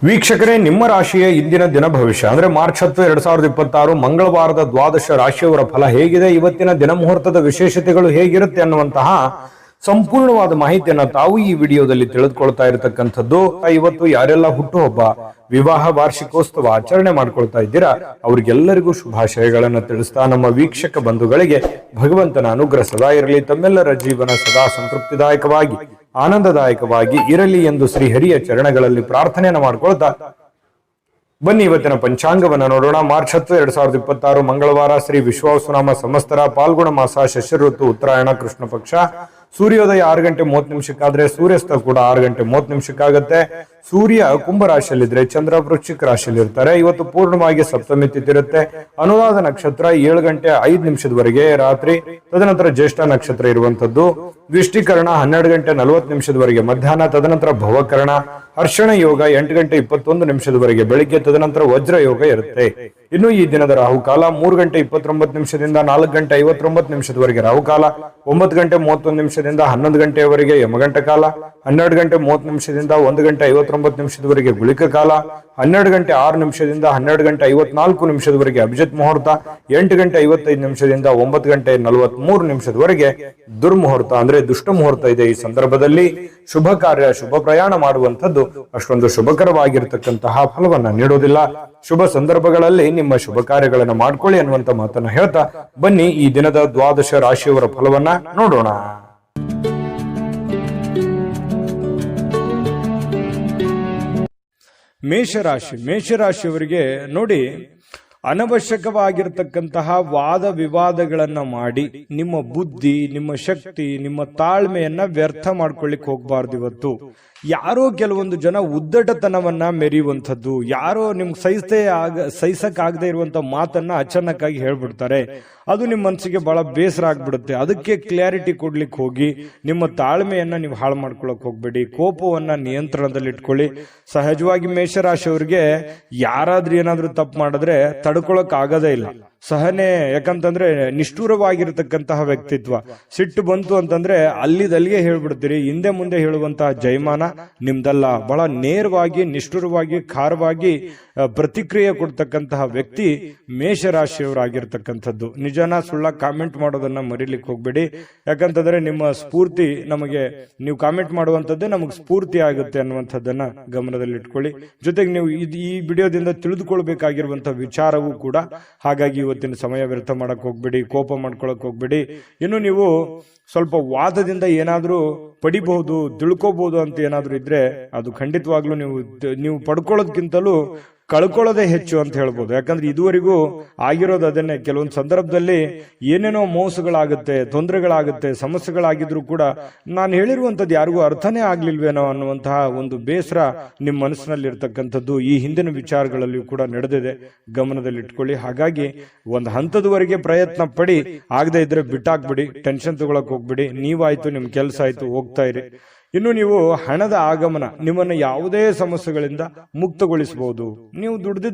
ವೀಕ್ಷಕರೇ, ನಿಮ್ಮ ರಾಶಿಯ ಇಂದಿನ ದಿನ ಭವಿಷ್ಯ ಅಂದ್ರೆ ಮಾರ್ಚ್ 10, 2026 ಮಂಗಳವಾರದ ದ್ವಾದಶ ರಾಶಿಯವರ ಫಲ ಹೇಗಿದೆ, ಇವತ್ತಿನ ದಿನ ಮುಹೂರ್ತದ ವಿಶೇಷತೆಗಳು ಹೇಗಿರುತ್ತೆ ಅನ್ನುವಂತಹ ಸಂಪೂರ್ಣವಾದ ಮಾಹಿತಿಯನ್ನ ತಾವು ಈ ವಿಡಿಯೋದಲ್ಲಿ ತಿಳಿದುಕೊಳ್ತಾ ಇರತಕ್ಕಂಥದ್ದು. ಇವತ್ತು ಯಾರೆಲ್ಲ ಹುಟ್ಟುಹಬ್ಬ, ವಿವಾಹ, ವಾರ್ಷಿಕೋತ್ಸವ ಆಚರಣೆ ಮಾಡ್ಕೊಳ್ತಾ ಇದ್ದೀರಾ ಅವ್ರಿಗೆಲ್ಲರಿಗೂ ಶುಭಾಶಯಗಳನ್ನ ತಿಳಿಸ್ತಾ ನಮ್ಮ ವೀಕ್ಷಕ ಬಂಧುಗಳಿಗೆ ಭಗವಂತನ ಅನುಗ್ರಹ ಸದಾ ಇರಲಿ, ತಮ್ಮೆಲ್ಲರ ಜೀವನ ಸದಾ ಸಂತೃಪ್ತಿದಾಯಕವಾಗಿ ಆನಂದದಾಯಕವಾಗಿ ಇರಲಿ ಎಂದು ಶ್ರೀಹರಿಯ ಚರಣಗಳಲ್ಲಿ ಪ್ರಾರ್ಥನೆಯನ್ನು ಮಾಡ್ಕೊಳ್ತಾ ಬನ್ನಿ ಇವತ್ತಿನ ಪಂಚಾಂಗವನ್ನು ನೋಡೋಣ. ಮಾರ್ಚ್ 10, 2026 ಮಂಗಳವಾರ, ಶ್ರೀ ವಿಶ್ವಾವಸುನಾಮ ಸಂವತ್ಸರ, ಪಾಲ್ಗುಣ ಮಾಸ, ಶಶಿ ಋತು, ಉತ್ತರಾಯಣ, ಕೃಷ್ಣ ಪಕ್ಷ. ಸೂರ್ಯೋದಯ 6 ಗಂಟೆ 30 ನಿಮಿಷಕ್ಕಾದ್ರೆ ಸೂರ್ಯಾಸ್ತ ಕೂಡ 6 ಗಂಟೆ 30 ನಿಮಿಷಕ್ಕಾಗತ್ತೆ. ಸೂರ್ಯ ಕುಂಭ ರಾಶಿಯಲ್ಲಿದ್ರೆ ಚಂದ್ರ ವೃಶ್ಚಿಕ ರಾಶಿಯಲ್ಲಿ ಇರ್ತಾರೆ. ಇವತ್ತು ಪೂರ್ಣವಾಗಿ ಸಪ್ತಮಿ ತಿಥಿ ಇರುತ್ತೆ. ಅನುರಾಧ ನಕ್ಷತ್ರ 7 ಗಂಟೆ 5 ನಿಮಿಷದವರೆಗೆ ರಾತ್ರಿ, ತದನಂತರ ಜ್ಯೇಷ್ಠ ನಕ್ಷತ್ರ ಇರುವಂತದ್ದು. ವಿಷ್ಟಿಕರಣ 12 ಗಂಟೆ 40 ನಿಮಿಷದವರೆಗೆ ಮಧ್ಯಾಹ್ನ, ತದನಂತರ ಭವಕರಣ. ಹರ್ಷಣ ಯೋಗ 8 ಗಂಟೆ 21 ನಿಮಿಷದವರೆಗೆ ಬೆಳಿಗ್ಗೆ, ತದನಂತರ ವಜ್ರ ಯೋಗ ಇರುತ್ತೆ. ಇನ್ನು ಈ ದಿನದ ರಾಹುಕಾಲ 3 ಗಂಟೆ 29 ನಿಮಿಷದಿಂದ 4 ಗಂಟೆ 59 ನಿಮಿಷದವರೆಗೆ ರಾಹುಕಾಲ, 9 ಗಂಟೆ 31 ನಿಮಿಷದಿಂದ 11 ಗಂಟೆಯವರೆಗೆ ಯಮಗಂಟ ಕಾಲ, 12 ಗಂಟೆ 30 ನಿಮಿಷದಿಂದ 1 ಗಂಟೆ 59 ನಿಮಿಷದವರೆಗೆ ಗುಳಿಕ ಕಾಲ, 12 ಗಂಟೆ 6 ನಿಮಿಷದಿಂದ 12 ಗಂಟೆ 54 ನಿಮಿಷದವರೆಗೆ ಅಭಿಜಿತ್ ಮುಹೂರ್ತ, 8 ಗಂಟೆ 55 ನಿಮಿಷದಿಂದ 9 ಗಂಟೆ 43 ನಿಮಿಷದವರೆಗೆ ದುರ್ಮುಹೂರ್ತ ಅಂದ್ರೆ ದುಷ್ಟ ಮುಹೂರ್ತ ಇದೆ. ಈ ಸಂದರ್ಭದಲ್ಲಿ ಶುಭ ಕಾರ್ಯ, ಶುಭ ಪ್ರಯಾಣ ಮಾಡುವಂಥದ್ದು ಅಷ್ಟೊಂದು ಶುಭಕರವಾಗಿರ್ತಕ್ಕಂತಹ ಫಲವನ್ನ ನೀಡೋದಿಲ್ಲ. ಶುಭ ಸಂದರ್ಭಗಳಲ್ಲಿ ನಿಮ್ಮ ಶುಭ ಕಾರ್ಯಗಳನ್ನು ಮಾಡ್ಕೊಳ್ಳಿ ಅನ್ನುವಂತ ಮಾತನ್ನ ಹೇಳ್ತಾ ಬನ್ನಿ ಈ ದಿನದ ದ್ವಾದಶ ರಾಶಿಯವರ ಫಲವನ್ನ ನೋಡೋಣ. ಮೇಷರಾಶಿಯವರಿಗೆ ನೋಡಿ, ಅನವಶ್ಯಕವಾಗಿರ್ತಕ್ಕಂತಹ ವಾದ ವಿವಾದಗಳನ್ನ ಮಾಡಿ ನಿಮ್ಮ ಬುದ್ಧಿ, ನಿಮ್ಮ ಶಕ್ತಿ, ನಿಮ್ಮ ತಾಳ್ಮೆಯನ್ನ ವ್ಯರ್ಥ ಮಾಡ್ಕೊಳ್ಳಿಕ್ ಹೋಗ್ಬಾರ್ದು. ಇವತ್ತು ಯಾರೋ ಕೆಲವೊಂದು ಜನ ಉದ್ದಟತನವನ್ನ ಮೆರೆಯುವಂಥದ್ದು, ಯಾರೋ ನಿಮ್ಗೆ ಸಹಿಸಕ್ಕಾಗದೇ ಇರುವಂತ ಮಾತನ್ನ ಅಚಾನಕ್ಕಾಗಿ ಹೇಳ್ಬಿಡ್ತಾರೆ. ಅದು ನಿಮ್ಮ ಮನಸ್ಸಿಗೆ ಬಹಳ ಬೇಸರ ಆಗ್ಬಿಡುತ್ತೆ. ಅದಕ್ಕೆ ಕ್ಲಾರಿಟಿ ಕೊಡ್ಲಿಕ್ಕೆ ಹೋಗಿ ನಿಮ್ಮ ತಾಳ್ಮೆಯನ್ನ ನೀವು ಹಾಳು ಮಾಡ್ಕೊಳಕ್ ಹೋಗ್ಬೇಡಿ. ಕೋಪವನ್ನ ನಿಯಂತ್ರಣದಲ್ಲಿ ಇಟ್ಕೊಳ್ಳಿ. ಸಹಜವಾಗಿ ಮೇಷರಾಶಿಯವರಿಗೆ ಯಾರಾದ್ರೂ ಏನಾದ್ರೂ ತಪ್ಪು ಮಾಡಿದ್ರೆ ತಡ್ಕೊಳಕ್ ಆಗದೇ ಇಲ್ಲ. ಸಹನೆ, ಯಾಕಂತಂದ್ರೆ ನಿಷ್ಠುರವಾಗಿರತಕ್ಕಂತಹ ವ್ಯಕ್ತಿತ್ವ. ಸಿಟ್ಟು ಬಂತು ಅಂತಂದ್ರೆ ಅಲ್ಲಿಗೆ ಹೇಳ್ಬಿಡ್ತೀರಿ. ಹಿಂದೆ ಮುಂದೆ ಹೇಳುವಂತಹ ಜಯಮಾನ ನಿಮ್ದಲ್ಲ. ಬಹಳ ನೇರವಾಗಿ, ನಿಷ್ಠುರವಾಗಿ, ಖಾರವಾಗಿ ಪ್ರತಿಕ್ರಿಯೆ ಕೊಡ್ತಕ್ಕಂತಹ ವ್ಯಕ್ತಿ ಮೇಷರಾಶಿಯವರಾಗಿರ್ತಕ್ಕಂಥದ್ದು. ನಿಜನ ಸುಳ್ಳ ಕಾಮೆಂಟ್ ಮಾಡೋದನ್ನ ಮರಿಲಿಕ್ಕೆ ಹೋಗ್ಬೇಡಿ. ಯಾಕಂತಂದ್ರೆ ನಿಮ್ಮ ಸ್ಫೂರ್ತಿ ನಮಗೆ, ನೀವು ಕಾಮೆಂಟ್ ಮಾಡುವಂತದ್ದೇ ನಮಗೆ ಸ್ಫೂರ್ತಿ ಆಗುತ್ತೆ ಅನ್ನುವಂಥದ್ದನ್ನ ಗಮನದಲ್ಲಿ ಇಟ್ಕೊಳ್ಳಿ. ಜೊತೆಗೆ ನೀವು ಈ ವಿಡಿಯೋದಿಂದ ತಿಳಿದುಕೊಳ್ಬೇಕಾಗಿರುವಂತಹ ವಿಚಾರವೂ ಕೂಡ. ಹಾಗಾಗಿ ಇವತ್ತಿನ ಸಮಯ ವ್ಯರ್ಥ ಮಾಡಕ್ ಹೋಗ್ಬೇಡಿ, ಕೋಪ ಮಾಡ್ಕೊಳಕ್ ಹೋಗ್ಬೇಡಿ. ಇನ್ನು ನೀವು ಸ್ವಲ್ಪ ವಾದದಿಂದ ಏನಾದ್ರೂ ಪಡಿಬಹುದು, ತಿಳ್ಕೋಬಹುದು ಅಂತ ಏನಾದ್ರೂ ಇದ್ರೆ ಅದು ಖಂಡಿತವಾಗ್ಲೂ ನೀವು ಪಡ್ಕೊಳ್ಳೋದಕ್ಕಿಂತಲೂ ಕಳ್ಕೊಳ್ಳೋದೇ ಹೆಚ್ಚು ಅಂತ ಹೇಳ್ಬೋದು. ಯಾಕಂದ್ರೆ ಇದುವರೆಗೂ ಆಗಿರೋದು ಅದನ್ನೇ. ಕೆಲವೊಂದು ಸಂದರ್ಭದಲ್ಲಿ ಏನೇನೋ ಮೋಸಗಳಾಗುತ್ತೆ, ತೊಂದರೆಗಳಾಗುತ್ತೆ, ಸಮಸ್ಯೆಗಳಾಗಿದ್ರು ಕೂಡ ನಾನು ಹೇಳಿರುವಂತದ್ದು ಯಾರಿಗೂ ಅರ್ಥನೇ ಆಗ್ಲಿಲ್ವೇನೋ ಅನ್ನುವಂತಹ ಒಂದು ಬೇಸರ ನಿಮ್ಮ ಮನಸ್ಸಿನಲ್ಲಿ ಇರ್ತಕ್ಕಂಥದ್ದು ಈ ಹಿಂದಿನ ವಿಚಾರಗಳಲ್ಲಿಯೂ ಕೂಡ ನಡೆದಿದೆ. ಗಮನದಲ್ಲಿ ಇಟ್ಕೊಳ್ಳಿ. ಹಾಗಾಗಿ ಒಂದು ಹಂತದವರೆಗೆ ಪ್ರಯತ್ನ ಪಡಿ. ಆಗದೆ ಇದ್ರೆ ಬಿಟ್ಟಾಕ್ಬಿಡಿ, ಟೆನ್ಷನ್ ತಗೊಳಕ್ ಹೋಗ್ಬಿಡಿ. ನೀವಾಯ್ತು, ನಿಮ್ ಕೆಲಸ ಆಯ್ತು, ಹೋಗ್ತಾ ಇರಿ. ಇನ್ನು ನೀವು ಹಣದ ಆಗಮನ ನಿಮ್ಮನ್ನು ಯಾವುದೇ ಸಮಸ್ಯೆಗಳಿಂದ ಮುಕ್ತಗೊಳಿಸಬಹುದು. ನೀವು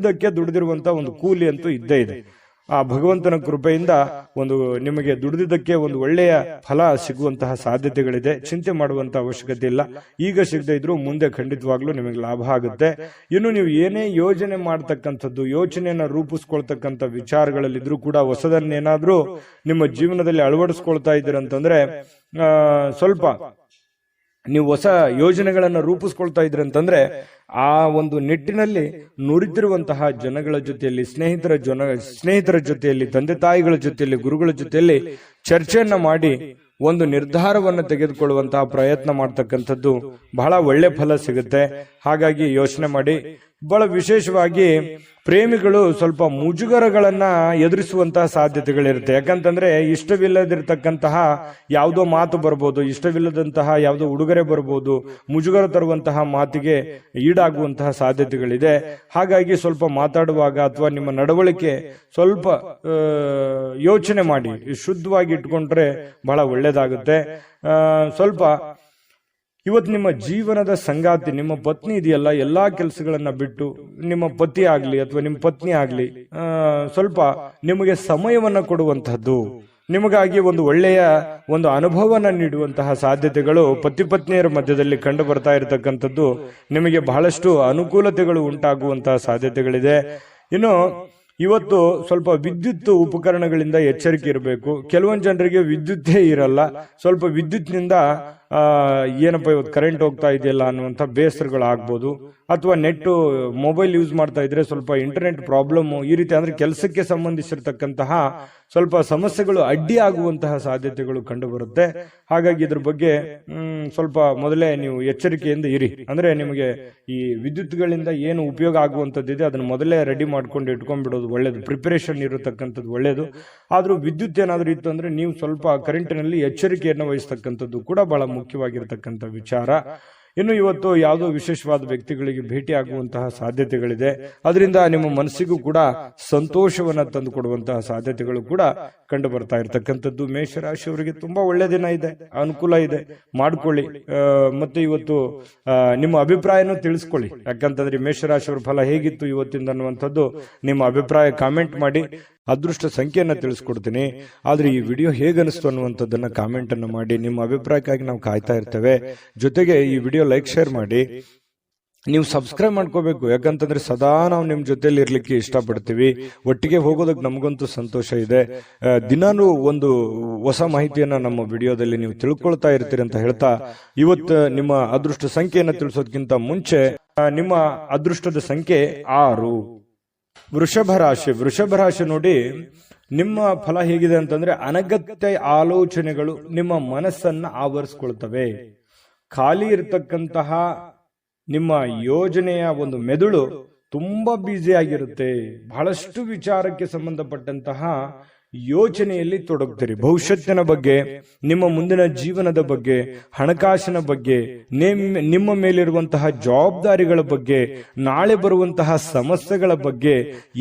ದುಡಿದಿರುವಂತ ಒಂದು ಕೂಲಿ ಅಂತೂ ಇದ್ದೇ ಇದೆ. ಆ ಭಗವಂತನ ಕೃಪೆಯಿಂದ ನಿಮಗೆ ದುಡಿದಿದ್ದಕ್ಕೆ ಒಂದು ಒಳ್ಳೆಯ ಫಲ ಸಿಗುವಂತಹ ಸಾಧ್ಯತೆಗಳಿದೆ. ಚಿಂತೆ ಮಾಡುವಂತ ಅವಶ್ಯಕತೆ ಇಲ್ಲ. ಈಗ ಸಿಗದೆ ಇದ್ರು ಮುಂದೆ ಖಂಡಿತವಾಗ್ಲೂ ನಿಮಗೆ ಲಾಭ ಆಗುತ್ತೆ. ಇನ್ನು ನೀವು ಏನೇ ಯೋಜನೆ ಮಾಡ್ತಕ್ಕಂಥದ್ದು, ಯೋಚನೆಯನ್ನ ರೂಪಿಸ್ಕೊಳ್ತಕ್ಕಂಥ ವಿಚಾರಗಳಲ್ಲಿದ್ರು ಕೂಡ ಹೊಸದನ್ನೇನಾದ್ರೂ ನಿಮ್ಮ ಜೀವನದಲ್ಲಿ ಅಳವಡಿಸ್ಕೊಳ್ತಾ ಇದ್ದೀರಂತಂದ್ರೆ ಸ್ವಲ್ಪ ನೀವು ಹೊಸ ಯೋಜನೆಗಳನ್ನ ರೂಪಿಸ್ಕೊಳ್ತಾ ಇದ್ರಿ ಅಂತಂದ್ರೆ ಆ ಒಂದು ನಿಟ್ಟಿನಲ್ಲಿ ನುರಿತಿರುವಂತಹ ಜನಗಳ ಜೊತೆಯಲ್ಲಿ, ಸ್ನೇಹಿತರ ಜೊತೆಯಲ್ಲಿ, ತಂದೆ ತಾಯಿಗಳ ಜೊತೆಯಲ್ಲಿ, ಗುರುಗಳ ಜೊತೆಯಲ್ಲಿ ಚರ್ಚೆಯನ್ನ ಮಾಡಿ ಒಂದು ನಿರ್ಧಾರವನ್ನು ತೆಗೆದುಕೊಳ್ಳುವಂತಹ ಪ್ರಯತ್ನ ಮಾಡ್ತಕ್ಕಂಥದ್ದು ಬಹಳ ಒಳ್ಳೆ ಫಲ ಸಿಗುತ್ತೆ. ಹಾಗಾಗಿ ಯೋಚನೆ ಮಾಡಿ. ಬಹಳ ವಿಶೇಷವಾಗಿ ಪ್ರೇಮಿಗಳು ಸ್ವಲ್ಪ ಮುಜುಗರಗಳನ್ನ ಎದುರಿಸುವಂತಹ ಸಾಧ್ಯತೆಗಳಿರುತ್ತೆ. ಯಾಕಂತಂದ್ರೆ ಇಷ್ಟವಿಲ್ಲದಿರ್ತಕ್ಕಂತಹ ಯಾವುದೋ ಮಾತು ಬರ್ಬೋದು, ಇಷ್ಟವಿಲ್ಲದಂತಹ ಯಾವುದೋ ಉಡುಗೊರೆ ಬರ್ಬೋದು, ಮುಜುಗರ ತರುವಂತಹ ಮಾತಿಗೆ ಈಡಾಗುವಂತಹ ಸಾಧ್ಯತೆಗಳಿದೆ. ಹಾಗಾಗಿ ಸ್ವಲ್ಪ ಮಾತಾಡುವಾಗ ಅಥವಾ ನಿಮ್ಮ ನಡವಳಿಕೆ ಸ್ವಲ್ಪ ಯೋಚನೆ ಮಾಡಿ, ಶುದ್ಧವಾಗಿ ಇಟ್ಕೊಂಡ್ರೆ ಬಹಳ ಒಳ್ಳೇದಾಗುತ್ತೆ. ಸ್ವಲ್ಪ ಇವತ್ತು ನಿಮ್ಮ ಜೀವನದ ಸಂಗಾತಿ, ನಿಮ್ಮ ಪತ್ನಿ ಇದೆಯಲ್ಲ, ಎಲ್ಲಾ ಕೆಲಸಗಳನ್ನ ಬಿಟ್ಟು ನಿಮ್ಮ ಪತಿ ಆಗ್ಲಿ ಅಥವಾ ನಿಮ್ಮ ಪತ್ನಿ ಆಗ್ಲಿ ಸ್ವಲ್ಪ ನಿಮಗೆ ಸಮಯವನ್ನ ಕೊಡುವಂತಹದ್ದು, ನಿಮಗಾಗಿ ಒಂದು ಒಳ್ಳೆಯ ಒಂದು ಅನುಭವನ ನೀಡುವಂತಹ ಸಾಧ್ಯತೆಗಳು ಪತಿ ಪತ್ನಿಯರ ಮಧ್ಯದಲ್ಲಿ ಕಂಡು ಬರ್ತಾ ಇರತಕ್ಕಂಥದ್ದು. ನಿಮಗೆ ಬಹಳಷ್ಟು ಅನುಕೂಲತೆಗಳು ಉಂಟಾಗುವಂತಹ ಸಾಧ್ಯತೆಗಳಿದೆ. ಇನ್ನು ಇವತ್ತು ಸ್ವಲ್ಪ ವಿದ್ಯುತ್ ಉಪಕರಣಗಳಿಂದ ಎಚ್ಚರಿಕೆ ಇರಬೇಕು. ಕೆಲವೊಂದು ಜನರಿಗೆ ವಿದ್ಯುತ್ತೇ ಇರಲ್ಲ. ಸ್ವಲ್ಪ ವಿದ್ಯುತ್ನಿಂದ ಏನಪ್ಪ ಇವತ್ತು ಕರೆಂಟ್ ಹೋಗ್ತಾ ಇದೆಯಲ್ಲ ಅನ್ನುವಂಥ ಬೇಸರಗಳಾಗ್ಬೋದು. ಅಥವಾ ನೆಟ್ ಮೊಬೈಲ್ ಯೂಸ್ ಮಾಡ್ತಾ ಇದ್ರೆ ಸ್ವಲ್ಪ ಇಂಟರ್ನೆಟ್ ಪ್ರಾಬ್ಲಮ್, ಈ ರೀತಿ ಅಂದ್ರೆ ಕೆಲಸಕ್ಕೆ ಸಂಬಂಧಿಸಿರ್ತಕ್ಕಂತಹ ಸ್ವಲ್ಪ ಸಮಸ್ಯೆಗಳು ಅಡ್ಡಿ ಆಗುವಂತಹ ಸಾಧ್ಯತೆಗಳು ಕಂಡು ಬರುತ್ತೆ. ಹಾಗಾಗಿ ಇದ್ರ ಬಗ್ಗೆ ಸ್ವಲ್ಪ ಮೊದಲೇ ನೀವು ಎಚ್ಚರಿಕೆಯಿಂದ ಇರಿ. ಅಂದ್ರೆ ನಿಮಗೆ ಈ ವಿದ್ಯುತ್ಗಳಿಂದ ಏನು ಉಪಯೋಗ ಆಗುವಂಥದ್ದಿದೆ ಅದನ್ನು ಮೊದಲೇ ರೆಡಿ ಮಾಡ್ಕೊಂಡು ಇಟ್ಕೊಂಡ್ಬಿಡೋದು ಒಳ್ಳೇದು. ಪ್ರಿಪರೇಷನ್ ಇರತಕ್ಕಂಥದ್ದು ಒಳ್ಳೇದು. ಆದ್ರೂ ವಿದ್ಯುತ್ ಏನಾದ್ರೂ ಇತ್ತು ಅಂದ್ರೆ ನೀವು ಸ್ವಲ್ಪ ಕರೆಂಟಿನಲ್ಲಿ ಎಚ್ಚರಿಕೆಯನ್ನು ವಹಿಸ್ತಕ್ಕಂಥದ್ದು ಕೂಡ ಬಹಳ ಮುಖ್ಯವಾಗಿರ್ತಕ್ಕಂಥ ವಿಚಾರ. ಇನ್ನು ಇವತ್ತು ಯಾವುದೋ ವಿಶೇಷವಾದ ವ್ಯಕ್ತಿಗಳಿಗೆ ಭೇಟಿ ಆಗುವಂತಹ ಸಾಧ್ಯತೆಗಳಿದೆ. ಅದರಿಂದ ನಿಮ್ಮ ಮನಸ್ಸಿಗೂ ಕೂಡ ಸಂತೋಷವನ್ನ ತಂದು ಕೊಡುವಂತಹ ಸಾಧ್ಯತೆಗಳು ಕೂಡ ಕಂಡು ಬರ್ತಾ ಇರತಕ್ಕಂಥದ್ದು. ಮೇಷರಾಶಿಯವರಿಗೆ ತುಂಬಾ ಒಳ್ಳೆ ದಿನ ಇದೆ, ಅನುಕೂಲ ಇದೆ, ಮಾಡ್ಕೊಳ್ಳಿ. ಮತ್ತೆ ಇವತ್ತು ನಿಮ್ಮ ಅಭಿಪ್ರಾಯನೂ ತಿಳಿಸ್ಕೊಳ್ಳಿ. ಯಾಕಂತಂದ್ರೆ ಮೇಷರಾಶಿಯವರ ಫಲ ಹೇಗಿತ್ತು ಇವತ್ತಿಂದ ಅನ್ನುವಂಥದ್ದು ನಿಮ್ಮ ಅಭಿಪ್ರಾಯ ಕಾಮೆಂಟ್ ಮಾಡಿ. ಅದೃಷ್ಟ ಸಂಖ್ಯೆಯನ್ನು ತಿಳಿಸ್ಕೊಡ್ತೀನಿ. ಆದ್ರೆ ಈ ವಿಡಿಯೋ ಹೇಗನಿಸ್ತು ಅನ್ನುವಂಥದ್ದನ್ನ ಕಾಮೆಂಟ್ ಅನ್ನು ಮಾಡಿ. ನಿಮ್ಮ ಅಭಿಪ್ರಾಯಕ್ಕಾಗಿ ನಾವು ಕಾಯ್ತಾ ಇರ್ತೇವೆ. ಜೊತೆಗೆ ಈ ವಿಡಿಯೋ ಲೈಕ್ ಶೇರ್ ಮಾಡಿ. ನೀವು ಸಬ್ಸ್ಕ್ರೈಬ್ ಮಾಡ್ಕೋಬೇಕು. ಯಾಕಂತಂದ್ರೆ ಸದಾ ನಾವು ನಿಮ್ ಜೊತೆಲಿ ಇರ್ಲಿಕ್ಕೆ ಇಷ್ಟಪಡ್ತೀವಿ. ಒಟ್ಟಿಗೆ ಹೋಗೋದಕ್ಕೆ ನಮಗಂತೂ ಸಂತೋಷ ಇದೆ. ದಿನಾನು ಒಂದು ಹೊಸ ಮಾಹಿತಿಯನ್ನ ನಮ್ಮ ವಿಡಿಯೋದಲ್ಲಿ ನೀವು ತಿಳ್ಕೊಳ್ತಾ ಇರ್ತೀರಿ ಅಂತ ಹೇಳ್ತಾ, ಇವತ್ತು ನಿಮ್ಮ ಅದೃಷ್ಟ ಸಂಖ್ಯೆಯನ್ನು ತಿಳಿಸೋದಕ್ಕಿಂತ ಮುಂಚೆ ನಿಮ್ಮ ಅದೃಷ್ಟದ ಸಂಖ್ಯೆ 6. ವೃಷಭ ರಾಶಿ ನೋಡಿ, ನಿಮ್ಮ ಫಲ ಹೇಗಿದೆ ಅಂತಂದ್ರೆ ಅನಗತ್ಯ ಆಲೋಚನೆಗಳು ನಿಮ್ಮ ಮನಸ್ಸನ್ನ ಆವರಿಸ್ಕೊಳ್ತವೆ. ಖಾಲಿ ಇರತಕ್ಕಂತಹ ನಿಮ್ಮ ಯೋಜನೆಯ ಒಂದು ಮೆದುಳು ತುಂಬಾ ಬ್ಯುಸಿ ಆಗಿರುತ್ತೆ. ಬಹಳಷ್ಟು ವಿಚಾರಕ್ಕೆ ಸಂಬಂಧಪಟ್ಟಂತಹ ಯೋಚನೆಯಲ್ಲಿ ತೊಡಗ್ತೀರಿ. ಭವಿಷ್ಯತ್ತಿನ ಬಗ್ಗೆ, ನಿಮ್ಮ ಮುಂದಿನ ಜೀವನದ ಬಗ್ಗೆ, ಹಣಕಾಸಿನ ಬಗ್ಗೆ, ನಿಮ್ಮ ಮೇಲಿರುವಂತಹ ಜವಾಬ್ದಾರಿಗಳ ಬಗ್ಗೆ, ನಾಳೆ ಬರುವಂತಹ ಸಮಸ್ಯೆಗಳ ಬಗ್ಗೆ,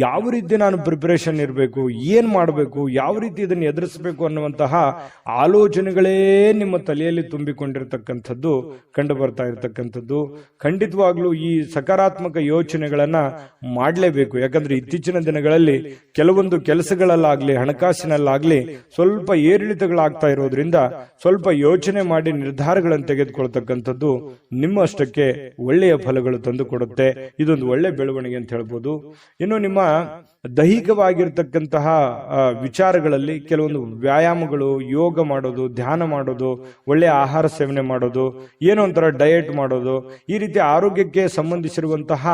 ಯಾವ ರೀತಿ ನಾನು ಪ್ರಿಪರೇಷನ್ ಇರಬೇಕು, ಏನ್ ಮಾಡಬೇಕು, ಯಾವ ರೀತಿ ಇದನ್ನು ಎದುರಿಸಬೇಕು ಅನ್ನುವಂತಹ ಆಲೋಚನೆಗಳೇ ನಿಮ್ಮ ತಲೆಯಲ್ಲಿ ತುಂಬಿಕೊಂಡಿರ್ತಕ್ಕಂಥದ್ದು ಕಂಡು ಬರ್ತಾ ಇರತಕ್ಕಂಥದ್ದು. ಖಂಡಿತವಾಗ್ಲೂ ಈ ಸಕಾರಾತ್ಮಕ ಯೋಚನೆಗಳನ್ನ ಮಾಡಲೇಬೇಕು. ಯಾಕಂದ್ರೆ ಇತ್ತೀಚಿನ ದಿನಗಳಲ್ಲಿ ಕೆಲವೊಂದು ಕೆಲಸಗಳಲ್ಲಾಗ್ಲಿ, ಹಣಕಾಸಿನಲ್ಲಾಗ್ಲಿ ಸ್ವಲ್ಪ ಏರಿಳಿತಗಳಾಗ್ತಾ ಇರೋದ್ರಿಂದ ಸ್ವಲ್ಪ ಯೋಚನೆ ಮಾಡಿ ನಿರ್ಧಾರಗಳನ್ನು ತೆಗೆದುಕೊಳ್ತಕ್ಕಂಥದ್ದು ನಿಮ್ಮಷ್ಟಕ್ಕೆ ಒಳ್ಳೆಯ ಫಲಗಳು ತಂದು ಕೊಡುತ್ತೆ. ಇದೊಂದು ಒಳ್ಳೆ ಬೆಳವಣಿಗೆ ಅಂತ ಹೇಳ್ಬೋದು. ಇನ್ನು ನಿಮ್ಮ ದೈಹಿಕವಾಗಿರ್ತಕ್ಕಂತಹ ವಿಚಾರಗಳಲ್ಲಿ ಕೆಲವೊಂದು ವ್ಯಾಯಾಮಗಳು, ಯೋಗ ಮಾಡೋದು, ಧ್ಯಾನ ಮಾಡೋದು, ಒಳ್ಳೆಯ ಆಹಾರ ಸೇವನೆ ಮಾಡೋದು, ಏನೋ ಒಂಥರ ಡಯಟ್ ಮಾಡೋದು, ಈ ರೀತಿ ಆರೋಗ್ಯಕ್ಕೆ ಸಂಬಂಧಿಸಿರುವಂತಹ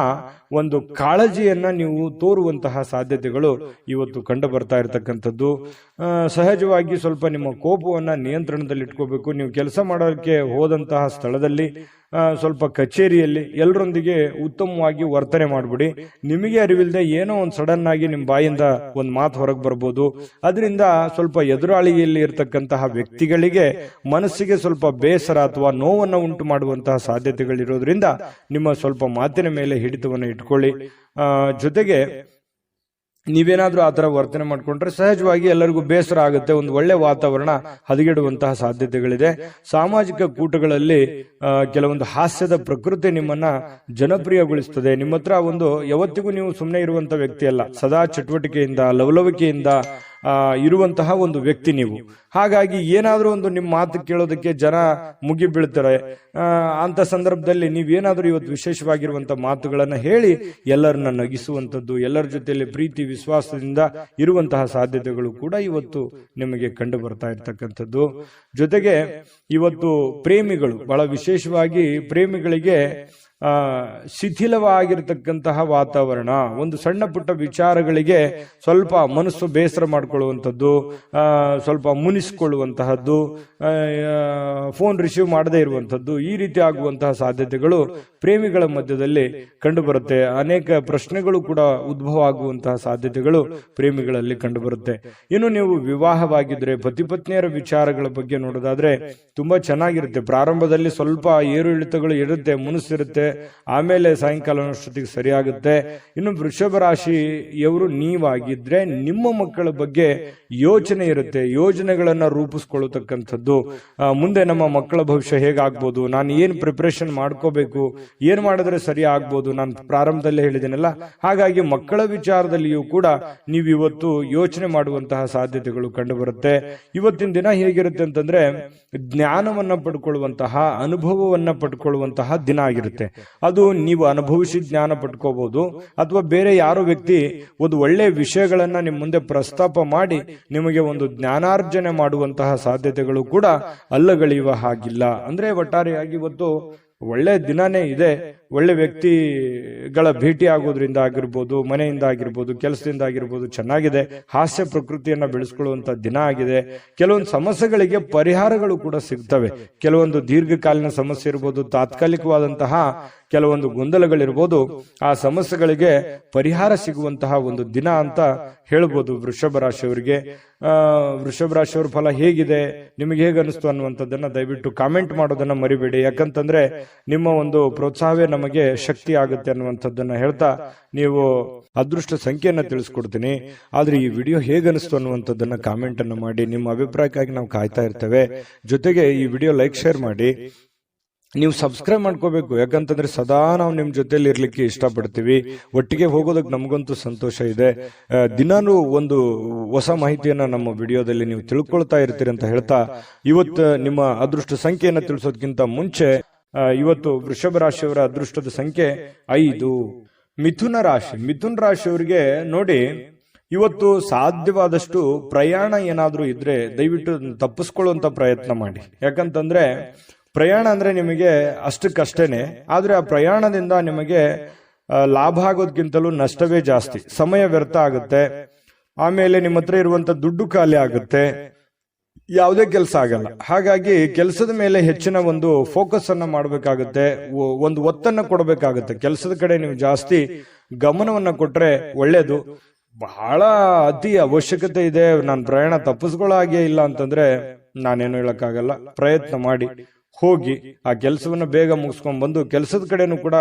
ಒಂದು ಕಾಳಜಿಯನ್ನ ನೀವು ತೋರುವಂತಹ ಸಾಧ್ಯತೆಗಳು ಇವತ್ತು ಕಂಡು ಬರ್ತಾ ಇರತಕ್ಕಂಥದ್ದು. ಸಹಜವಾಗಿ ಸ್ವಲ್ಪ ನಿಮ್ಮ ಕೋಪವನ್ನ ನಿಯಂತ್ರಣದಲ್ಲಿ ಇಟ್ಕೋಬೇಕು. ನೀವು ಕೆಲಸ ಮಾಡೋಕ್ಕೆ ಹೋದಂತಹ ಸ್ಥಳದಲ್ಲಿ, ಸ್ವಲ್ಪ ಕಚೇರಿಯಲ್ಲಿ ಎಲ್ಲರೊಂದಿಗೆ ಉತ್ತಮವಾಗಿ ವರ್ತನೆ ಮಾಡ್ಬಿಡಿ. ನಿಮಗೆ ಅರಿವಿಲ್ಲದೆ ಏನೋ ಒಂದು ಸಡನ್ ಆಗಿ ನಿಮ್ಮ ಬಾಯಿಂದ ಒಂದು ಮಾತು ಹೊರಗೆ ಬರ್ಬೋದು. ಅದರಿಂದ ಸ್ವಲ್ಪ ಎದುರಾಳಿಯಲ್ಲಿ ಇರತಕ್ಕಂತಹ ವ್ಯಕ್ತಿಗಳಿಗೆ ಮನಸ್ಸಿಗೆ ಸ್ವಲ್ಪ ಬೇಸರ ಅಥವಾ ನೋವನ್ನು ಉಂಟು ಮಾಡುವಂತಹ ಸಾಧ್ಯತೆಗಳಿರೋದ್ರಿಂದ ನಿಮ್ಮ ಸ್ವಲ್ಪ ಮಾತಿನ ಮೇಲೆ ಹಿಡಿತವನ್ನು ಇಟ್ಕೊಳ್ಳಿ. ಜೊತೆಗೆ ನೀವೇನಾದ್ರೂ ಆ ತರ ವರ್ತನೆ ಮಾಡ್ಕೊಂಡ್ರೆ ಸಹಜವಾಗಿ ಎಲ್ಲರಿಗೂ ಬೇಸರ ಆಗುತ್ತೆ. ಒಂದು ಒಳ್ಳೆ ವಾತಾವರಣ ಹದಗೆಡುವಂತಹ ಸಾಧ್ಯತೆಗಳಿದೆ. ಸಾಮಾಜಿಕ ಕೂಟಗಳಲ್ಲಿ ಕೆಲವೊಂದು ಹಾಸ್ಯದ ಪ್ರಕೃತಿ ನಿಮ್ಮನ್ನ ಜನಪ್ರಿಯಗೊಳಿಸುತ್ತದೆ. ನಿಮ್ಮ ಹತ್ರ ಒಂದು ಯಾವತ್ತಿಗೂ ನೀವು ಸುಮ್ಮನೆ ಇರುವಂತ ವ್ಯಕ್ತಿ ಅಲ್ಲ, ಸದಾ ಚಟುವಟಿಕೆಯಿಂದ, ಲವಲವಿಕೆಯಿಂದ ಇರುವಂತಹ ಒಂದು ವ್ಯಕ್ತಿ ನೀವು. ಹಾಗಾಗಿ ಏನಾದ್ರೂ ಒಂದು ನಿಮ್ಮ ಮಾತು ಕೇಳೋದಕ್ಕೆ ಜನ ಮುಗಿ ಬೀಳ್ತಾರೆ. ಅಂತ ಸಂದರ್ಭದಲ್ಲಿ ನೀವೇನಾದ್ರೂ ಇವತ್ತು ವಿಶೇಷವಾಗಿರುವಂತಹ ಮಾತುಗಳನ್ನ ಹೇಳಿ ಎಲ್ಲರನ್ನ ನಗಿಸುವಂತದ್ದು, ಎಲ್ಲರ ಜೊತೆಯಲ್ಲಿ ಪ್ರೀತಿ ವಿಶ್ವಾಸದಿಂದ ಇರುವಂತಹ ಸಾಧ್ಯತೆಗಳು ಕೂಡ ಇವತ್ತು ನಿಮಗೆ ಕಂಡು ಬರ್ತಾ ಇರ್ತಕ್ಕಂಥದ್ದು. ಜೊತೆಗೆ ಇವತ್ತು ಪ್ರೇಮಿಗಳು, ಬಹಳ ವಿಶೇಷವಾಗಿ ಪ್ರೇಮಿಗಳಿಗೆ ಶಿಥಿಲವಾಗಿರ್ತಕ್ಕಂತಹ ವಾತಾವರಣ, ಒಂದು ಸಣ್ಣ ಪುಟ್ಟ ವಿಚಾರಗಳಿಗೆ ಸ್ವಲ್ಪ ಮನಸ್ಸು ಬೇಸರ ಮಾಡಿಕೊಳ್ಳುವಂಥದ್ದು, ಸ್ವಲ್ಪ ಮುನಿಸಿಕೊಳ್ಳುವಂತಹದ್ದು, ಫೋನ್ ರಿಸೀವ್ ಮಾಡದೇ ಇರುವಂಥದ್ದು, ಈ ರೀತಿ ಆಗುವಂತಹ ಸಾಧ್ಯತೆಗಳು ಪ್ರೇಮಿಗಳ ಮಧ್ಯದಲ್ಲಿ ಕಂಡು ಬರುತ್ತೆ. ಅನೇಕ ಪ್ರಶ್ನೆಗಳು ಕೂಡ ಉದ್ಭವ ಆಗುವಂತಹ ಸಾಧ್ಯತೆಗಳು ಪ್ರೇಮಿಗಳಲ್ಲಿ ಕಂಡು ಬರುತ್ತೆ. ಇನ್ನು ನೀವು ವಿವಾಹವಾಗಿದ್ರೆ ಪತಿ ಪತ್ನಿಯರ ವಿಚಾರಗಳ ಬಗ್ಗೆ ನೋಡೋದಾದ್ರೆ ತುಂಬಾ ಚೆನ್ನಾಗಿರುತ್ತೆ. ಪ್ರಾರಂಭದಲ್ಲಿ ಸ್ವಲ್ಪ ಏರು ಇಳಿತಗಳು ಇರುತ್ತೆ, ಮುನಿಸಿರುತ್ತೆ, ಆಮೇಲೆ ಸಾಯಂಕಾಲ ಅಷ್ಟೊತ್ತಿಗೆ ಸರಿಯಾಗುತ್ತೆ. ಇನ್ನು ವೃಷಭ ರಾಶಿಯವರು ನೀವಾಗಿದ್ರೆ ನಿಮ್ಮ ಮಕ್ಕಳ ಬಗ್ಗೆ ಯೋಚನೆ ಇರುತ್ತೆ, ಯೋಜನೆಗಳನ್ನ ರೂಪಿಸ್ಕೊಳ್ಳತಕ್ಕಂಥದ್ದು. ಮುಂದೆ ನಮ್ಮ ಮಕ್ಕಳ ಭವಿಷ್ಯ ಹೇಗಾಗ್ಬೋದು, ನಾನು ಏನ್ ಪ್ರಿಪರೇಷನ್ ಮಾಡ್ಕೋಬೇಕು, ಏನ್ ಮಾಡಿದ್ರೆ ಸರಿ ಆಗ್ಬೋದು, ನಾನು ಪ್ರಾರಂಭದಲ್ಲೇ ಹೇಳಿದ್ದೇನಲ್ಲ. ಹಾಗಾಗಿ ಮಕ್ಕಳ ವಿಚಾರದಲ್ಲಿಯೂ ಕೂಡ ನೀವು ಇವತ್ತು ಯೋಚನೆ ಮಾಡುವಂತಹ ಸಾಧ್ಯತೆಗಳು ಕಂಡು ಬರುತ್ತೆ. ಇವತ್ತಿನ ದಿನ ಹೇಗಿರುತ್ತೆ ಅಂತಂದ್ರೆ ಜ್ಞಾನವನ್ನ ಪಡ್ಕೊಳ್ಳುವಂತಹ, ಅನುಭವವನ್ನ ಪಡ್ಕೊಳ್ಳುವಂತಹ ದಿನ ಆಗಿರುತ್ತೆ. ಅದು ನೀವು ಅನುಭವಿಸಿ ಜ್ಞಾನ ಪಡ್ಕೋಬಹುದು, ಅಥವಾ ಬೇರೆ ಯಾರೋ ವ್ಯಕ್ತಿ ಒಂದು ಒಳ್ಳೆ ವಿಷಯಗಳನ್ನ ನಿಮ್ಮ ಮುಂದೆ ಪ್ರಸ್ತಾಪ ಮಾಡಿ ನಿಮಗೆ ಒಂದು ಜ್ಞಾನಾರ್ಜನೆ ಮಾಡುವಂತಹ ಸಾಧ್ಯತೆಗಳು ಕೂಡ ಅಲ್ಲಗಳೆಯುವ ಹಾಗಿಲ್ಲ. ಅಂದ್ರೆ ಒಟ್ಟಾರೆಯಾಗಿ ಇವತ್ತು ಒಳ್ಳೆ ದಿನನೇ ಇದೆ. ಒಳ್ಳೆ ವ್ಯಕ್ತಿಗಳ ಭೇಟಿ ಆಗೋದ್ರಿಂದ ಆಗಿರ್ಬೋದು, ಮನೆಯಿಂದ ಆಗಿರ್ಬೋದು, ಕೆಲಸದಿಂದ ಆಗಿರ್ಬೋದು ಚೆನ್ನಾಗಿದೆ. ಹಾಸ್ಯ ಪ್ರಕೃತಿಯನ್ನ ಬೆಳೆಸ್ಕೊಳ್ಳುವಂತ ದಿನ ಆಗಿದೆ. ಕೆಲವೊಂದು ಸಮಸ್ಯೆಗಳಿಗೆ ಪರಿಹಾರಗಳು ಕೂಡ ಸಿಗ್ತವೆ. ಕೆಲವೊಂದು ದೀರ್ಘಕಾಲೀನ ಸಮಸ್ಯೆ ಇರ್ಬೋದು, ತಾತ್ಕಾಲಿಕವಾದಂತಹ ಕೆಲವೊಂದು ಗೊಂದಲಗಳಿರ್ಬೋದು, ಆ ಸಮಸ್ಯೆಗಳಿಗೆ ಪರಿಹಾರ ಸಿಗುವಂತಹ ಒಂದು ದಿನ ಅಂತ ಹೇಳ್ಬೋದು ವೃಷಭ ರಾಶಿಯವರಿಗೆ. ವೃಷಭ ರಾಶಿಯವರ ಫಲ ಹೇಗಿದೆ, ನಿಮಗೆ ಹೇಗೆ ಅನಿಸ್ತು ಅನ್ನುವಂಥದ್ದನ್ನ ದಯವಿಟ್ಟು ಕಾಮೆಂಟ್ ಮಾಡೋದನ್ನ ಮರಿಬೇಡಿ. ಯಾಕಂತಂದ್ರೆ ನಿಮ್ಮ ಒಂದು ಪ್ರೋತ್ಸಾಹವೇ ನಮಗೆ ಶಕ್ತಿ ಆಗುತ್ತೆ ಅನ್ನುವಂಥದ್ದನ್ನ ಹೇಳ್ತಾ ನೀವು ಅದೃಷ್ಟ ಸಂಖ್ಯೆಯನ್ನ ತಿಳಿಸ್ಕೊಡ್ತೀನಿ. ಆದ್ರೆ ಈ ವಿಡಿಯೋ ಹೇಗೆ ಅನಿಸ್ತು ಅನ್ನುವಂಥದ್ದನ್ನ ಕಾಮೆಂಟ್ ಅನ್ನು ಮಾಡಿ. ನಿಮ್ಮ ಅಭಿಪ್ರಾಯಕ್ಕಾಗಿ ನಾವು ಕಾಯ್ತಾ ಇರ್ತೇವೆ. ಜೊತೆಗೆ ಈ ವಿಡಿಯೋ ಲೈಕ್, ಶೇರ್ ಮಾಡಿ. ನೀವು ಸಬ್ಸ್ಕ್ರೈಬ್ ಮಾಡ್ಕೋಬೇಕು, ಯಾಕಂತಂದ್ರೆ ಸದಾ ನಾವು ನಿಮ್ ಜೊತೆಲಿ ಇರ್ಲಿಕ್ಕೆ ಇಷ್ಟಪಡ್ತೀವಿ. ಒಟ್ಟಿಗೆ ಹೋಗೋದಕ್ಕೆ ನಮಗಂತೂ ಸಂತೋಷ ಇದೆ. ದಿನಾನು ಒಂದು ಹೊಸ ಮಾಹಿತಿಯನ್ನ ನಮ್ಮ ವಿಡಿಯೋದಲ್ಲಿ ನೀವು ತಿಳ್ಕೊಳ್ತಾ ಇರ್ತೀರಿ ಅಂತ ಹೇಳ್ತಾ, ಇವತ್ತು ನಿಮ್ಮ ಅದೃಷ್ಟ ಸಂಖ್ಯೆಯನ್ನ ತಿಳಿಸೋದಕ್ಕಿಂತ ಮುಂಚೆ ಇವತ್ತು ವೃಷಭ ರಾಶಿಯವರ ಅದೃಷ್ಟದ ಸಂಖ್ಯೆ 5. ಮಿಥುನ ರಾಶಿ. ಮಿಥುನ ರಾಶಿಯವರಿಗೆ ನೋಡಿ, ಇವತ್ತು ಸಾಧ್ಯವಾದಷ್ಟು ಪ್ರಯಾಣ ಏನಾದ್ರೂ ಇದ್ರೆ ದಯವಿಟ್ಟು ತಪ್ಪಿಸ್ಕೊಳ್ಳುವಂತ ಪ್ರಯತ್ನ ಮಾಡಿ. ಯಾಕಂತಂದ್ರೆ ಪ್ರಯಾಣ ಅಂದ್ರೆ ನಿಮಗೆ ಅಷ್ಟಕ್ಕಷ್ಟೇನೆ, ಆದ್ರೆ ಆ ಪ್ರಯಾಣದಿಂದ ನಿಮಗೆ ಲಾಭ ಆಗೋದ್ಕಿಂತಲೂ ನಷ್ಟವೇ ಜಾಸ್ತಿ. ಸಮಯ ವ್ಯರ್ಥ ಆಗುತ್ತೆ, ಆಮೇಲೆ ನಿಮ್ಮ ಹತ್ರ ಇರುವಂತ ದುಡ್ಡು ಖಾಲಿ ಆಗುತ್ತೆ, ಯಾವುದೇ ಕೆಲಸ ಆಗಲ್ಲ. ಹಾಗಾಗಿ ಕೆಲಸದ ಮೇಲೆ ಹೆಚ್ಚಿನ ಒಂದು ಫೋಕಸ್ ಅನ್ನ ಮಾಡಬೇಕಾಗುತ್ತೆ, ಒಂದು ಒತ್ತನ್ನ ಕೊಡಬೇಕಾಗುತ್ತೆ. ಕೆಲಸದ ಕಡೆ ನೀವು ಜಾಸ್ತಿ ಗಮನವನ್ನ ಕೊಟ್ರೆ ಒಳ್ಳೇದು. ಬಹಳ ಅತಿ ಅವಶ್ಯಕತೆ ಇದೆ, ನಾನು ಪ್ರಯಾಣ ತಪ್ಪಿಸ್ಕೊಳ್ಳೋ ಹಾಗೆ ಇಲ್ಲ ಅಂತಂದ್ರೆ ನಾನೇನು ಹೇಳಕ್ಕಾಗಲ್ಲ. ಪ್ರಯತ್ನ ಮಾಡಿ ಹೋಗಿ ಆ ಕೆಲಸವನ್ನ ಬೇಗ ಮುಗಿಸ್ಕೊಂಡ್ ಬಂದು ಕೆಲಸದ ಕಡೆನೂ ಕೂಡ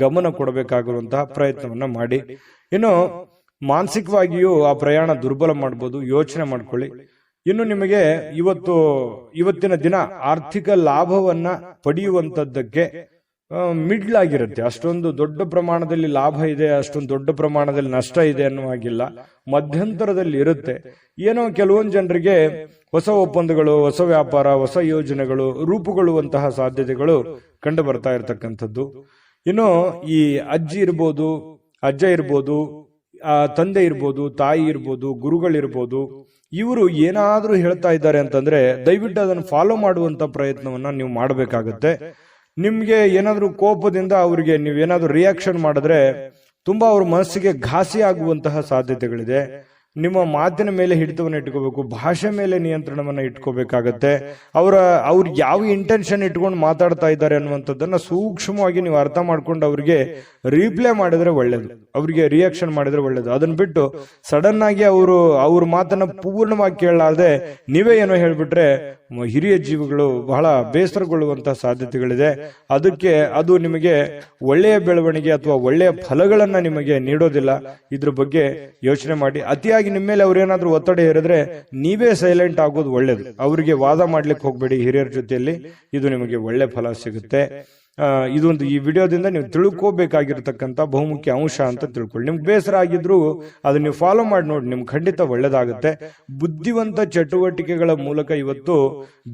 ಗಮನ ಕೊಡಬೇಕಾಗಿರುವಂತಹ ಪ್ರಯತ್ನವನ್ನ ಮಾಡಿ. ಇನ್ನು ಮಾನಸಿಕವಾಗಿಯೂ ಆ ಪ್ರಯಾಣ ದುರ್ಬಲ ಮಾಡ್ಬೋದು, ಯೋಚನೆ ಮಾಡ್ಕೊಳ್ಳಿ. ಇನ್ನು ನಿಮಗೆ ಇವತ್ತಿನ ದಿನ ಆರ್ಥಿಕ ಲಾಭವನ್ನ ಪಡೆಯುವಂತದ್ದಕ್ಕೆ ಮಿಡ್ಲ್ ಆಗಿರುತ್ತೆ. ಅಷ್ಟೊಂದು ದೊಡ್ಡ ಪ್ರಮಾಣದಲ್ಲಿ ಲಾಭ ಇದೆ, ಅಷ್ಟೊಂದು ದೊಡ್ಡ ಪ್ರಮಾಣದಲ್ಲಿ ನಷ್ಟ ಇದೆ ಅನ್ನುವಾಗಿಲ್ಲ, ಮಧ್ಯಂತರದಲ್ಲಿ ಇರುತ್ತೆ. ಏನೋ ಕೆಲವೊಂದು ಜನರಿಗೆ ಹೊಸ ಒಪ್ಪಂದಗಳು, ಹೊಸ ವ್ಯಾಪಾರ, ಹೊಸ ಯೋಜನೆಗಳು ರೂಪುಗೊಳ್ಳುವಂತಹ ಸಾಧ್ಯತೆಗಳು ಕಂಡು ಬರ್ತಾ ಇರತಕ್ಕಂಥದ್ದು. ಇನ್ನು ಈ ಅಜ್ಜಿ ಇರ್ಬೋದು, ಅಜ್ಜ ಇರ್ಬೋದು, ತಂದೆ ಇರ್ಬೋದು, ತಾಯಿ ಇರ್ಬೋದು, ಗುರುಗಳಿರ್ಬೋದು, ಇವರು ಏನಾದ್ರೂ ಹೇಳ್ತಾ ಇದ್ದಾರೆ ಅಂತಂದ್ರೆ ದಯವಿಟ್ಟು ಅದನ್ನು ಫಾಲೋ ಮಾಡುವಂತ ಪ್ರಯತ್ನವನ್ನ ನೀವು ಮಾಡಬೇಕಾಗತ್ತೆ. ನಿಮ್ಗೆ ಏನಾದ್ರೂ ಕೋಪದಿಂದ ಅವರಿಗೆ ನೀವೇನಾದ್ರೂ ರಿಯಾಕ್ಷನ್ ಮಾಡಿದ್ರೆ ತುಂಬಾ ಅವ್ರ ಮನಸ್ಸಿಗೆ ಘಾಸಿ ಆಗುವಂತಹ ಸಾಧ್ಯತೆಗಳಿದೆ. ನಿಮ್ಮ ಮಾತಿನ ಮೇಲೆ ಹಿಡಿತವನ್ನ ಇಟ್ಕೋಬೇಕು, ಭಾಷೆ ಮೇಲೆ ನಿಯಂತ್ರಣವನ್ನ ಇಟ್ಕೋಬೇಕಾಗತ್ತೆ. ಅವ್ರು ಯಾವ ಇಂಟೆನ್ಷನ್ ಇಟ್ಕೊಂಡು ಮಾತಾಡ್ತಾ ಇದ್ದಾರೆ ಅನ್ನುವಂಥದ್ದನ್ನ ಸೂಕ್ಷ್ಮವಾಗಿ ನೀವು ಅರ್ಥ ಮಾಡ್ಕೊಂಡು ಅವ್ರಿಗೆ ರೀಪ್ಲೈ ಮಾಡಿದ್ರೆ ಒಳ್ಳೇದು, ಅವ್ರಿಗೆ ರಿಯಾಕ್ಷನ್ ಮಾಡಿದ್ರೆ ಒಳ್ಳೇದು. ಅದನ್ನ ಬಿಟ್ಟು ಸಡನ್ ಆಗಿ ಅವ್ರ ಮಾತನ್ನ ಪೂರ್ಣವಾಗಿ ಕೇಳಲಾರದೆ ನೀವೇ ಏನೋ ಹೇಳ್ಬಿಟ್ರೆ ಹಿರಿಯ ಜೀವಿಗಳು ಬಹಳ ಬೇಸರಗೊಳ್ಳುವಂತಹ ಸಾಧ್ಯತೆಗಳಿದೆ. ಅದು ನಿಮಗೆ ಒಳ್ಳೆಯ ಬೆಳವಣಿಗೆ ಅಥವಾ ಒಳ್ಳೆಯ ಫಲಗಳನ್ನ ನಿಮಗೆ ನೀಡೋದಿಲ್ಲ. ಇದ್ರ ಬಗ್ಗೆ ಯೋಚನೆ ಮಾಡಿ. ಅತಿಯಾಗಿ ನಿಮ್ಮ ಮೇಲೆ ಅವ್ರೇನಾದ್ರೂ ಒತ್ತಡ ಹೇರಿದ್ರೆ ನೀವೇ ಸೈಲೆಂಟ್ ಆಗೋದು ಒಳ್ಳೇದು. ಅವರಿಗೆ ವಾದ ಮಾಡ್ಲಿಕ್ಕೆ ಹೋಗ್ಬೇಡಿ ಹಿರಿಯರ ಜೊತೆಯಲ್ಲಿ, ಇದು ನಿಮಗೆ ಒಳ್ಳೆ ಫಲ ಸಿಗುತ್ತೆ. ಇದೊಂದು ಈ ವಿಡಿಯೋದಿಂದ ನೀವು ತಿಳ್ಕೋಬೇಕಾಗಿರ್ತಕ್ಕಂಥ ಬಹುಮುಖ್ಯ ಅಂಶ ಅಂತ ತಿಳ್ಕೊಳ್ಳಿ. ನಿಮ್ಗೆ ಬೇಸರ ಆಗಿದ್ರು ಅದನ್ನ ನೀವು ಫಾಲೋ ಮಾಡಿ ನೋಡಿ, ನಿಮ್ಗೆ ಖಂಡಿತ ಒಳ್ಳೇದಾಗುತ್ತೆ. ಬುದ್ಧಿವಂತ ಚಟುವಟಿಕೆಗಳ ಮೂಲಕ ಇವತ್ತು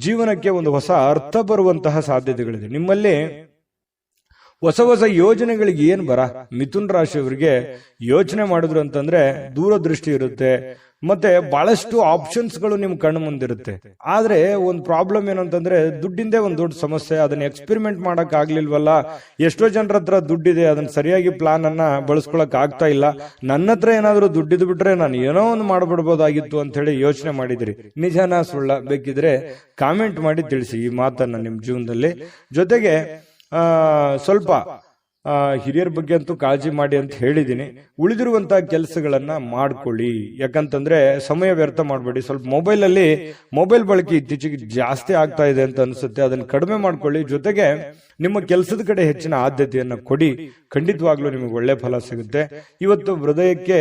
ಜೀವನಕ್ಕೆ ಒಂದು ಹೊಸ ಅರ್ಥ ಬರುವಂತಹ ಸಾಧ್ಯತೆಗಳಿದೆ. ನಿಮ್ಮಲ್ಲಿ ಹೊಸ ಹೊಸ ಯೋಜನೆಗಳಿಗೆ ಏನ್ ಮಿಥುನ್ ರಾಶಿಯವರಿಗೆ ಯೋಚನೆ ಮಾಡಿದ್ರು ಅಂತಂದ್ರೆ ದೂರದೃಷ್ಟಿ ಇರುತ್ತೆ, ಮತ್ತೆ ಬಹಳಷ್ಟು ಆಪ್ಷನ್ಸ್ ಗಳು ನಿಮ್ ಕಣ್ಣು ಮುಂದಿರುತ್ತೆ. ಆದ್ರೆ ಒಂದು ಪ್ರಾಬ್ಲಮ್ ಏನಂತಂದ್ರೆ ದುಡ್ಡಿಂದೇ ಒಂದು ದೊಡ್ಡ ಸಮಸ್ಯೆ. ಅದನ್ನ ಎಕ್ಸ್ಪೆರಿಮೆಂಟ್ ಮಾಡಕ್ ಆಗ್ಲಿಲ್ವಲ್ಲ, ಎಷ್ಟೋ ಜನರ ಹತ್ರ ದುಡ್ಡಿದೆ, ಅದನ್ನ ಸರಿಯಾಗಿ ಪ್ಲಾನ್ ಅನ್ನ ಬಳಸ್ಕೊಳಕ್ ಆಗ್ತಾ ಇಲ್ಲ. ನನ್ನ ಹತ್ರ ಏನಾದ್ರೂ ದುಡ್ಡಿದ್ ಬಿಟ್ರೆ ನಾನು ಏನೋ ಒಂದು ಮಾಡ್ಬಿಡ್ಬೋದಾಗಿತ್ತು ಅಂತ ಹೇಳಿ ಯೋಚನೆ ಮಾಡಿದ್ರಿ. ನಿಜಾನ ಸುಳ್ಳ? ಬೇಕಿದ್ರೆ ಕಾಮೆಂಟ್ ಮಾಡಿ ತಿಳಿಸಿ ಈ ಮಾತನ್ನ ನಿಮ್ ಜೀವನದಲ್ಲಿ. ಜೊತೆಗೆ ಸ್ವಲ್ಪ ಹಿರಿಯರ ಬಗ್ಗೆ ಅಂತೂ ಕಾಳಜಿ ಮಾಡಿ ಅಂತ ಹೇಳಿದೀನಿ. ಉಳಿದಿರುವಂತಹ ಕೆಲಸಗಳನ್ನ ಮಾಡ್ಕೊಳ್ಳಿ. ಯಾಕಂತಂದ್ರೆ ಸಮಯ ವ್ಯರ್ಥ ಮಾಡಬೇಡಿ. ಸ್ವಲ್ಪ ಮೊಬೈಲ್ ಬಳಕೆ ಇತ್ತೀಚೆಗೆ ಜಾಸ್ತಿ ಆಗ್ತಾ ಇದೆ ಅಂತ ಅನ್ಸುತ್ತೆ. ಅದನ್ನ ಕಡಿಮೆ ಮಾಡ್ಕೊಳ್ಳಿ. ಜೊತೆಗೆ ನಿಮ್ಮ ಕೆಲಸದ ಕಡೆ ಹೆಚ್ಚಿನ ಆದ್ಯತೆಯನ್ನ ಕೊಡಿ. ಖಂಡಿತವಾಗ್ಲೂ ನಿಮಗೆ ಒಳ್ಳೆ ಫಲ ಸಿಗುತ್ತೆ. ಇವತ್ತು ಹೃದಯಕ್ಕೆ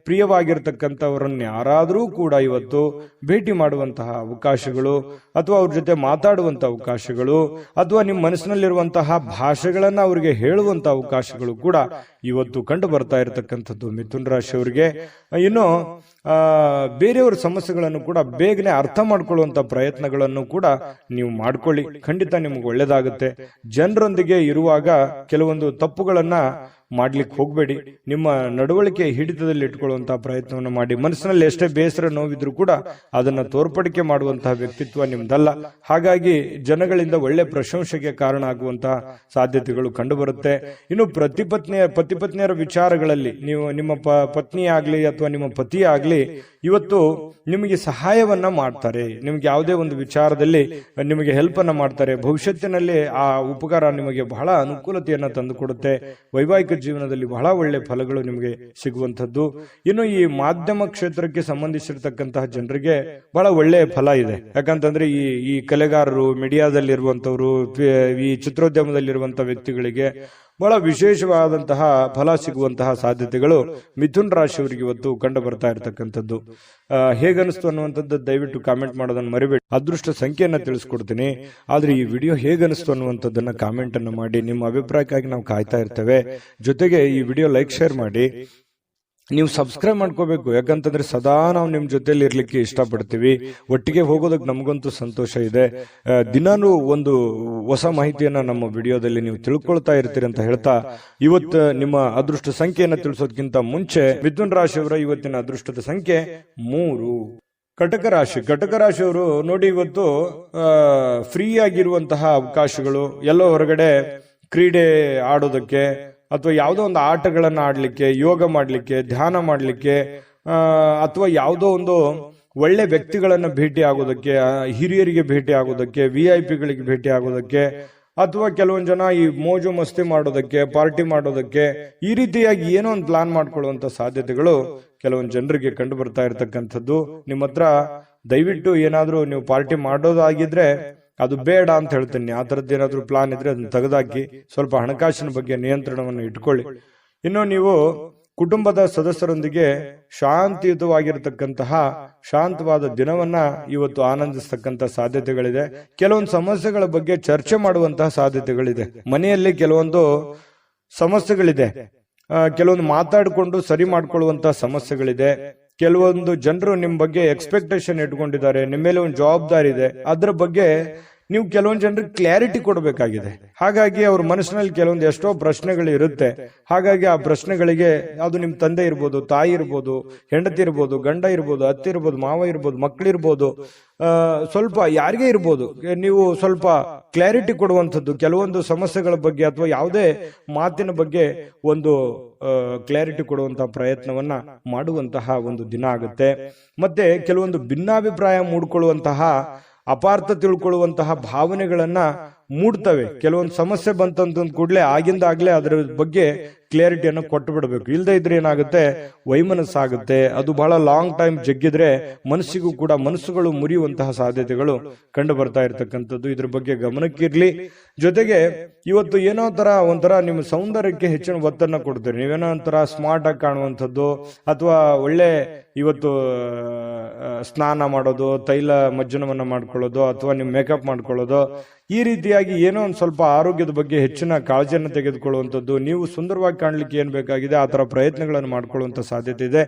ಪ್ರಿಯವಾಗಿರ್ತಕ್ಕಂಥವರನ್ನ ಯಾರಾದರೂ ಕೂಡ ಇವತ್ತು ಭೇಟಿ ಮಾಡುವಂತಹ ಅವಕಾಶಗಳು, ಅಥವಾ ಅವ್ರ ಜೊತೆ ಮಾತಾಡುವಂತಹ ಅವಕಾಶಗಳು, ಅಥವಾ ನಿಮ್ಮ ಮನಸ್ಸಿನಲ್ಲಿರುವಂತಹ ಭಾಷೆಗಳನ್ನ ಅವರಿಗೆ ಹೇಳುವಂತಹ ಅವಕಾಶಗಳು ಕೂಡ ಇವತ್ತು ಕಂಡು ಬರ್ತಾ ಇರತಕ್ಕಂಥದ್ದು ಮಿಥುನ ರಾಶಿಯವರಿಗೆ. ಇನ್ನು ಬೇರೆಯವರ ಸಮಸ್ಯೆಗಳನ್ನು ಕೂಡ ಬೇಗನೆ ಅರ್ಥ ಮಾಡ್ಕೊಳ್ಳುವಂತ ಪ್ರಯತ್ನಗಳನ್ನು ಕೂಡ ನೀವು ಮಾಡ್ಕೊಳ್ಳಿ. ಖಂಡಿತ ನಿಮ್ಗೆ ಒಳ್ಳೇದಾಗುತ್ತೆ. ಜನರೊಂದಿಗೆ ಇರುವಾಗ ಕೆಲವೊಂದು ತಪ್ಪುಗಳನ್ನ ಮಾಡ್ಲಿಕ್ಕೆ ಹೋಗ್ಬೇಡಿ. ನಿಮ್ಮ ನಡವಳಿಕೆ ಹಿಡಿತದಲ್ಲಿ ಇಟ್ಕೊಳ್ಳುವಂತಹ ಪ್ರಯತ್ನವನ್ನು ಮಾಡಿ. ಮನಸ್ಸಿನಲ್ಲಿ ಎಷ್ಟೇ ಬೇಸರ ನೋವಿದ್ರು ಕೂಡ ಅದನ್ನ ತೋರ್ಪಡಿಕೆ ಮಾಡುವಂತಹ ವ್ಯಕ್ತಿತ್ವ ನಿಮ್ದಲ್ಲ. ಹಾಗಾಗಿ ಜನಗಳಿಂದ ಒಳ್ಳೆ ಪ್ರಶಂಸೆಗೆ ಕಾರಣ ಆಗುವಂತಹ ಸಾಧ್ಯತೆಗಳು ಕಂಡು ಬರುತ್ತೆ. ಇನ್ನು ಪತಿ ಪತ್ನಿಯರ ವಿಚಾರಗಳಲ್ಲಿ ನೀವು ನಿಮ್ಮ ಪತ್ನಿ ಆಗ್ಲಿ ಅಥವಾ ನಿಮ್ಮ ಪತಿ ಆಗ್ಲಿ ಇವತ್ತು ನಿಮಗೆ ಸಹಾಯವನ್ನ ಮಾಡ್ತಾರೆ. ನಿಮ್ಗೆ ಯಾವುದೇ ಒಂದು ವಿಚಾರದಲ್ಲಿ ನಿಮಗೆ ಹೆಲ್ಪ್ ಅನ್ನ ಮಾಡ್ತಾರೆ. ಭವಿಷ್ಯತ್ತಿನಲ್ಲಿ ಆ ಉಪಕಾರ ನಿಮಗೆ ಬಹಳ ಅನುಕೂಲತೆಯನ್ನ ತಂದುಕೊಡುತ್ತೆ. ವೈವಾಹಿಕ ಜೀವನದಲ್ಲಿ ಬಹಳ ಒಳ್ಳೆ ಫಲಗಳು ನಿಮಗೆ ಸಿಗುವಂತದ್ದು. ಇನ್ನು ಈ ಮಾಧ್ಯಮ ಕ್ಷೇತ್ರಕ್ಕೆ ಸಂಬಂಧಿಸಿರ್ತಕ್ಕಂತಹ ಜನರಿಗೆ ಬಹಳ ಒಳ್ಳೆಯ ಫಲ ಇದೆ. ಯಾಕಂತಂದ್ರೆ ಈ ಕಲೆಗಾರರು, ಮೀಡಿಯಾದಲ್ಲಿರುವಂತವರು, ಈ ಚಿತ್ರೋದ್ಯಮದಲ್ಲಿರುವಂತಹ ವ್ಯಕ್ತಿಗಳಿಗೆ ಬಹಳ ವಿಶೇಷವಾದಂತಹ ಫಲ ಸಿಗುವಂತಹ ಸಾಧ್ಯತೆಗಳು ಮಿಥುನ್ ರಾಶಿಯವರಿಗೆ ಇವತ್ತು ಕಂಡು ಬರ್ತಾ ಇರತಕ್ಕಂಥದ್ದು. ಹೇಗನಿಸ್ತು ಅನ್ನುವಂಥದ್ದು ದಯವಿಟ್ಟು ಕಾಮೆಂಟ್ ಮಾಡೋದನ್ನ ಮರಿಬೇಡಿ. ಅದೃಷ್ಟ ಸಂಖ್ಯೆಯನ್ನ ತಿಳಿಸ್ಕೊಡ್ತೀನಿ. ಆದ್ರೆ ಈ ವಿಡಿಯೋ ಹೇಗನಿಸ್ತು ಅನ್ನುವಂಥದ್ದನ್ನ ಕಾಮೆಂಟ್ ಅನ್ನು ಮಾಡಿ. ನಿಮ್ಮ ಅಭಿಪ್ರಾಯಕ್ಕಾಗಿ ನಾವು ಕಾಯ್ತಾ ಇರ್ತೇವೆ. ಜೊತೆಗೆ ಈ ವಿಡಿಯೋ ಲೈಕ್, ಶೇರ್ ಮಾಡಿ. ನೀವು ಸಬ್ಸ್ಕ್ರೈಬ್ ಮಾಡ್ಕೋಬೇಕು. ಯಾಕಂತಂದ್ರೆ ಸದಾ ನಾವು ನಿಮ್ ಜೊತೆಲಿ ಇರ್ಲಿಕ್ಕೆ ಇಷ್ಟಪಡ್ತೀವಿ. ಒಟ್ಟಿಗೆ ಹೋಗೋದಕ್ಕೆ ನಮಗಂತೂ ಸಂತೋಷ ಇದೆ. ದಿನಾನು ಒಂದು ಹೊಸ ಮಾಹಿತಿಯನ್ನ ನಮ್ಮ ವಿಡಿಯೋದಲ್ಲಿ ನೀವು ತಿಳ್ಕೊಳ್ತಾ ಇರ್ತೀರಿ ಅಂತ ಹೇಳ್ತಾ, ಇವತ್ತು ನಿಮ್ಮ ಅದೃಷ್ಟ ಸಂಖ್ಯೆಯನ್ನ ತಿಳಿಸೋದಕ್ಕಿಂತ ಮುಂಚೆ ಮಿಥುನ ರಾಶಿಯವರ ಇವತ್ತಿನ ಅದೃಷ್ಟದ ಸಂಖ್ಯೆ 3. ಕಟಕ ರಾಶಿಯವರು ನೋಡಿ, ಇವತ್ತು ಫ್ರೀ ಆಗಿರುವಂತಹ ಅವಕಾಶಗಳು, ಎಲ್ಲೋ ಹೊರಗಡೆ ಕ್ರೀಡೆ ಆಡೋದಕ್ಕೆ ಅಥವಾ ಯಾವುದೋ ಒಂದು ಆಟಗಳನ್ನ ಆಡ್ಲಿಕ್ಕೆ, ಯೋಗ ಮಾಡ್ಲಿಕ್ಕೆ, ಧ್ಯಾನ ಮಾಡ್ಲಿಕ್ಕೆ, ಅಥವಾ ಯಾವುದೋ ಒಂದು ಒಳ್ಳೆ ವ್ಯಕ್ತಿಗಳನ್ನ ಭೇಟಿ ಆಗೋದಕ್ಕೆ, ಹಿರಿಯರಿಗೆ ಭೇಟಿ ಆಗೋದಕ್ಕೆ, VIP ಗಳಿಗೆ ಭೇಟಿ ಆಗೋದಕ್ಕೆ, ಅಥವಾ ಕೆಲವೊಂದು ಜನ ಈ ಮೋಜು ಮಸ್ತಿ ಮಾಡೋದಕ್ಕೆ, ಪಾರ್ಟಿ ಮಾಡೋದಕ್ಕೆ, ಈ ರೀತಿಯಾಗಿ ಏನೋ ಒಂದು ಪ್ಲಾನ್ ಮಾಡ್ಕೊಳ್ಳುವಂತ ಸಾಧ್ಯತೆಗಳು ಕೆಲವೊಂದು ಜನರಿಗೆ ಕಂಡು ಬರ್ತಾ ಇರತಕ್ಕಂಥದ್ದು. ನಿಮ್ಮ ಹತ್ರ ದಯವಿಟ್ಟು ಏನಾದ್ರೂ ನೀವು ಪಾರ್ಟಿ ಮಾಡೋದಾಗಿದ್ರೆ ಅದು ಬೇಡ ಅಂತ ಹೇಳ್ತೀನಿ. ಆ ತರದ್ದು ಏನಾದ್ರೂ ಪ್ಲಾನ್ ಇದ್ರೆ ಅದನ್ನ ತೆಗೆದಾಕಿ. ಸ್ವಲ್ಪ ಹಣಕಾಸಿನ ಬಗ್ಗೆ ನಿಯಂತ್ರಣವನ್ನು ಇಟ್ಕೊಳ್ಳಿ. ಇನ್ನು ನೀವು ಕುಟುಂಬದ ಸದಸ್ಯರೊಂದಿಗೆ ಶಾಂತಿಯುತವಾಗಿರತಕ್ಕಂತಹ ಶಾಂತವಾದ ದಿನವನ್ನ ಇವತ್ತು ಆನಂದಿಸ್ತಕ್ಕಂಥ ಸಾಧ್ಯತೆಗಳಿದೆ. ಕೆಲವೊಂದು ಸಮಸ್ಯೆಗಳ ಬಗ್ಗೆ ಚರ್ಚೆ ಮಾಡುವಂತಹ ಸಾಧ್ಯತೆಗಳಿದೆ. ಮನೆಯಲ್ಲಿ ಕೆಲವೊಂದು ಸಮಸ್ಯೆಗಳಿದೆ. ಕೆಲವೊಂದು ಮಾತಾಡಿಕೊಂಡು ಸರಿ ಮಾಡ್ಕೊಳ್ಳುವಂತಹ ಸಮಸ್ಯೆಗಳಿದೆ. ಕೆಲವೊಂದು ಜನರು ನಿಮ್ ಬಗ್ಗೆ ಎಕ್ಸ್ಪೆಕ್ಟೇಷನ್ ಇಟ್ಕೊಂಡಿದ್ದಾರೆ. ನಿಮ್ಮ ಮೇಲೆ ಒಂದು ಜವಾಬ್ದಾರಿ ಇದೆ. ಅದ್ರ ಬಗ್ಗೆ ನೀವು ಕೆಲವೊಂದು ಜನರಿಗೆ ಕ್ಲಾರಿಟಿ ಕೊಡಬೇಕಾಗಿದೆ. ಹಾಗಾಗಿ ಅವ್ರ ಮನಸ್ಸಿನಲ್ಲಿ ಕೆಲವೊಂದು ಎಷ್ಟೋ ಪ್ರಶ್ನೆಗಳು ಇರುತ್ತೆ. ಹಾಗಾಗಿ ಆ ಪ್ರಶ್ನೆಗಳಿಗೆ, ಅದು ನಿಮ್ ತಂದೆ ಇರ್ಬೋದು, ತಾಯಿ ಇರ್ಬೋದು, ಹೆಂಡತಿ ಇರ್ಬೋದು, ಗಂಡ ಇರ್ಬೋದು, ಅತ್ತೆ ಇರ್ಬೋದು, ಮಾವ ಇರ್ಬೋದು, ಮಕ್ಕಳಿರ್ಬೋದು, ಸ್ವಲ್ಪ ಯಾರಿಗೇ ಇರ್ಬೋದು, ನೀವು ಸ್ವಲ್ಪ ಕ್ಲಾರಿಟಿ ಕೊಡುವಂಥದ್ದು ಕೆಲವೊಂದು ಸಮಸ್ಯೆಗಳ ಬಗ್ಗೆ ಅಥವಾ ಯಾವುದೇ ಮಾತಿನ ಬಗ್ಗೆ ಒಂದು ಕ್ಲಾರಿಟಿ ಕೊಡುವಂತಹ ಪ್ರಯತ್ನವನ್ನ ಮಾಡುವಂತಹ ಒಂದು ದಿನ ಆಗುತ್ತೆ. ಮತ್ತೆ ಕೆಲವೊಂದು ಭಿನ್ನಾಭಿಪ್ರಾಯ ಮೂಡ್ಕೊಳ್ಳುವಂತಹ, ಅಪಾರ್ಥ ತಿಳ್ಕೊಳ್ಳುವಂತಹ ಭಾವನೆಗಳನ್ನ ಮೂಡ್ತವೆ. ಕೆಲವೊಂದು ಸಮಸ್ಯೆ ಬಂತಂತ ಕೂಡಲೇ ಆಗಿಂದಾಗ್ಲೇ ಅದರ ಬಗ್ಗೆ ಕ್ಲಿಯರಿಟಿಯನ್ನು ಕೊಟ್ಟು ಬಿಡಬೇಕು. ಇಲ್ಲದೆ ಇದ್ರೆ ಏನಾಗುತ್ತೆ, ವೈಮನಸ್ಸಾಗುತ್ತೆ. ಅದು ಬಹಳ ಲಾಂಗ್ ಟೈಮ್ ಜಗ್ಗಿದ್ರೆ ಮನಸ್ಸಿಗೂ ಕೂಡ ಮನಸ್ಸುಗಳು ಮುರಿಯುವಂತಹ ಸಾಧ್ಯತೆಗಳು ಕಂಡು ಬರ್ತಾ ಇರತಕ್ಕಂಥದ್ದು. ಇದ್ರ ಬಗ್ಗೆ ಗಮನಕ್ಕಿರ್ಲಿ. ಜೊತೆಗೆ ಇವತ್ತು ಏನೋ ಒಂಥರ ನಿಮ್ಮ ಸೌಂದರ್ಯಕ್ಕೆ ಹೆಚ್ಚಿನ ಒತ್ತನ್ನ ಕೊಡ್ತೀರಿ. ನೀವೇನೋ ಒಂಥರ ಸ್ಮಾರ್ಟ್ ಆಗಿ ಕಾಣುವಂಥದ್ದು, ಅಥವಾ ಒಳ್ಳೆ ಇವತ್ತು ಸ್ನಾನ ಮಾಡೋದು, ತೈಲ ಮಜ್ಜನವನ್ನ ಮಾಡ್ಕೊಳ್ಳೋದು, ಅಥವಾ ನೀವು ಮೇಕಪ್ ಮಾಡ್ಕೊಳ್ಳೋದು, ಈ ರೀತಿಯಾಗಿ ಏನೋ ಒಂದು ಸ್ವಲ್ಪ ಆರೋಗ್ಯದ ಬಗ್ಗೆ ಹೆಚ್ಚಿನ ಕಾಳಜಿಯನ್ನು ತೆಗೆದುಕೊಳ್ಳುವಂಥದ್ದು. ನೀವು ಸುಂದರವಾಗಿ ಕಾಣಲಿಕ್ಕೆ ಏನ್ ಬೇಕಾಗಿದೆ ಆ ತರ ಪ್ರಯತ್ನಗಳನ್ನು ಮಾಡ್ಕೊಳ್ಳುವಂತ ಸಾಧ್ಯತೆ ಇದೆ.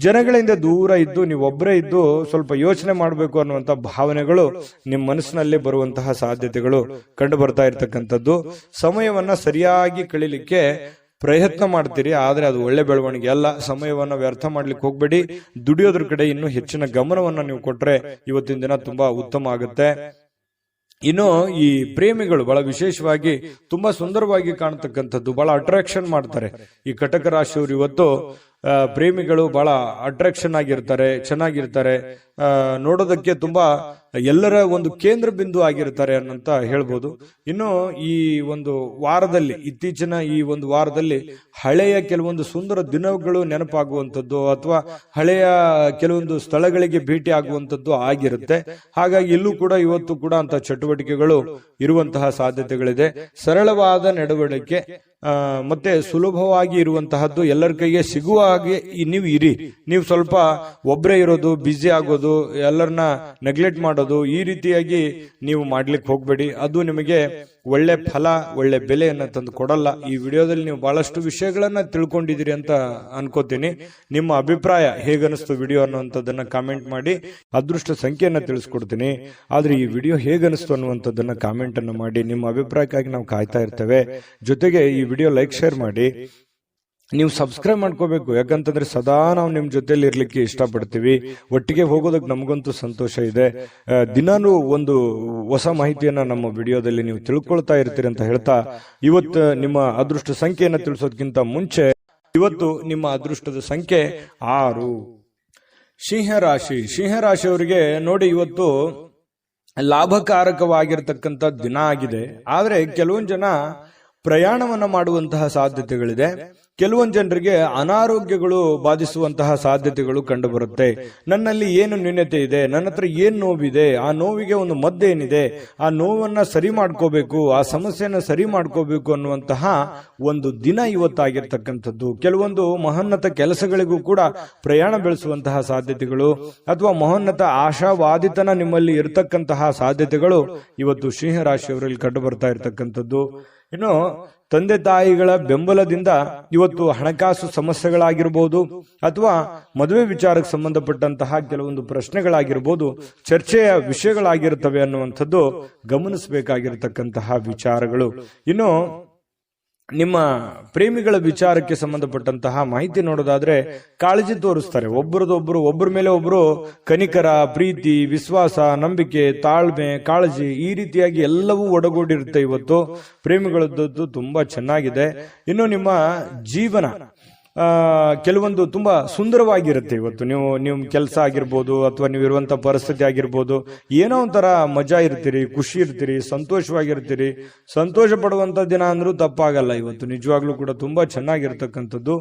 ಜನಗಳಿಂದ ದೂರ ಇದ್ದು ನೀವೊಬ್ಬರೇ ಇದ್ದು ಸ್ವಲ್ಪ ಯೋಚನೆ ಮಾಡಬೇಕು ಅನ್ನುವಂತ ಭಾವನೆಗಳು ನಿಮ್ಮ ಮನಸ್ಸಿನಲ್ಲಿ ಬರುವಂತಹ ಸಾಧ್ಯತೆಗಳು ಕಂಡು ಬರ್ತಾ ಇರತಕ್ಕಂಥದ್ದು. ಸಮಯವನ್ನ ಸರಿಯಾಗಿ ಕಳೀಲಿಕ್ಕೆ ಪ್ರಯತ್ನ ಮಾಡ್ತೀರಿ, ಆದ್ರೆ ಅದು ಒಳ್ಳೆ ಬೆಳವಣಿಗೆ ಅಲ್ಲ. ಸಮಯವನ್ನ ವ್ಯರ್ಥ ಮಾಡ್ಲಿಕ್ಕೆ ಹೋಗ್ಬೇಡಿ. ದುಡಿಯೋದ್ರ ಕಡೆ ಇನ್ನೂ ಹೆಚ್ಚಿನ ಗಮನವನ್ನ ನೀವು ಕೊಟ್ರೆ ಇವತ್ತಿನ ದಿನ ತುಂಬಾ ಉತ್ತಮ ಆಗುತ್ತೆ. ಇನ್ನು ಈ ಪ್ರೇಮಿಗಳು ಬಹಳ ವಿಶೇಷವಾಗಿ ತುಂಬಾ ಸುಂದರವಾಗಿ ಕಾಣತಕ್ಕಂಥದ್ದು, ಬಹಳ ಅಟ್ರಾಕ್ಷನ್ ಮಾಡ್ತಾರೆ ಈ ಕಟಕ ರಾಶಿಯವರು. ಇವತ್ತು ಪ್ರೇಮಿಗಳು ಬಹಳ ಅಟ್ರಾಕ್ಷನ್ ಆಗಿರ್ತಾರೆ, ಚೆನ್ನಾಗಿರ್ತಾರೆ, ನೋಡೋದಕ್ಕೆ ತುಂಬಾ ಎಲ್ಲರ ಒಂದು ಕೇಂದ್ರ ಬಿಂದು ಆಗಿರ್ತಾರೆ ಅನ್ನಂತ ಹೇಳ್ಬೋದು. ಇನ್ನು ಈ ಒಂದು ವಾರದಲ್ಲಿ, ಇತ್ತೀಚಿನ ಈ ಒಂದು ವಾರದಲ್ಲಿ ಹಳೆಯ ಕೆಲವೊಂದು ಸುಂದರ ದಿನಗಳು ನೆನಪಾಗುವಂಥದ್ದು ಅಥವಾ ಹಳೆಯ ಕೆಲವೊಂದು ಸ್ಥಳಗಳಿಗೆ ಭೇಟಿ ಆಗುವಂಥದ್ದು ಆಗಿರುತ್ತೆ. ಹಾಗಾಗಿ ಇಲ್ಲೂ ಕೂಡ ಇವತ್ತು ಕೂಡ ಅಂತ ಚಟುವಟಿಕೆಗಳು ಇರುವಂತಹ ಸಾಧ್ಯತೆಗಳಿದೆ. ಸರಳವಾದ ನಡವಳಿಕೆ ಮತ್ತೆ ಸುಲಭವಾಗಿ ಇರುವಂತಹದ್ದು, ಎಲ್ಲರ ಕೈಗೆ ಸಿಗುವ ಹಾಗೆ ನೀವು ಇರಿ. ನೀವು ಸ್ವಲ್ಪ ಒಬ್ಬರೇ ಇರೋದು, ಬ್ಯುಸಿ ಆಗೋದು, ಎಲ್ಲರನ್ನ ನೆಗ್ಲೆಕ್ಟ್ ಮಾಡೋದು, ಈ ರೀತಿಯಾಗಿ ನೀವು ಮಾಡ್ಲಿಕ್ಕೆ ಹೋಗ್ಬೇಡಿ. ಅದು ನಿಮಗೆ ಒಳ್ಳೆ ಫಲ, ಒಳ್ಳೆ ಬೆಲೆಯನ್ನ ತಂದು ಕೊಡಲ್ಲ. ಈ ವಿಡಿಯೋದಲ್ಲಿ ನೀವು ಬಹಳಷ್ಟು ವಿಷಯಗಳನ್ನ ತಿಳ್ಕೊಂಡಿದ್ದೀರಿ ಅಂತ ಅನ್ಕೋತೀನಿ. ನಿಮ್ಮ ಅಭಿಪ್ರಾಯ ಹೇಗನಿಸ್ತು ವಿಡಿಯೋ ಅನ್ನುವಂಥದ್ದನ್ನ ಕಾಮೆಂಟ್ ಮಾಡಿ. ಅದೃಷ್ಟ ಸಂಖ್ಯೆಯನ್ನ ತಿಳಿಸ್ಕೊಡ್ತೀನಿ. ಆದ್ರೆ ಈ ವಿಡಿಯೋ ಹೇಗನಿಸ್ತು ಅನ್ನುವಂಥದ್ದನ್ನ ಕಾಮೆಂಟ್ ಅನ್ನು ಮಾಡಿ. ನಿಮ್ಮ ಅಭಿಪ್ರಾಯಕ್ಕಾಗಿ ನಾವು ಕಾಯ್ತಾ ಇರ್ತೇವೆ. ಜೊತೆಗೆ ಈ ವಿಡಿಯೋ ಲೈಕ್, ಶೇರ್ ಮಾಡಿ. ನೀವು ಸಬ್ಸ್ಕ್ರೈಬ್ ಮಾಡ್ಕೋಬೇಕು, ಯಾಕಂತಂದ್ರೆ ಸದಾ ನಾವು ನಿಮ್ ಜೊತೆಲಿ ಇರ್ಲಿಕ್ಕೆ ಇಷ್ಟಪಡ್ತೀವಿ. ಒಟ್ಟಿಗೆ ಹೋಗೋದಕ್ಕೆ ನಮಗಂತೂ ಸಂತೋಷ ಇದೆ. ದಿನಾನು ಒಂದು ಹೊಸ ಮಾಹಿತಿಯನ್ನ ನಮ್ಮ ವಿಡಿಯೋದಲ್ಲಿ ನೀವು ತಿಳ್ಕೊಳ್ತಾ ಇರ್ತೀರಿ ಅಂತ ಹೇಳ್ತಾ, ಇವತ್ತು ನಿಮ್ಮ ಅದೃಷ್ಟ ಸಂಖ್ಯೆಯನ್ನ ತಿಳಿಸೋದಕ್ಕಿಂತ ಮುಂಚೆ, ಇವತ್ತು ನಿಮ್ಮ ಅದೃಷ್ಟದ ಸಂಖ್ಯೆ 6. ಸಿಂಹರಾಶಿ. ಸಿಂಹರಾಶಿಯವರಿಗೆ ನೋಡಿ, ಇವತ್ತು ಲಾಭಕಾರಕವಾಗಿರ್ತಕ್ಕಂಥ ದಿನ ಆಗಿದೆ. ಆದ್ರೆ ಕೆಲವೊಂದು ಜನ ಪ್ರಯಾಣವನ್ನ ಮಾಡುವಂತಹ ಸಾಧ್ಯತೆಗಳಿದೆ. ಕೆಲವೊಂದು ಜನರಿಗೆ ಅನಾರೋಗ್ಯಗಳು ಬಾಧಿಸುವಂತಹ ಸಾಧ್ಯತೆಗಳು ಕಂಡು ಬರುತ್ತೆ. ನನ್ನಲ್ಲಿ ಏನು ನ್ಯೂನತೆ ಇದೆ, ನನ್ನ ಹತ್ರ ಏನ್ ನೋವಿದೆ, ಆ ನೋವಿಗೆ ಒಂದು ಮದ್ದೇನಿದೆ, ಆ ನೋವನ್ನ ಸರಿ ಮಾಡ್ಕೋಬೇಕು, ಆ ಸಮಸ್ಯೆನ ಸರಿ ಮಾಡ್ಕೋಬೇಕು ಅನ್ನುವಂತಹ ಒಂದು ದಿನ ಇವತ್ತಾಗಿರ್ತಕ್ಕಂಥದ್ದು. ಕೆಲವೊಂದು ಮಹೋನ್ನತ ಕೆಲಸಗಳಿಗೂ ಕೂಡ ಪ್ರಯಾಣ ಬೆಳೆಸುವಂತಹ ಸಾಧ್ಯತೆಗಳು ಅಥವಾ ಮಹೋನ್ನತ ಆಶಾವಾದಿತನ ನಿಮ್ಮಲ್ಲಿ ಇರತಕ್ಕಂತಹ ಸಾಧ್ಯತೆಗಳು ಇವತ್ತು ಸಿಂಹರಾಶಿಯವರಲ್ಲಿ ಕಂಡು ಬರ್ತಾ ಇರತಕ್ಕಂಥದ್ದು. ಇನ್ನು ತಂದೆ ತಾಯಿಗಳ ಬೆಂಬಲದಿಂದ ಇವತ್ತು ಹಣಕಾಸು ಸಮಸ್ಯೆಗಳಾಗಿರ್ಬೋದು ಅಥವಾ ಮದುವೆ ವಿಚಾರಕ್ಕೆ ಸಂಬಂಧಪಟ್ಟಂತಹ ಕೆಲವೊಂದು ಪ್ರಶ್ನೆಗಳಾಗಿರ್ಬೋದು ಚರ್ಚೆಯ ವಿಷಯಗಳಾಗಿರ್ತವೆ ಅನ್ನುವಂಥದ್ದು ಗಮನಿಸಬೇಕಾಗಿರ್ತಕ್ಕಂತಹ ವಿಚಾರಗಳು. ಇನ್ನು ನಿಮ್ಮ ಪ್ರೇಮಿಗಳ ವಿಚಾರಕ್ಕೆ ಸಂಬಂಧಪಟ್ಟಂತಹ ಮಾಹಿತಿ ನೋಡೋದಾದ್ರೆ ಕಾಳಜಿ ತೋರಿಸ್ತಾರೆ. ಒಬ್ಬರ ಮೇಲೆ ಒಬ್ರು ಕನಿಕರ, ಪ್ರೀತಿ, ವಿಶ್ವಾಸ, ನಂಬಿಕೆ, ತಾಳ್ಮೆ, ಕಾಳಜಿ, ಈ ರೀತಿಯಾಗಿ ಎಲ್ಲವೂ ಒಡಗೂಡಿರುತ್ತೆ. ಇವತ್ತು ಪ್ರೇಮಿಗಳದ್ದು ತುಂಬಾ ಚೆನ್ನಾಗಿದೆ. ಇನ್ನು ನಿಮ್ಮ ಜೀವನ ಕೆಲವೊಂದು ತುಂಬಾ ಸುಂದರವಾಗಿರುತ್ತೆ. ಇವತ್ತು ನೀವು ಕೆಲಸ ಆಗಿರ್ಬೋದು ಅಥವಾ ನೀವು ಇರುವಂತ ಪರಿಸ್ಥಿತಿ ಆಗಿರ್ಬೋದು, ಏನೋ ಒಂಥರ ಮಜಾ ಇರ್ತೀರಿ, ಖುಷಿ ಇರ್ತೀರಿ, ಸಂತೋಷವಾಗಿರ್ತೀರಿ. ಸಂತೋಷ ಪಡುವಂತ ದಿನ ಅಂದ್ರೂ ತಪ್ಪಾಗಲ್ಲ. ಇವತ್ತು ನಿಜವಾಗ್ಲೂ ಕೂಡ ತುಂಬಾ ಚೆನ್ನಾಗಿರ್ತಕ್ಕಂಥದ್ದು.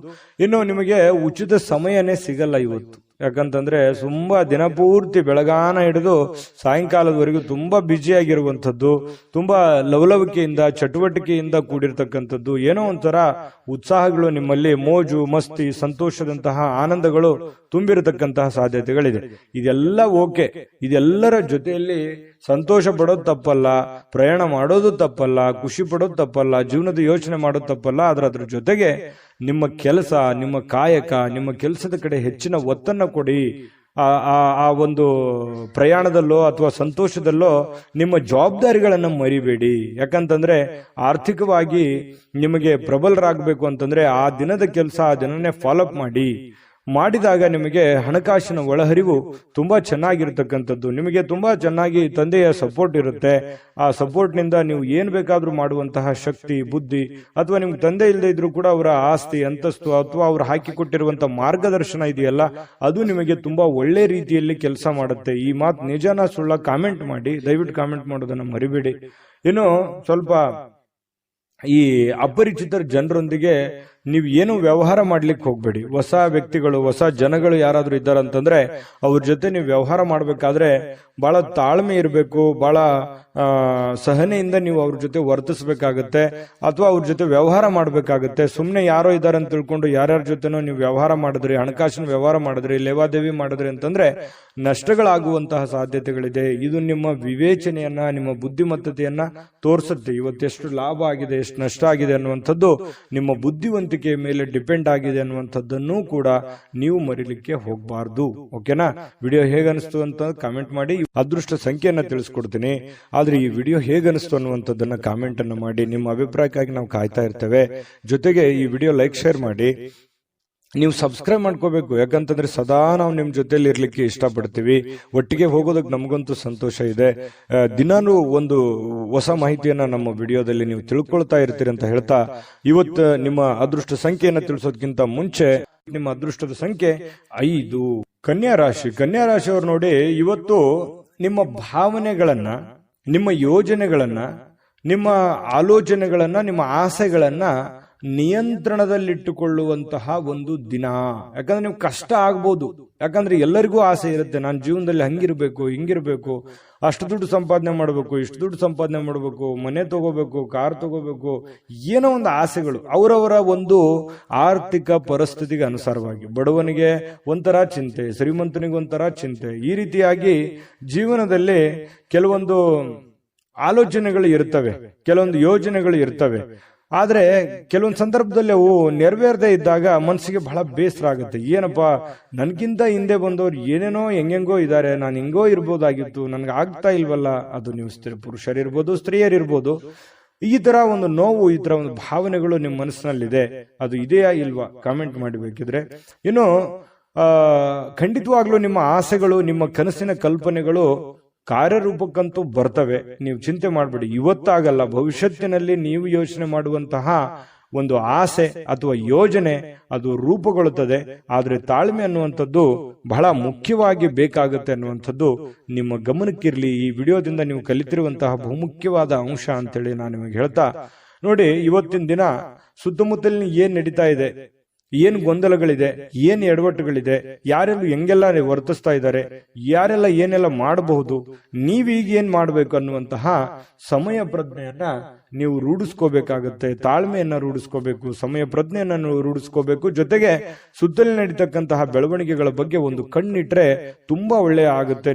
ಇನ್ನು ನಿಮಗೆ ಉಚಿತ ಸಮಯನೇ ಸಿಗಲ್ಲ ಇವತ್ತು. ಯಾಕಂತಂದ್ರೆ ತುಂಬಾ ದಿನಪೂರ್ತಿ ಬೆಳಗಾನ ಹಿಡಿದು ಸಾಯಂಕಾಲದವರೆಗೂ ತುಂಬಾ ಬ್ಯುಸಿ ಆಗಿರುವಂತದ್ದು, ತುಂಬಾ ಲವಲವಿಕೆಯಿಂದ ಚಟುವಟಿಕೆಯಿಂದ ಕೂಡಿರ್ತಕ್ಕಂಥದ್ದು, ಏನೋ ಒಂಥರ ಉತ್ಸಾಹಗಳು ನಿಮ್ಮಲ್ಲಿ, ಮೋಜು ಮಸ್ತಿ, ಸಂತೋಷದಂತಹ ಆನಂದಗಳು ತುಂಬಿರತಕ್ಕಂತಹ ಸಾಧ್ಯತೆಗಳಿದೆ. ಇದೆಲ್ಲ ಓಕೆ. ಇದೆಲ್ಲರ ಜೊತೆಯಲ್ಲಿ ಸಂತೋಷ ಪಡೋದು ತಪ್ಪಲ್ಲ, ಪ್ರಯಾಣ ಮಾಡೋದು ತಪ್ಪಲ್ಲ, ಖುಷಿ ಪಡೋದು ತಪ್ಪಲ್ಲ, ಜೀವನದ ಯೋಚನೆ ಮಾಡೋದು ತಪ್ಪಲ್ಲ. ಅದ್ರ ಜೊತೆಗೆ ನಿಮ್ಮ ಕೆಲಸ, ನಿಮ್ಮ ಕಾಯಕ, ನಿಮ್ಮ ಕೆಲಸದ ಕಡೆ ಹೆಚ್ಚಿನ ಒತ್ತನ್ನು ಕೊಡಿ. ಆ ಒಂದು ಪ್ರಯಾಣದಲ್ಲೋ ಅಥವಾ ಸಂತೋಷದಲ್ಲೋ ನಿಮ್ಮ ಜವಾಬ್ದಾರಿಗಳನ್ನ ಮರಿಬೇಡಿ. ಯಾಕಂತಂದ್ರೆ ಆರ್ಥಿಕವಾಗಿ ನಿಮಗೆ ಪ್ರಬಲರಾಗಬೇಕು ಅಂತಂದ್ರೆ ಆ ದಿನದ ಕೆಲಸ ಆ ದಿನನೇ ಫಾಲೋ ಅಪ್ ಮಾಡಿದಾಗ ನಿಮಗೆ ಹಣಕಾಸಿನ ಒಳಹರಿವು ತುಂಬಾ ಚೆನ್ನಾಗಿರ್ತಕ್ಕಂಥದ್ದು. ನಿಮಗೆ ತುಂಬಾ ಚೆನ್ನಾಗಿ ತಂದೆಯ ಸಪೋರ್ಟ್ ಇರುತ್ತೆ. ಆ ಸಪೋರ್ಟ್ ನಿಂದ ನೀವು ಏನ್ ಬೇಕಾದ್ರೂ ಮಾಡುವಂತಹ ಶಕ್ತಿ, ಬುದ್ಧಿ, ಅಥವಾ ನಿಮ್ಗೆ ತಂದೆ ಇಲ್ಲದೆ ಇದ್ರೂ ಕೂಡ ಅವರ ಆಸ್ತಿ, ಅಂತಸ್ತು ಅಥವಾ ಅವ್ರು ಹಾಕಿಕೊಟ್ಟಿರುವಂತಹ ಮಾರ್ಗದರ್ಶನ ಇದೆಯಲ್ಲ, ಅದು ನಿಮಗೆ ತುಂಬಾ ಒಳ್ಳೆ ರೀತಿಯಲ್ಲಿ ಕೆಲಸ ಮಾಡುತ್ತೆ. ಈ ಮಾತು ನಿಜನ ಸುಳ್ಳ ಕಾಮೆಂಟ್ ಮಾಡಿ, ದಯವಿಟ್ಟು ಕಾಮೆಂಟ್ ಮಾಡೋದನ್ನ ಮರಿಬೇಡಿ. ಇನ್ನು ಸ್ವಲ್ಪ ಈ ಅಪರಿಚಿತರ ಜನರೊಂದಿಗೆ ನೀವು ಏನು ವ್ಯವಹಾರ ಮಾಡ್ಲಿಕ್ಕೆ ಹೋಗ್ಬೇಡಿ. ಹೊಸ ವ್ಯಕ್ತಿಗಳು, ಹೊಸ ಜನಗಳು ಯಾರಾದ್ರೂ ಇದ್ದಾರಂತಂದ್ರೆ ಅವ್ರ ಜೊತೆ ನೀವು ವ್ಯವಹಾರ ಮಾಡ್ಬೇಕಾದ್ರೆ ಬಹಳ ತಾಳ್ಮೆ ಇರಬೇಕು, ಬಹಳ ಸಹನೆಯಿಂದ ನೀವು ಅವ್ರ ಜೊತೆ ವರ್ತಿಸ್ಬೇಕಾಗತ್ತೆ ಅಥವಾ ಅವ್ರ ಜೊತೆ ವ್ಯವಹಾರ ಮಾಡ್ಬೇಕಾಗತ್ತೆ. ಸುಮ್ನೆ ಯಾರೋ ಇದ್ದಾರೆ ಅಂತ ತಿಳ್ಕೊಂಡು ಯಾರ್ಯಾರ ಜೊತೆನೋ ನೀವು ವ್ಯವಹಾರ ಮಾಡಿದ್ರಿ, ಹಣಕಾಸಿನ ವ್ಯವಹಾರ ಮಾಡಿದ್ರಿ, ಲೇವಾದೇವಿ ಮಾಡಿದ್ರಿ ಅಂತಂದ್ರೆ ನಷ್ಟಗಳಾಗುವಂತಹ ಸಾಧ್ಯತೆಗಳಿದೆ. ಇದು ನಿಮ್ಮ ವಿವೇಚನೆಯನ್ನ, ನಿಮ್ಮ ಬುದ್ಧಿಮತ್ತತೆಯನ್ನ ತೋರಿಸುತ್ತೆ. ಇವತ್ತೆಷ್ಟು ಲಾಭ ಆಗಿದೆ, ಎಷ್ಟು ನಷ್ಟ ಆಗಿದೆ ಅನ್ನುವಂಥದ್ದು ನಿಮ್ಮ ಬುದ್ಧಿವಂತಿಕೆಯ ಮೇಲೆ ಡಿಪೆಂಡ್ ಆಗಿದೆ ಅನ್ನುವಂಥದ್ದನ್ನು ಕೂಡ ನೀವು ಮರಿಲಿಕ್ಕೆ ಹೋಗಬಾರ್ದು. ಓಕೆನಾ? ವಿಡಿಯೋ ಹೇಗನಿಸ್ತು ಅಂತ ಕಾಮೆಂಟ್ ಮಾಡಿ. ಅದೃಷ್ಟ ಸಂಖ್ಯೆಯನ್ನ ತಿಳಿಸ್ಕೊಡ್ತೀನಿ. ಆದ್ರೆ ಈ ವಿಡಿಯೋ ಹೇಗನಿಸ್ತು ಅನ್ನುವಂಥದ್ದನ್ನ ಕಾಮೆಂಟ್ ಅನ್ನು ಮಾಡಿ. ನಿಮ್ಮ ಅಭಿಪ್ರಾಯಕ್ಕಾಗಿ ನಾವು ಕಾಯ್ತಾ ಇರ್ತೇವೆ. ಜೊತೆಗೆ ಈ ವಿಡಿಯೋ ಲೈಕ್, ಶೇರ್ ಮಾಡಿ. ನೀವು ಸಬ್ಸ್ಕ್ರೈಬ್ ಮಾಡ್ಕೋಬೇಕು, ಯಾಕಂತಂದ್ರೆ ಸದಾ ನಾವು ನಿಮ್ ಜೊತೆಲಿ ಇರ್ಲಿಕ್ಕೆ ಇಷ್ಟಪಡ್ತೀವಿ. ಒಟ್ಟಿಗೆ ಹೋಗೋದಕ್ಕೆ ನಮಗಂತೂ ಸಂತೋಷ ಇದೆ. ದಿನಾನು ಒಂದು ಹೊಸ ಮಾಹಿತಿಯನ್ನ ನಮ್ಮ ವಿಡಿಯೋದಲ್ಲಿ ನೀವು ತಿಳ್ಕೊಳ್ತಾ ಇರ್ತೀರಿ ಅಂತ ಹೇಳ್ತಾ, ಇವತ್ತು ನಿಮ್ಮ ಅದೃಷ್ಟ ಸಂಖ್ಯೆಯನ್ನ ತಿಳಿಸೋದಕ್ಕಿಂತ ಮುಂಚೆ ನಿಮ್ಮ ಅದೃಷ್ಟದ ಸಂಖ್ಯೆ 5. ಕನ್ಯಾ ರಾಶಿಯವರು ನೋಡಿ, ಇವತ್ತು ನಿಮ್ಮ ಭಾವನೆಗಳನ್ನ, ನಿಮ್ಮ ಯೋಜನೆಗಳನ್ನ, ನಿಮ್ಮ ಆಲೋಚನೆಗಳನ್ನ, ನಿಮ್ಮ ಆಸೆಗಳನ್ನ ನಿಯಂತ್ರಣದಲ್ಲಿಟ್ಟುಕೊಳ್ಳುವಂತಹ ಒಂದು ದಿನ. ಯಾಕಂದ್ರೆ ನೀವು ಕಷ್ಟ ಆಗ್ಬೋದು, ಯಾಕಂದ್ರೆ ಎಲ್ಲರಿಗೂ ಆಸೆ ಇರುತ್ತೆ, ನಾನು ಜೀವನದಲ್ಲಿ ಹಂಗಿರ್ಬೇಕು, ಹಿಂಗಿರ್ಬೇಕು, ಅಷ್ಟು ದುಡ್ಡು ಸಂಪಾದನೆ ಮಾಡಬೇಕು, ಇಷ್ಟು ದುಡ್ಡು ಸಂಪಾದನೆ ಮಾಡಬೇಕು, ಮನೆ ತಗೋಬೇಕು, ಕಾರ್ ತಗೋಬೇಕು, ಏನೋ ಒಂದು ಆಸೆಗಳು ಅವರವರ ಒಂದು ಆರ್ಥಿಕ ಪರಿಸ್ಥಿತಿಗೆ ಅನುಸಾರವಾಗಿ. ಬಡವನಿಗೆ ಒಂಥರ ಚಿಂತೆ, ಶ್ರೀಮಂತನಿಗೆ ಒಂಥರ ಚಿಂತೆ. ಈ ರೀತಿಯಾಗಿ ಜೀವನದಲ್ಲಿ ಕೆಲವೊಂದು ಆಲೋಚನೆಗಳು ಇರ್ತವೆ, ಕೆಲವೊಂದು ಯೋಜನೆಗಳು ಇರ್ತವೆ. ಆದ್ರೆ ಕೆಲವೊಂದು ಸಂದರ್ಭದಲ್ಲಿ ಅವು ನೆರವೇರದೇ ಇದ್ದಾಗ ಮನಸ್ಸಿಗೆ ಬಹಳ ಬೇಸರ ಆಗುತ್ತೆ. ಏನಪ್ಪಾ, ನನ್ಗಿಂತ ಹಿಂದೆ ಬಂದವ್ರು ಏನೇನೋ ಹೆಂಗೆಂಗೋ ಇದ್ದಾರೆ, ನಾನು ಹಿಂಗೋ ಇರ್ಬೋದಾಗಿತ್ತು, ನನ್ಗೆ ಆಗ್ತಾ ಇಲ್ವಲ್ಲ. ಅದು ನೀವು ಪುರುಷರಿರ್ಬೋದು, ಸ್ತ್ರೀಯರಿರ್ಬೋದು. ಈ ತರ ಒಂದು ನೋವು, ಈ ತರ ಒಂದು ಭಾವನೆಗಳು ನಿಮ್ಮ ಮನಸ್ಸಿನಲ್ಲಿದೆ. ಅದು ಇದೆಯಾ ಇಲ್ವಾ ಕಾಮೆಂಟ್ ಮಾಡಬೇಕಿದ್ರೆ. ಇನ್ನು ಖಂಡಿತವಾಗ್ಲೂ ನಿಮ್ಮ ಆಸೆಗಳು, ನಿಮ್ಮ ಕನಸಿನ ಕಲ್ಪನೆಗಳು ಕಾರ್ಯರೂಪಕ್ಕಂತೂ ಬರ್ತವೆ. ನೀವು ಚಿಂತೆ ಮಾಡಬೇಡಿ. ಇವತ್ತಾಗಲ್ಲ, ಭವಿಷ್ಯತ್ತಿನಲ್ಲಿ ನೀವು ಯೋಚನೆ ಮಾಡುವಂತಹ ಒಂದು ಆಸೆ ಅಥವಾ ಯೋಜನೆ ಅದು ರೂಪುಗೊಳ್ಳುತ್ತದೆ. ಆದ್ರೆ ತಾಳ್ಮೆ ಅನ್ನುವಂಥದ್ದು ಬಹಳ ಮುಖ್ಯವಾಗಿ ಬೇಕಾಗುತ್ತೆ ಅನ್ನುವಂಥದ್ದು ನಿಮ್ಮ ಗಮನಕ್ಕಿರ್ಲಿ. ಈ ವಿಡಿಯೋದಿಂದ ನೀವು ಕಲಿತಿರುವಂತಹ ಬಹುಮುಖ್ಯವಾದ ಅಂಶ ಅಂತೇಳಿ ನಾನು ನಿಮಗೆ ಹೇಳ್ತಾ, ನೋಡಿ, ಇವತ್ತಿನ ದಿನ ಸುತ್ತಮುತ್ತಲಿನ ಏನ್ ನಡೀತಾ ಇದೆ, ಏನ್ ಗೊಂದಲಗಳಿದೆ, ಏನ್ ಎಡವಟ್ಟುಗಳಿದೆ, ಯಾರೆಲ್ಲ ಹೆಂಗೆಲ್ಲ ವರ್ತಿಸ್ತಾ ಇದ್ದಾರೆ, ಯಾರೆಲ್ಲ ಏನೆಲ್ಲ ಮಾಡಬಹುದು, ನೀವೀಗ ಏನ್ ಮಾಡಬೇಕು ಅನ್ನುವಂತಹ ಸಮಯ ಪ್ರಜ್ಞೆಯನ್ನ ನೀವು ರೂಢಿಸ್ಕೋಬೇಕಾಗತ್ತೆ. ತಾಳ್ಮೆಯನ್ನ ರೂಢಿಸ್ಕೋಬೇಕು, ಸಮಯ ಪ್ರಜ್ಞೆಯನ್ನ ರೂಢಿಸ್ಕೋಬೇಕು. ಜೊತೆಗೆ ಸುತ್ತಲೇ ನಡೀತಕ್ಕಂತಹ ಬೆಳವಣಿಗೆಗಳ ಬಗ್ಗೆ ಒಂದು ಕಣ್ಣಿಟ್ರೆ ತುಂಬಾ ಒಳ್ಳೆಯ ಆಗುತ್ತೆ.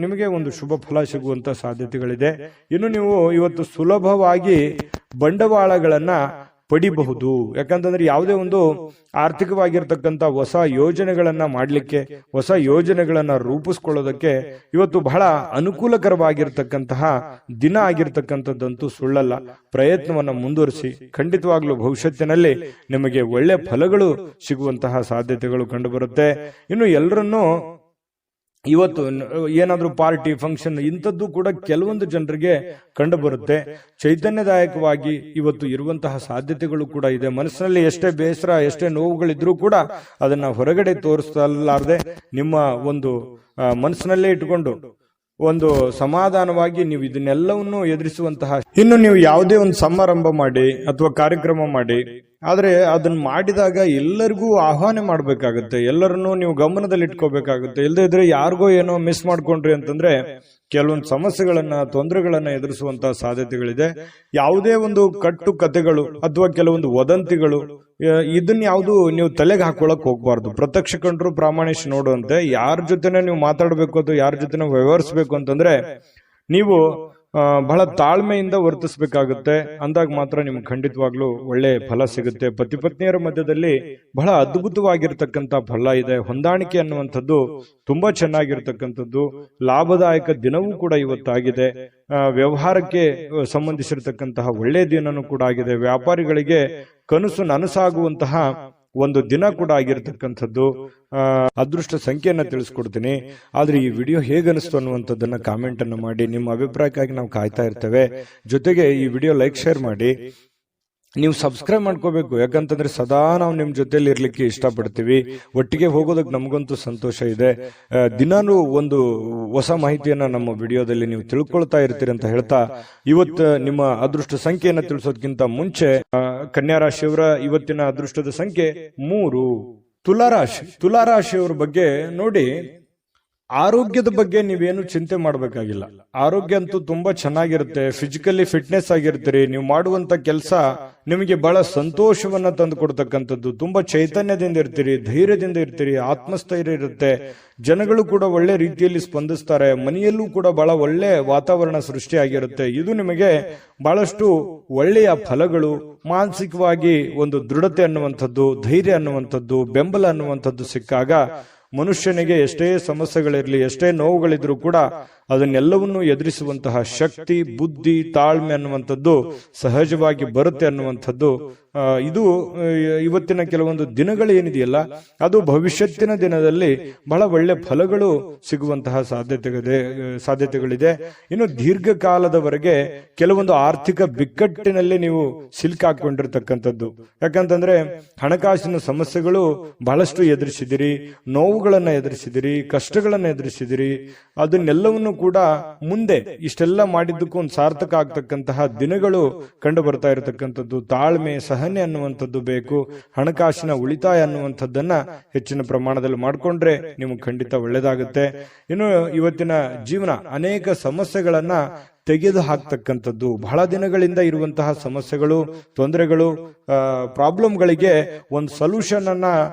ನಿಮಗೆ ಒಂದು ಶುಭ ಫಲ ಸಿಗುವಂತ ಸಾಧ್ಯತೆಗಳಿದೆ. ಇನ್ನು ನೀವು ಇವತ್ತು ಸುಲಭವಾಗಿ ಬಂಡವಾಳಗಳನ್ನ ಪಡಿಬಹುದು. ಯಾಕಂತಂದ್ರೆ ಯಾವುದೇ ಒಂದು ಆರ್ಥಿಕವಾಗಿರ್ತಕ್ಕಂಥ ಹೊಸ ಯೋಜನೆಗಳನ್ನ ಮಾಡ್ಲಿಕ್ಕೆ, ಹೊಸ ಯೋಜನೆಗಳನ್ನ ರೂಪಿಸ್ಕೊಳ್ಳೋದಕ್ಕೆ ಇವತ್ತು ಬಹಳ ಅನುಕೂಲಕರವಾಗಿರ್ತಕ್ಕಂತಹ ದಿನ ಆಗಿರ್ತಕ್ಕಂಥದ್ದಂತೂ ಸುಳ್ಳಲ್ಲ. ಪ್ರಯತ್ನವನ್ನ ಮುಂದುವರಿಸಿ, ಖಂಡಿತವಾಗ್ಲೂ ಭವಿಷ್ಯತ್ತಿನಲ್ಲಿ ನಿಮಗೆ ಒಳ್ಳೆ ಫಲಗಳು ಸಿಗುವಂತಹ ಸಾಧ್ಯತೆಗಳು ಕಂಡುಬರುತ್ತೆ. ಇನ್ನು ಎಲ್ಲರನ್ನೂ ಇವತ್ತು ಏನಾದ್ರೂ ಪಾರ್ಟಿ, ಫಂಕ್ಷನ್ ಇಂಥದ್ದು ಕೂಡ ಕೆಲವೊಂದು ಜನರಿಗೆ ಕಂಡು ಬರುತ್ತೆ. ಚೈತನ್ಯದಾಯಕವಾಗಿ ಇವತ್ತು ಇರುವಂತಹ ಸಾಧ್ಯತೆಗಳು ಕೂಡ ಇದೆ. ಮನಸ್ಸಿನಲ್ಲಿ ಎಷ್ಟೇ ಬೇಸರ, ಎಷ್ಟೇ ನೋವುಗಳಿದ್ರೂ ಕೂಡ ಅದನ್ನ ಹೊರಗಡೆ ತೋರಿಸಲಾರದೆ ನಿಮ್ಮ ಒಂದು ಮನಸ್ಸಿನಲ್ಲೇ ಇಟ್ಕೊಂಡು ಒಂದು ಸಮಾಧಾನವಾಗಿ ನೀವು ಇದನ್ನೆಲ್ಲವನ್ನು ಎದುರಿಸುವಂತಹ. ಇನ್ನು ನೀವು ಯಾವುದೇ ಒಂದು ಸಮಾರಂಭ ಮಾಡಿ ಅಥವಾ ಕಾರ್ಯಕ್ರಮ ಮಾಡಿ, ಆದ್ರೆ ಅದನ್ನ ಮಾಡಿದಾಗ ಎಲ್ಲರಿಗೂ ಆಹ್ವಾನ ಮಾಡ್ಬೇಕಾಗತ್ತೆ, ಎಲ್ಲರನ್ನೂ ನೀವು ಗಮನದಲ್ಲಿ ಇಟ್ಕೋಬೇಕಾಗುತ್ತೆ. ಇಲ್ಲದೇ ಇದ್ರೆ ಯಾರಿಗೋ ಏನೋ ಮಿಸ್ ಮಾಡ್ಕೊಂಡ್ರಿ ಅಂತಂದ್ರೆ ಕೆಲವೊಂದು ಸಮಸ್ಯೆಗಳನ್ನ, ತೊಂದರೆಗಳನ್ನ ಎದುರಿಸುವಂತಹ ಸಾಧ್ಯತೆಗಳಿದೆ. ಯಾವುದೇ ಒಂದು ಕಟ್ಟು ಕಥೆಗಳು ಅಥವಾ ಕೆಲವೊಂದು ವದಂತಿಗಳು, ಇದನ್ನ ಯಾವುದು ನೀವು ತಲೆಗೆ ಹಾಕೊಳಕ್ ಹೋಗ್ಬಾರ್ದು. ಪ್ರತ್ಯಕ್ಷ ಕಂಡ್ರು ಪ್ರಾಮಾಣಿಸಿ ನೋಡುವಂತೆ. ಯಾರ ಜೊತೆನೆ ನೀವು ಮಾತಾಡ್ಬೇಕು ಅಥವಾ ಯಾರ ಜೊತೆ ವ್ಯವಹರಿಸಬೇಕು ಅಂತಂದ್ರೆ ನೀವು ಬಹಳ ತಾಳ್ಮೆಯಿಂದ ವರ್ತಿಸಬೇಕಾಗುತ್ತೆ. ಅಂದಾಗ ಮಾತ್ರ ನಿಮ್ಗೆ ಖಂಡಿತವಾಗ್ಲೂ ಒಳ್ಳೆ ಫಲ ಸಿಗುತ್ತೆ. ಪತಿ ಪತ್ನಿಯರ ಮಧ್ಯದಲ್ಲಿ ಬಹಳ ಅದ್ಭುತವಾಗಿರ್ತಕ್ಕಂಥ ಫಲ ಇದೆ. ಹೊಂದಾಣಿಕೆ ಅನ್ನುವಂಥದ್ದು ತುಂಬಾ ಚೆನ್ನಾಗಿರ್ತಕ್ಕಂಥದ್ದು. ಲಾಭದಾಯಕ ದಿನವೂ ಕೂಡ ಇವತ್ತಾಗಿದೆ. ವ್ಯವಹಾರಕ್ಕೆ ಸಂಬಂಧಿಸಿರ್ತಕ್ಕಂತಹ ಒಳ್ಳೆಯ ದಿನನೂ ಕೂಡ ಆಗಿದೆ. ವ್ಯಾಪಾರಿಗಳಿಗೆ ಕನಸು ನನಸಾಗುವಂತಹ ಒಂದು ದಿನ ಕೂಡ ಆಗಿರ್ತಕ್ಕಂಥದ್ದು. ಅದೃಷ್ಟ ಸಂಖ್ಯೆಯನ್ನ ತಿಳಿಸ್ಕೊಡ್ತೀನಿ. ಆದ್ರೆ ಈ ವಿಡಿಯೋ ಹೇಗನಿಸ್ತು ಅನ್ನುವಂಥದ್ದನ್ನ ಕಾಮೆಂಟ್ ಅನ್ನು ಮಾಡಿ. ನಿಮ್ಮ ಅಭಿಪ್ರಾಯಕ್ಕಾಗಿ ನಾವು ಕಾಯ್ತಾ ಇರ್ತೇವೆ. ಜೊತೆಗೆ ಈ ವಿಡಿಯೋ ಲೈಕ್, ಶೇರ್ ಮಾಡಿ. ನೀವು ಸಬ್ಸ್ಕ್ರೈಬ್ ಮಾಡ್ಕೋಬೇಕು. ಯಾಕಂತಂದ್ರೆ ಸದಾ ನಾವು ನಿಮ್ ಜೊತೆಲಿ ಇರ್ಲಿಕ್ಕೆ ಇಷ್ಟಪಡ್ತೀವಿ. ಒಟ್ಟಿಗೆ ಹೋಗೋದಕ್ಕೆ ನಮಗಂತೂ ಸಂತೋಷ ಇದೆ. ದಿನಾನು ಒಂದು ಹೊಸ ಮಾಹಿತಿಯನ್ನ ನಮ್ಮ ವಿಡಿಯೋದಲ್ಲಿ ನೀವು ತಿಳ್ಕೊಳ್ತಾ ಇರ್ತೀರಿ ಅಂತ ಹೇಳ್ತಾ, ಇವತ್ತು ನಿಮ್ಮ ಅದೃಷ್ಟ ಸಂಖ್ಯೆಯನ್ನ ತಿಳಿಸೋದಕ್ಕಿಂತ ಮುಂಚೆ ಕನ್ಯಾ ರಾಶಿಯವರ ಇವತ್ತಿನ ಅದೃಷ್ಟದ ಸಂಖ್ಯೆ 3. ತುಲಾರಾಶಿಯವರ ಬಗ್ಗೆ ನೋಡಿ, ಆರೋಗ್ಯದ ಬಗ್ಗೆ ನೀವೇನು ಚಿಂತೆ ಮಾಡಬೇಕಾಗಿಲ್ಲ. ಆರೋಗ್ಯ ಅಂತೂ ತುಂಬಾ ಚೆನ್ನಾಗಿರುತ್ತೆ. ಫಿಸಿಕಲಿ ಫಿಟ್ನೆಸ್ ಆಗಿರ್ತೀರಿ. ನೀವು ಮಾಡುವಂತ ಕೆಲಸ ನಿಮಗೆ ಬಹಳ ಸಂತೋಷವನ್ನ ತಂದು ಕೊಡ್ತಕ್ಕಂಥದ್ದು. ತುಂಬಾ ಚೈತನ್ಯದಿಂದ ಇರ್ತೀರಿ, ಧೈರ್ಯದಿಂದ ಇರ್ತೀರಿ, ಆತ್ಮಸ್ಥೈರ್ಯ ಇರುತ್ತೆ. ಜನಗಳು ಕೂಡ ಒಳ್ಳೆ ರೀತಿಯಲ್ಲಿ ಸ್ಪಂದಿಸ್ತಾರೆ. ಮನೆಯಲ್ಲೂ ಕೂಡ ಬಹಳ ಒಳ್ಳೆ ವಾತಾವರಣ ಸೃಷ್ಟಿಯಾಗಿರುತ್ತೆ. ಇದು ನಿಮಗೆ ಬಹಳಷ್ಟು ಒಳ್ಳೆಯ ಫಲಗಳು, ಮಾನಸಿಕವಾಗಿ ಒಂದು ದೃಢತೆ ಅನ್ನುವಂಥದ್ದು, ಧೈರ್ಯ ಅನ್ನುವಂಥದ್ದು, ಬೆಂಬಲ ಅನ್ನುವಂಥದ್ದು ಸಿಕ್ಕಾಗ ಮನುಷ್ಯನಿಗೆ ಎಷ್ಟೇ ಸಮಸ್ಯೆಗಳಿರಲಿ, ಎಷ್ಟೇ ನೋವುಗಳಿದ್ರೂ ಕೂಡ ಅದನ್ನೆಲ್ಲವನ್ನೂ ಎದುರಿಸುವಂತಹ ಶಕ್ತಿ, ಬುದ್ಧಿ, ತಾಳ್ಮೆ ಅನ್ನುವಂಥದ್ದು ಸಹಜವಾಗಿ ಬರುತ್ತೆ ಅನ್ನುವಂಥದ್ದು ಇದು ಇವತ್ತಿನ ಕೆಲವೊಂದು ದಿನಗಳೇನಿದೆಯಲ್ಲ ಅದು ಭವಿಷ್ಯತ್ತಿನ ದಿನದಲ್ಲಿ ಬಹಳ ಒಳ್ಳೆ ಫಲಗಳು ಸಿಗುವಂತಹ ಸಾಧ್ಯತೆಗಳಿದೆ. ಇನ್ನು ದೀರ್ಘಕಾಲದವರೆಗೆ ಕೆಲವೊಂದು ಆರ್ಥಿಕ ಬಿಕ್ಕಟ್ಟಿನಲ್ಲಿ ನೀವು ಸಿಲುಕಾಕೊಂಡಿರ್ತಕ್ಕಂಥದ್ದು. ಯಾಕಂತಂದ್ರೆ ಹಣಕಾಸಿನ ಸಮಸ್ಯೆಗಳು ಬಹಳಷ್ಟು ಎದುರಿಸಿದಿರಿ, ನೋವುಗಳನ್ನ ಎದುರಿಸಿದಿರಿ, ಕಷ್ಟಗಳನ್ನ ಎದುರಿಸಿದಿರಿ. ಅದನ್ನೆಲ್ಲವನ್ನು ಕೂಡ ಮುಂದೆ ಇಷ್ಟೆಲ್ಲ ಮಾಡಿದ್ದಕ್ಕೂ ಒಂದು ಸಾರ್ಥಕ ಆಗ್ತಕ್ಕಂತಹ ದಿನಗಳು ಕಂಡು ಬರ್ತಾ ಇರತಕ್ಕಂಥದ್ದು. ತಾಳ್ಮೆ, ಸಹನೆ ಅನ್ನುವಂಥದ್ದು ಬೇಕು. ಹಣಕಾಸಿನ ಉಳಿತಾಯ ಅನ್ನುವಂಥದ್ದನ್ನ ಹೆಚ್ಚಿನ ಪ್ರಮಾಣದಲ್ಲಿ ಮಾಡಿಕೊಂಡ್ರೆ ನಿಮಗೆ ಖಂಡಿತ ಒಳ್ಳೇದಾಗುತ್ತೆ. ಇನ್ನು ಇವತ್ತಿನ ಜೀವನ ಅನೇಕ ಸಮಸ್ಯೆಗಳನ್ನ ತೆಗೆದು ಹಾಕ್ತಕ್ಕಂಥದ್ದು, ಬಹಳ ದಿನಗಳಿಂದ ಇರುವಂತಹ ಸಮಸ್ಯೆಗಳು, ತೊಂದರೆಗಳು, ಪ್ರಾಬ್ಲಮ್ಗಳಿಗೆ ಒಂದು ಸೊಲ್ಯೂಷನ್ ಅನ್ನ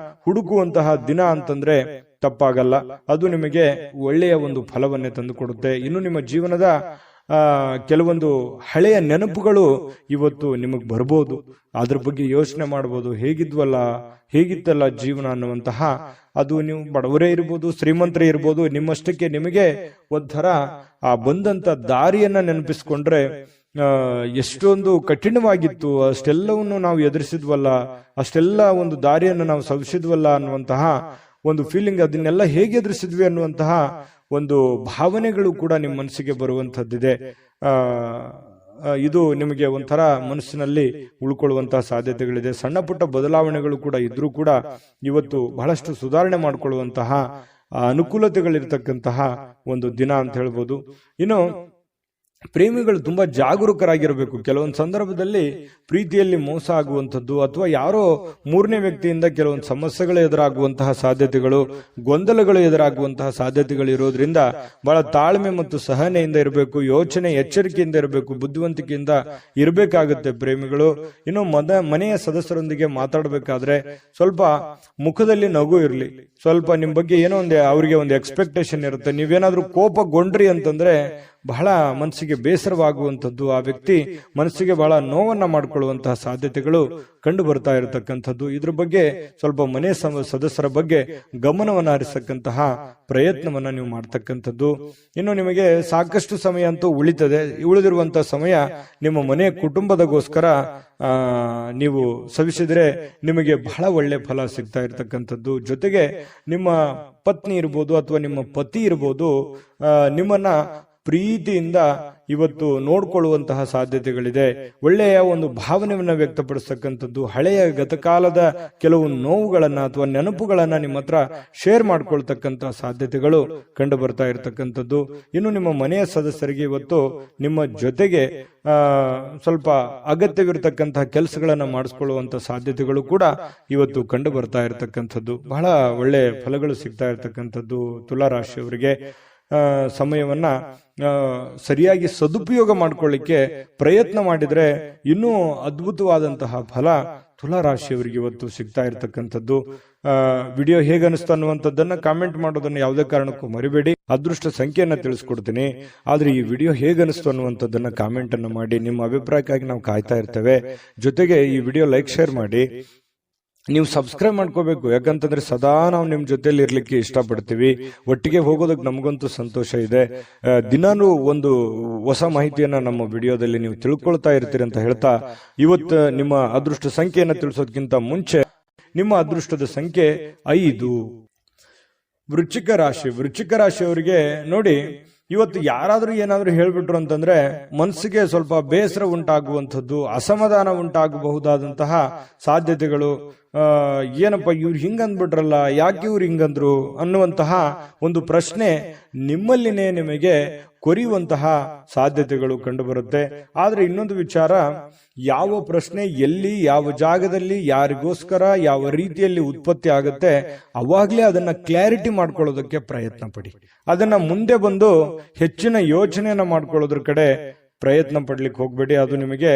ಹುಡುಕುವಂತಹ ದಿನ ಅಂತಂದ್ರೆ ತಪ್ಪಾಗಲ್ಲ. ಅದು ನಿಮಗೆ ಒಳ್ಳೆಯ ಒಂದು ಫಲವನ್ನೇ ತಂದು ಕೊಡುತ್ತೆ. ಇನ್ನು ನಿಮ್ಮ ಜೀವನದ ಕೆಲವೊಂದು ಹಳೆಯ ನೆನಪುಗಳು ಇವತ್ತು ನಿಮಗೆ ಬರ್ಬೋದು. ಅದ್ರ ಬಗ್ಗೆ ಯೋಚನೆ ಮಾಡ್ಬೋದು, ಹೇಗಿತ್ತಲ್ಲ ಜೀವನ ಅನ್ನುವಂತಹ. ಅದು ನೀವು ಬಡವರೇ ಇರ್ಬೋದು, ಶ್ರೀಮಂತರೇ ಇರ್ಬೋದು, ನಿಮ್ಮಷ್ಟಕ್ಕೆ ನಿಮಗೆ ಒಂಥರ ಆ ಬಂದಂತ ದಾರಿಯನ್ನ ನೆನಪಿಸ್ಕೊಂಡ್ರೆ ಎಷ್ಟೊಂದು ಕಠಿಣವಾಗಿತ್ತು, ಅಷ್ಟೆಲ್ಲವನ್ನು ನಾವು ಎದುರಿಸಿದ್ವಲ್ಲ, ಅಷ್ಟೆಲ್ಲ ಒಂದು ದಾರಿಯನ್ನು ನಾವು ಸವಿಸಿದ್ವಲ್ಲ ಅನ್ನುವಂತಹ ಒಂದು ಫೀಲಿಂಗ್, ಅದನ್ನೆಲ್ಲ ಹೇಗೆ ಎದುರಿಸಿದ್ವಿ ಅನ್ನುವಂತಹ ಒಂದು ಭಾವನೆಗಳು ಕೂಡ ನಿಮ್ಮ ಮನಸ್ಸಿಗೆ ಬರುವಂತಹದ್ದಿದೆ. ಇದು ನಿಮಗೆ ಒಂಥರ ಮನಸ್ಸಿನಲ್ಲಿ ಉಳ್ಕೊಳ್ಳುವಂತಹ ಸಾಧ್ಯತೆಗಳಿದೆ. ಸಣ್ಣ ಪುಟ್ಟ ಬದಲಾವಣೆಗಳು ಕೂಡ ಇದ್ರೂ ಕೂಡ ಇವತ್ತು ಬಹಳಷ್ಟು ಸುಧಾರಣೆ ಮಾಡಿಕೊಳ್ಳುವಂತಹ ಅನುಕೂಲತೆಗಳಿರ್ತಕ್ಕಂತಹ ಒಂದು ದಿನ ಅಂತ ಹೇಳ್ಬೋದು. ಇನ್ನು ಪ್ರೇಮಿಗಳು ತುಂಬಾ ಜಾಗರೂಕರಾಗಿರಬೇಕು. ಕೆಲವೊಂದು ಸಂದರ್ಭದಲ್ಲಿ ಪ್ರೀತಿಯಲ್ಲಿ ಮೋಸ ಆಗುವಂಥದ್ದು ಅಥವಾ ಯಾರೋ ಮೂರನೇ ವ್ಯಕ್ತಿಯಿಂದ ಕೆಲವೊಂದು ಸಮಸ್ಯೆಗಳು ಎದುರಾಗುವಂತಹ ಸಾಧ್ಯತೆಗಳು, ಗೊಂದಲಗಳು ಎದುರಾಗುವಂತಹ ಸಾಧ್ಯತೆಗಳು ಇರೋದ್ರಿಂದ ಬಹಳ ತಾಳ್ಮೆ ಮತ್ತು ಸಹನೆಯಿಂದ ಇರಬೇಕು, ಯೋಚನೆ ಎಚ್ಚರಿಕೆಯಿಂದ ಇರಬೇಕು, ಬುದ್ಧಿವಂತಿಕೆಯಿಂದ ಇರಬೇಕಾಗುತ್ತೆ ಪ್ರೇಮಿಗಳು. ಇನ್ನು ಮನೆಯ ಸದಸ್ಯರೊಂದಿಗೆ ಮಾತಾಡಬೇಕಾದ್ರೆ ಸ್ವಲ್ಪ ಮುಖದಲ್ಲಿ ನಗು ಇರಲಿ. ಸ್ವಲ್ಪ ನಿಮ್ ಬಗ್ಗೆ ಏನೋ ಅವರಿಗೆ ಒಂದು ಎಕ್ಸ್ಪೆಕ್ಟೇಷನ್ ಇರುತ್ತೆ. ನೀವೇನಾದ್ರೂ ಕೋಪಗೊಂಡ್ರಿ ಅಂತಂದ್ರೆ ಬಹಳ ಮನಸ್ಸಿಗೆ ಬೇಸರವಾಗುವಂಥದ್ದು, ಆ ವ್ಯಕ್ತಿ ಮನಸ್ಸಿಗೆ ಬಹಳ ನೋವನ್ನ ಮಾಡಿಕೊಳ್ಳುವಂತಹ ಸಾಧ್ಯತೆಗಳು ಕಂಡು ಬರ್ತಾ ಇರತಕ್ಕಂಥದ್ದು. ಇದ್ರ ಬಗ್ಗೆ ಸ್ವಲ್ಪ ಮನೆ ಸದಸ್ಯರ ಬಗ್ಗೆ ಗಮನವನ್ನು ಹರಿಸತಕ್ಕಂತಹ ಪ್ರಯತ್ನವನ್ನ ನೀವು ಮಾಡ್ತಕ್ಕಂಥದ್ದು. ಇನ್ನು ನಿಮಗೆ ಸಾಕಷ್ಟು ಸಮಯ ಅಂತೂ ಉಳಿದಿರುವಂತಹ ಸಮಯ ನಿಮ್ಮ ಮನೆ ಕುಟುಂಬದಗೋಸ್ಕರ ನೀವು ಸವಿಸಿದ್ರೆ ನಿಮಗೆ ಬಹಳ ಒಳ್ಳೆ ಫಲ ಸಿಗ್ತಾ ಇರತಕ್ಕಂಥದ್ದು. ಜೊತೆಗೆ ನಿಮ್ಮ ಪತ್ನಿ ಇರ್ಬೋದು ಅಥವಾ ನಿಮ್ಮ ಪತಿ ಇರ್ಬೋದು, ನಿಮ್ಮನ್ನ ಪ್ರೀತಿಯಿಂದ ಇವತ್ತು ನೋಡ್ಕೊಳ್ಳುವಂತಹ ಸಾಧ್ಯತೆಗಳಿದೆ. ಒಳ್ಳೆಯ ಒಂದು ಭಾವನೆಯನ್ನ ವ್ಯಕ್ತಪಡಿಸ್ತಕ್ಕಂಥದ್ದು, ಹಳೆಯ ಗತಕಾಲದ ಕೆಲವು ನೋವುಗಳನ್ನ ಅಥವಾ ನೆನಪುಗಳನ್ನ ನಿಮ್ಮ ಹತ್ರ ಶೇರ್ ಮಾಡ್ಕೊಳ್ತಕ್ಕಂತಹ ಸಾಧ್ಯತೆಗಳು ಕಂಡು ಬರ್ತಾ ಇರತಕ್ಕಂಥದ್ದು. ಇನ್ನು ನಿಮ್ಮ ಮನೆಯ ಸದಸ್ಯರಿಗೆ ಇವತ್ತು ನಿಮ್ಮ ಜೊತೆಗೆ ಸ್ವಲ್ಪ ಅಗತ್ಯವಿರತಕ್ಕಂತಹ ಕೆಲಸಗಳನ್ನ ಮಾಡಿಸ್ಕೊಳ್ಳುವಂತ ಸಾಧ್ಯತೆಗಳು ಕೂಡ ಇವತ್ತು ಕಂಡು ಬರ್ತಾ ಇರತಕ್ಕಂಥದ್ದು. ಬಹಳ ಒಳ್ಳೆ ಫಲಗಳು ಸಿಗ್ತಾ ಇರತಕ್ಕಂಥದ್ದು ತುಲಾ ರಾಶಿಯವರಿಗೆ. ಸಮಯವನ್ನ ಸರಿಯಾಗಿ ಸದುಪಯೋಗ ಮಾಡ್ಕೊಳ್ಳಿಕ್ಕೆ ಪ್ರಯತ್ನ ಮಾಡಿದ್ರೆ ಇನ್ನೂ ಅದ್ಭುತವಾದಂತಹ ಫಲ ತುಲಾ ರಾಶಿಯವರಿಗೆ ಇವತ್ತು ಸಿಗ್ತಾ ಇರತಕ್ಕಂಥದ್ದು. ವಿಡಿಯೋ ಹೇಗೆ ಅನಿಸ್ತು ಅನ್ನುವಂಥದ್ದನ್ನ ಕಾಮೆಂಟ್ ಮಾಡೋದನ್ನ ಯಾವುದೇ ಕಾರಣಕ್ಕೂ ಮರಿಬೇಡಿ. ಅದೃಷ್ಟ ಸಂಖ್ಯೆಯನ್ನ ತಿಳಿಸ್ಕೊಡ್ತೀನಿ, ಆದ್ರೆ ಈ ವಿಡಿಯೋ ಹೇಗೆ ಅನಿಸ್ತು ಅನ್ನುವಂಥದ್ದನ್ನ ಕಾಮೆಂಟ್ ಅನ್ನು ಮಾಡಿ. ನಿಮ್ಮ ಅಭಿಪ್ರಾಯಕ್ಕಾಗಿ ನಾವು ಕಾಯ್ತಾ ಇರ್ತೇವೆ. ಜೊತೆಗೆ ಈ ವಿಡಿಯೋ ಲೈಕ್, ಶೇರ್ ಮಾಡಿ. ನೀವು ಸಬ್ಸ್ಕ್ರೈಬ್ ಮಾಡ್ಕೋಬೇಕು, ಯಾಕಂತಂದ್ರೆ ಸದಾ ನಾವು ನಿಮ್ ಜೊತೆಲಿ ಇರ್ಲಿಕ್ಕೆ ಇಷ್ಟಪಡ್ತೀವಿ. ಒಟ್ಟಿಗೆ ಹೋಗೋದಕ್ಕೆ ನಮಗಂತೂ ಸಂತೋಷ ಇದೆ. ದಿನಾನು ಒಂದು ಹೊಸ ಮಾಹಿತಿಯನ್ನ ನಮ್ಮ ವಿಡಿಯೋದಲ್ಲಿ ನೀವು ತಿಳ್ಕೊಳ್ತಾ ಇರ್ತೀರಿ ಅಂತ ಹೇಳ್ತಾ, ಇವತ್ತು ನಿಮ್ಮ ಅದೃಷ್ಟ ಸಂಖ್ಯೆಯನ್ನ ತಿಳಿಸೋದಕ್ಕಿಂತ ಮುಂಚೆ ನಿಮ್ಮ ಅದೃಷ್ಟದ ಸಂಖ್ಯೆ 5. ವೃಶ್ಚಿಕ ರಾಶಿಯವರಿಗೆ ನೋಡಿ, ಇವತ್ತು ಯಾರಾದ್ರೂ ಏನಾದ್ರೂ ಹೇಳ್ಬಿಟ್ರು ಅಂತಂದ್ರೆ ಮನಸ್ಸಿಗೆ ಸ್ವಲ್ಪ ಬೇಸರ ಉಂಟಾಗುವಂಥದ್ದು, ಅಸಮಾಧಾನ ಉಂಟಾಗಬಹುದಾದಂತಹ ಸಾಧ್ಯತೆಗಳು. ಏನಪ್ಪ ಇವ್ರು ಹಿಂಗಂದ್ಬಿಟ್ರಲ್ಲ, ಯಾಕೆ ಇವ್ರು ಹಿಂಗಂದ್ರು ಅನ್ನುವಂತಹ ಒಂದು ಪ್ರಶ್ನೆ ನಿಮ್ಮಲ್ಲಿನೇ ನಿಮಗೆ ಕೊರಿಯುವಂತಹ ಸಾಧ್ಯತೆಗಳು ಕಂಡು ಬರುತ್ತೆ. ಆದ್ರೆ ಇನ್ನೊಂದು ವಿಚಾರ, ಯಾವ ಪ್ರಶ್ನೆ ಎಲ್ಲಿ, ಯಾವ ಜಾಗದಲ್ಲಿ, ಯಾರಿಗೋಸ್ಕರ, ಯಾವ ರೀತಿಯಲ್ಲಿ ಉತ್ಪತ್ತಿ ಆಗುತ್ತೆ, ಅವಾಗ್ಲೇ ಅದನ್ನ ಕ್ಲಾರಿಟಿ ಮಾಡ್ಕೊಳ್ಳೋದಕ್ಕೆ ಪ್ರಯತ್ನ ಪಡಿ. ಅದನ್ನ ಮುಂದೆ ಬಂದು ಹೆಚ್ಚಿನ ಯೋಚನೆಯನ್ನ ಮಾಡ್ಕೊಳ್ಳೋದ್ರ ಕಡೆ ಪ್ರಯತ್ನ ಪಡ್ಲಿಕ್ಕೆ ಹೋಗ್ಬೇಡಿ. ಅದು ನಿಮಗೆ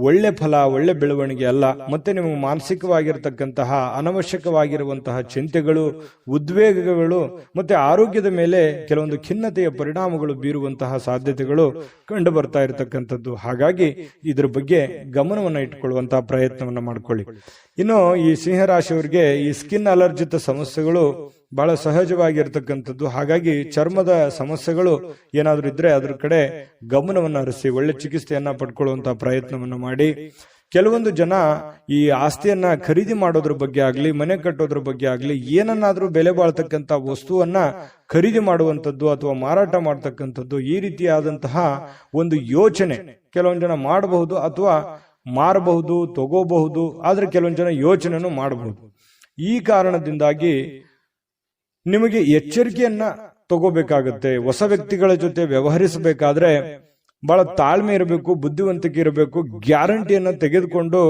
ಒಳ್ಳೆ ಫಲ, ಒಳ್ಳೆ ಬೆಳವಣಿಗೆ ಅಲ್ಲ. ಮತ್ತೆ ನಿಮಗೆ ಮಾನಸಿಕವಾಗಿರತಕ್ಕಂತಹ ಅನವಶ್ಯಕವಾಗಿರುವಂತಹ ಚಿಂತೆಗಳು, ಉದ್ವೇಗಗಳು ಮತ್ತೆ ಆರೋಗ್ಯದ ಮೇಲೆ ಕೆಲವೊಂದು ಖಿನ್ನತೆಯ ಪರಿಣಾಮಗಳು ಬೀರುವಂತಹ ಸಾಧ್ಯತೆಗಳು ಕಂಡು ಬರ್ತಾ ಇರತಕ್ಕಂಥದ್ದು. ಹಾಗಾಗಿ ಇದ್ರ ಬಗ್ಗೆ ಗಮನವನ್ನ ಇಟ್ಕೊಳ್ಳುವಂತಹ ಪ್ರಯತ್ನವನ್ನ ಮಾಡ್ಕೊಳ್ಳಿ. ಇನ್ನು ಈ ಸಿಂಹರಾಶಿಯವರಿಗೆ ಈ ಸ್ಕಿನ್ ಅಲರ್ಜಿತ ಸಮಸ್ಯೆಗಳು ಬಹಳ ಸಹಜವಾಗಿರ್ತಕ್ಕಂಥದ್ದು. ಹಾಗಾಗಿ ಚರ್ಮದ ಸಮಸ್ಯೆಗಳು ಏನಾದ್ರೂ ಇದ್ರೆ ಅದ್ರ ಕಡೆ ಗಮನವನ್ನ ಹರಿಸಿ ಒಳ್ಳೆ ಚಿಕಿತ್ಸೆಯನ್ನ ಪಡ್ಕೊಳ್ಳುವಂತಹ ಪ್ರಯತ್ನವನ್ನ ಮಾಡಿ. ಕೆಲವೊಂದು ಜನ ಈ ಆಸ್ತಿಯನ್ನ ಖರೀದಿ ಮಾಡೋದ್ರ ಬಗ್ಗೆ ಆಗ್ಲಿ, ಮನೆ ಕಟ್ಟೋದ್ರ ಬಗ್ಗೆ ಆಗ್ಲಿ, ಏನನ್ನಾದ್ರೂ ಬೆಲೆ ಬಾಳ್ತಕ್ಕಂತ ವಸ್ತುವನ್ನ ಖರೀದಿ ಮಾಡುವಂಥದ್ದು ಅಥವಾ ಮಾರಾಟ ಮಾಡ್ತಕ್ಕಂಥದ್ದು, ಈ ರೀತಿಯಾದಂತಹ ಒಂದು ಯೋಚನೆ ಕೆಲವೊಂದು ಜನ ಮಾಡಬಹುದು ಅಥವಾ ಮಾರಬಹುದು, ತಗೋಬಹುದು. ಆದ್ರೆ ಕೆಲವೊಂದು ಜನ ಯೋಚನೆನೂ ಮಾಡಬಹುದು. ಈ ಕಾರಣದಿಂದಾಗಿ ನಿಮಗೆ ಎಚ್ಚರಿಕೆಯನ್ನ ತಗೋಬೇಕಾಗತ್ತೆ. ಹೊಸ ವ್ಯಕ್ತಿಗಳ ಜೊತೆ ವ್ಯವಹರಿಸಬೇಕಾದ್ರೆ ಬಹಳ ತಾಳ್ಮೆ ಇರಬೇಕು, ಬುದ್ಧಿವಂತಿಕೆ ಇರಬೇಕು. ಗ್ಯಾರಂಟಿಯನ್ನ ತೆಗೆದುಕೊಂಡು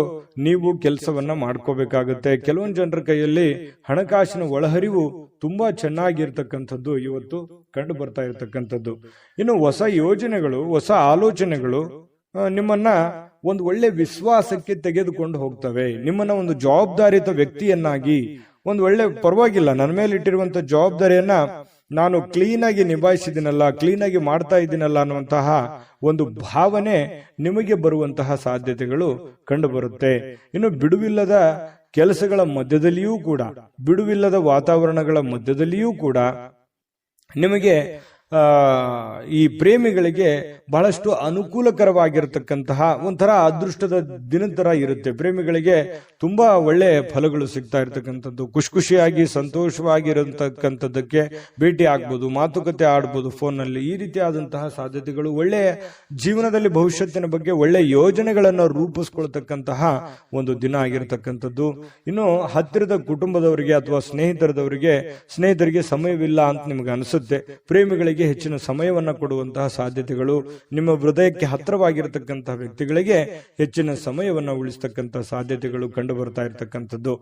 ನೀವು ಕೆಲಸವನ್ನ ಮಾಡ್ಕೋಬೇಕಾಗತ್ತೆ. ಕೆಲವೊಂದು ಜನರ ಕೈಯಲ್ಲಿ ಹಣಕಾಸಿನ ಒಳಹರಿವು ತುಂಬಾ ಚೆನ್ನಾಗಿರ್ತಕ್ಕಂಥದ್ದು ಇವತ್ತು ಕಂಡು ಬರ್ತಾ ಇರತಕ್ಕಂಥದ್ದು. ಇನ್ನು ಹೊಸ ಯೋಜನೆಗಳು, ಹೊಸ ಆಲೋಚನೆಗಳು ನಿಮ್ಮನ್ನ ಒಂದು ಒಳ್ಳೆ ವಿಶ್ವಾಸಕ್ಕೆ ತೆಗೆದುಕೊಂಡು ಹೋಗ್ತವೆ. ನಿಮ್ಮನ್ನ ಒಂದು ಜವಾಬ್ದಾರಿತ ವ್ಯಕ್ತಿಯನ್ನಾಗಿ, ಒಂದು ಒಳ್ಳೆ ಪರವಾಗಿಲ್ಲ, ನನ್ನ ಮೇಲೆ ಇಟ್ಟಿರುವಂತ ಜವಾಬ್ದಾರಿಯನ್ನ ನಾನು ಕ್ಲೀನ್ ಆಗಿ ನಿಭಾಯಿಸಿದ್ದೀನಲ್ಲ, ಕ್ಲೀನ್ ಆಗಿ ಮಾಡ್ತಾ ಇದ್ದೀನಲ್ಲ ಅನ್ನುವಂತಹ ಒಂದು ಭಾವನೆ ನಿಮಗೆ ಬರುವಂತಹ ಸಾಧ್ಯತೆಗಳು ಕಂಡು ಬರುತ್ತೆ. ಇನ್ನು ಬಿಡುವಿಲ್ಲದ ಕೆಲಸಗಳ ಮಧ್ಯದಲ್ಲಿಯೂ ಕೂಡ, ಬಿಡುವಿಲ್ಲದ ವಾತಾವರಣಗಳ ಮಧ್ಯದಲ್ಲಿಯೂ ಕೂಡ ನಿಮಗೆ ಈ ಪ್ರೇಮಿಗಳಿಗೆ ಬಹಳಷ್ಟು ಅನುಕೂಲಕರವಾಗಿರತಕ್ಕಂತಹ ಒಂಥರ ಅದೃಷ್ಟದ ದಿನದ ತರ ಇರುತ್ತೆ. ಪ್ರೇಮಿಗಳಿಗೆ ತುಂಬಾ ಒಳ್ಳೆ ಫಲಗಳು ಸಿಗ್ತಾ ಇರತಕ್ಕಂಥದ್ದು, ಖುಷಿಯಾಗಿ ಸಂತೋಷವಾಗಿರತಕ್ಕಂಥದ್ದಕ್ಕೆ ಭೇಟಿ ಆಗ್ಬೋದು, ಮಾತುಕತೆ ಆಡ್ಬೋದು ಫೋನ್ನಲ್ಲಿ. ಈ ರೀತಿಯಾದಂತಹ ಸಾಧ್ಯತೆಗಳು, ಒಳ್ಳೆಯ ಜೀವನದಲ್ಲಿ ಭವಿಷ್ಯತ್ತಿನ ಬಗ್ಗೆ ಒಳ್ಳೆ ಯೋಜನೆಗಳನ್ನು ರೂಪಿಸ್ಕೊಳ್ತಕ್ಕಂತಹ ಒಂದು ದಿನ ಆಗಿರತಕ್ಕಂಥದ್ದು. ಇನ್ನು ಹತ್ತಿರದ ಕುಟುಂಬದವರಿಗೆ ಅಥವಾ ಸ್ನೇಹಿತರಿಗೆ ಸಮಯವಿಲ್ಲ ಅಂತ ನಿಮ್ಗೆ ಅನಿಸುತ್ತೆ. ಪ್ರೇಮಿಗಳಿಗೆ ಹೆಚ್ಚಿನ ಸಮಯವನ್ನ ಕೊಡುವಂತಹ ಸಾಧ್ಯತೆಗಳು, ನಿಮ್ಮ ಹೃದಯಕ್ಕೆ ಹತ್ತಿರವಾಗಿರತಕ್ಕಂತಹ ವ್ಯಕ್ತಿಗಳಿಗೆ ಹೆಚ್ಚಿನ ಸಮಯವನ್ನ ಉಳಿಸ್ತಕ್ಕಂತಹ ಸಾಧ್ಯತೆಗಳು ಕಂಡು ಬರ್ತಾ ಇರತಕ್ಕಂಥದ್ದು.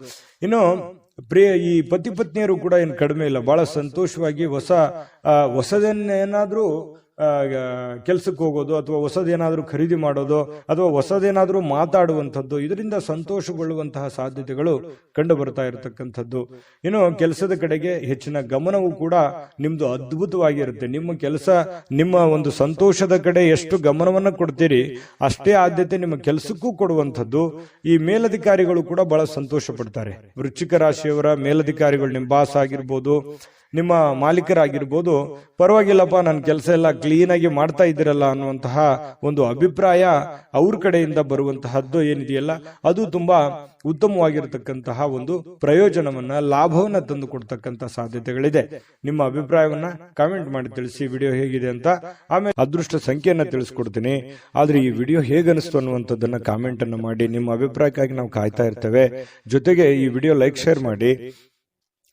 ಇನ್ನು ಈ ಪತಿ ಪತ್ನಿಯರು ಕೂಡ ಏನು ಕಡಿಮೆ ಇಲ್ಲ, ಬಹಳ ಸಂತೋಷವಾಗಿ ಹೊಸದೇನಾದ್ರೂ ಕೆಲಸಕ್ಕೆ ಹೋಗೋದು ಅಥವಾ ಹೊಸದೇನಾದ್ರೂ ಖರೀದಿ ಮಾಡೋದು ಅಥವಾ ಹೊಸದೇನಾದ್ರೂ ಮಾತಾಡುವಂಥದ್ದು, ಇದರಿಂದ ಸಂತೋಷಗೊಳ್ಳುವಂತಹ ಸಾಧ್ಯತೆಗಳು ಕಂಡು ಬರ್ತಾ ಇರತಕ್ಕಂಥದ್ದು. ಇನ್ನು ಕೆಲಸದ ಕಡೆಗೆ ಹೆಚ್ಚಿನ ಗಮನವೂ ಕೂಡ ನಿಮ್ದು ಅದ್ಭುತವಾಗಿರುತ್ತೆ. ನಿಮ್ಮ ಕೆಲಸ, ನಿಮ್ಮ ಒಂದು ಸಂತೋಷದ ಕಡೆ ಎಷ್ಟು ಗಮನವನ್ನ ಕೊಡ್ತೀರಿ ಅಷ್ಟೇ ಆದ್ಯತೆ ನಿಮ್ಮ ಕೆಲಸಕ್ಕೂ ಕೊಡುವಂಥದ್ದು. ಈ ಮೇಲಧಿಕಾರಿಗಳು ಕೂಡ ಬಹಳ ಸಂತೋಷ ಪಡ್ತಾರೆ. ವೃಶ್ಚಿಕ ರಾಶಿಯವರ ಮೇಲಧಿಕಾರಿಗಳು, ನಿಮ್ಮ ಬಾಸ್ ಆಗಿರ್ಬೋದು, ನಿಮ್ಮ ಮಾಲೀಕರಾಗಿರ್ಬೋದು, ಪರವಾಗಿಲ್ಲಪ್ಪ ನನ್ನ ಕೆಲಸ ಎಲ್ಲ ಕ್ಲೀನ್ ಆಗಿ ಮಾಡ್ತಾ ಇದ್ದೀರಲ್ಲ ಅನ್ನುವಂತಹ ಒಂದು ಅಭಿಪ್ರಾಯ ಅವ್ರ ಕಡೆಯಿಂದ ಬರುವಂತಹದ್ದು ಏನಿದೆಯಲ್ಲ, ಅದು ತುಂಬಾ ಉತ್ತಮವಾಗಿರತಕ್ಕಂತಹ ಒಂದು ಪ್ರಯೋಜನವನ್ನ, ಲಾಭವನ್ನ ತಂದು ಕೊಡ್ತಕ್ಕಂಥ ಸಾಧ್ಯತೆಗಳಿದೆ. ನಿಮ್ಮ ಅಭಿಪ್ರಾಯವನ್ನ ಕಾಮೆಂಟ್ ಮಾಡಿ ತಿಳಿಸಿ, ವಿಡಿಯೋ ಹೇಗಿದೆ ಅಂತ. ಆಮೇಲೆ ಅದೃಷ್ಟ ಸಂಖ್ಯೆಯನ್ನ ತಿಳಿಸ್ಕೊಡ್ತೀನಿ. ಆದ್ರೆ ಈ ವಿಡಿಯೋ ಹೇಗನಿಸ್ತು ಅನ್ನುವಂಥದ್ದನ್ನ ಕಾಮೆಂಟ್ ಅನ್ನ ಮಾಡಿ. ನಿಮ್ಮ ಅಭಿಪ್ರಾಯಕ್ಕಾಗಿ ನಾವು ಕಾಯ್ತಾ ಇರ್ತೇವೆ. ಜೊತೆಗೆ ಈ ವಿಡಿಯೋ ಲೈಕ್, ಶೇರ್ ಮಾಡಿ.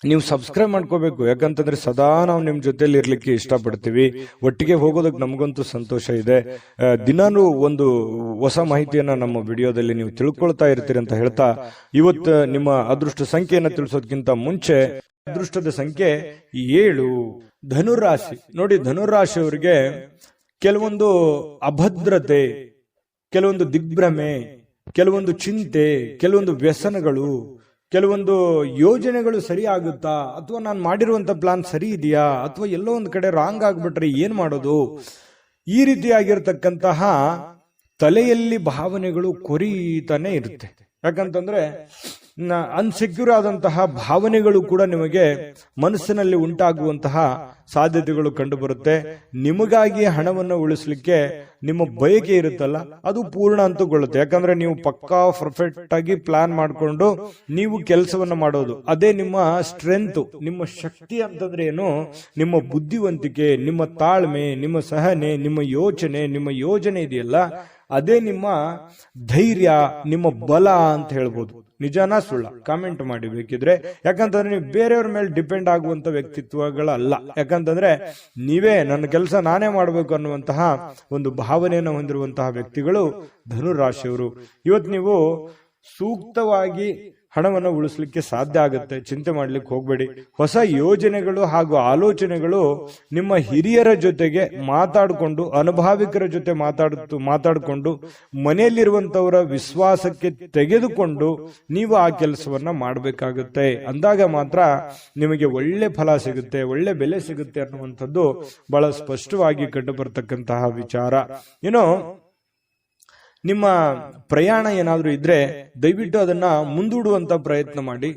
ನೀವು ಸಬ್ಸ್ಕ್ರೈಬ್ ಮಾಡ್ಕೋಬೇಕು, ಯಾಕಂತಂದ್ರೆ ಸದಾ ನಾವು ನಿಮ್ ಜೊತೆಲಿ ಇರ್ಲಿಕ್ಕೆ ಇಷ್ಟಪಡ್ತೀವಿ. ಒಟ್ಟಿಗೆ ಹೋಗೋದಕ್ಕೆ ನಮಗಂತೂ ಸಂತೋಷ ಇದೆ. ದಿನಾನು ಒಂದು ಹೊಸ ಮಾಹಿತಿಯನ್ನ ನಮ್ಮ ವಿಡಿಯೋದಲ್ಲಿ ನೀವು ತಿಳ್ಕೊಳ್ತಾ ಇರ್ತೀರಿ ಅಂತ ಹೇಳ್ತಾ, ಇವತ್ತು ನಿಮ್ಮ ಅದೃಷ್ಟ ಸಂಖ್ಯೆಯನ್ನ ತಿಳಿಸೋದಕ್ಕಿಂತ ಮುಂಚೆ ಅದೃಷ್ಟದ ಸಂಖ್ಯೆ 7, ಧನುರಾಶಿ. ನೋಡಿ, ಧನುರಾಶಿಯವರಿಗೆ ಕೆಲವೊಂದು ಅಭದ್ರತೆ, ಕೆಲವೊಂದು ದಿಗ್ಭ್ರಮೆ, ಕೆಲವೊಂದು ಚಿಂತೆ, ಕೆಲವೊಂದು ವ್ಯಸನಗಳು, ಕೆಲವೊಂದು ಯೋಜನೆಗಳು ಸರಿ ಆಗುತ್ತಾ, ಅಥವಾ ನಾನು ಮಾಡಿರುವಂತ ಪ್ಲಾನ್ ಸರಿ ಇದೆಯಾ, ಅಥವಾ ಎಲ್ಲೋ ಒಂದು ಕಡೆ ರಾಂಗ್ ಆಗ್ಬಿಟ್ರೆ ಏನ್ ಮಾಡೋದು, ಈ ರೀತಿಯಾಗಿರ್ತಕ್ಕಂತಹ ತಲೆಯಲ್ಲಿ ಭಾವನೆಗಳು ಕೊರೀತಾನೆ ಇರುತ್ತೆ. ಯಾಕಂತಂದ್ರೆ ಅನ್ಸೆಕ್ಯೂರ್ ಆದಂತಹ ಭಾವನೆಗಳು ಕೂಡ ನಿಮಗೆ ಮನಸ್ಸಿನಲ್ಲಿ ಉಂಟಾಗುವಂತಹ ಸಾಧ್ಯತೆಗಳು ಕಂಡು ಬರುತ್ತೆ. ನಿಮಗಾಗಿ ಹಣವನ್ನು ಉಳಿಸ್ಲಿಕ್ಕೆ ನಿಮ್ಮ ಬಯಕೆ ಇರುತ್ತಲ್ಲ, ಅದು ಪೂರ್ಣ ಅಂತಗೊಳ್ಳುತ್ತೆ. ಯಾಕಂದ್ರೆ ನೀವು ಪಕ್ಕಾ ಪರ್ಫೆಕ್ಟ್ ಆಗಿ ಪ್ಲಾನ್ ಮಾಡಿಕೊಂಡು ನೀವು ಕೆಲಸವನ್ನ ಮಾಡೋದು, ಅದೇ ನಿಮ್ಮ ಸ್ಟ್ರೆಂತ್, ನಿಮ್ಮ ಶಕ್ತಿ ಅಂತಂದ್ರೆ ಏನು, ನಿಮ್ಮ ಬುದ್ಧಿವಂತಿಕೆ, ನಿಮ್ಮ ತಾಳ್ಮೆ, ನಿಮ್ಮ ಸಹನೆ, ನಿಮ್ಮ ಯೋಚನೆ, ನಿಮ್ಮ ಯೋಜನೆ ಇದೆಯಲ್ಲ, ಅದೇ ನಿಮ್ಮ ಧೈರ್ಯ, ನಿಮ್ಮ ಬಲ ಅಂತ ಹೇಳ್ಬೋದು. ನಿಜಾನ ಸುಳ್ಳ ಕಾಮೆಂಟ್ ಮಾಡಿ ಬೇಕಿದ್ರೆ. ಯಾಕಂತಂದ್ರೆ ನೀವು ಬೇರೆಯವ್ರ ಮೇಲೆ ಡಿಪೆಂಡ್ ಆಗುವಂತ ವ್ಯಕ್ತಿತ್ವಗಳಲ್ಲ. ಯಾಕಂತಂದ್ರೆ ನೀವೇ ನನ್ನ ಕೆಲಸ ನಾನೇ ಮಾಡಬೇಕು ಅನ್ನುವಂತಹ ಒಂದು ಭಾವನೆಯನ್ನು ಹೊಂದಿರುವಂತಹ ವ್ಯಕ್ತಿಗಳು ಧನುರಾಶಿಯವರು. ಇವತ್ತು ನೀವು ಸೂಕ್ತವಾಗಿ ಹಣವನ್ನು ಉಳಿಸ್ಲಿಕ್ಕೆ ಸಾಧ್ಯ ಆಗುತ್ತೆ, ಚಿಂತೆ ಮಾಡ್ಲಿಕ್ಕೆ ಹೋಗ್ಬೇಡಿ. ಹೊಸ ಯೋಜನೆಗಳು ಹಾಗೂ ಆಲೋಚನೆಗಳು ನಿಮ್ಮ ಹಿರಿಯರ ಜೊತೆಗೆ ಮಾತಾಡಿಕೊಂಡು, ಅನುಭಾವಿಕರ ಜೊತೆ ಮಾತಾಡಿಕೊಂಡು ಮನೆಯಲ್ಲಿರುವಂತವರ ವಿಶ್ವಾಸಕ್ಕೆ ತೆಗೆದುಕೊಂಡು ನೀವು ಆ ಕೆಲಸವನ್ನ ಮಾಡಬೇಕಾಗುತ್ತೆ. ಅಂದಾಗ ಮಾತ್ರ ನಿಮಗೆ ಒಳ್ಳೆ ಫಲ ಸಿಗುತ್ತೆ, ಒಳ್ಳೆ ಬೆಲೆ ಸಿಗುತ್ತೆ ಅನ್ನುವಂಥದ್ದು ಬಹಳ ಸ್ಪಷ್ಟವಾಗಿ ಕಂಡು ಬರ್ತಕ್ಕಂತಹ ವಿಚಾರ. ನಿಮ್ಮ ಪ್ರಯಾಣ ಏನಾದ್ರೂ ಇದ್ರೆ ದಯವಿಟ್ಟು ಅದನ್ನ ಮುಂದೂಡುವಂತ ಪ್ರಯತ್ನ ಮಾಡಿ.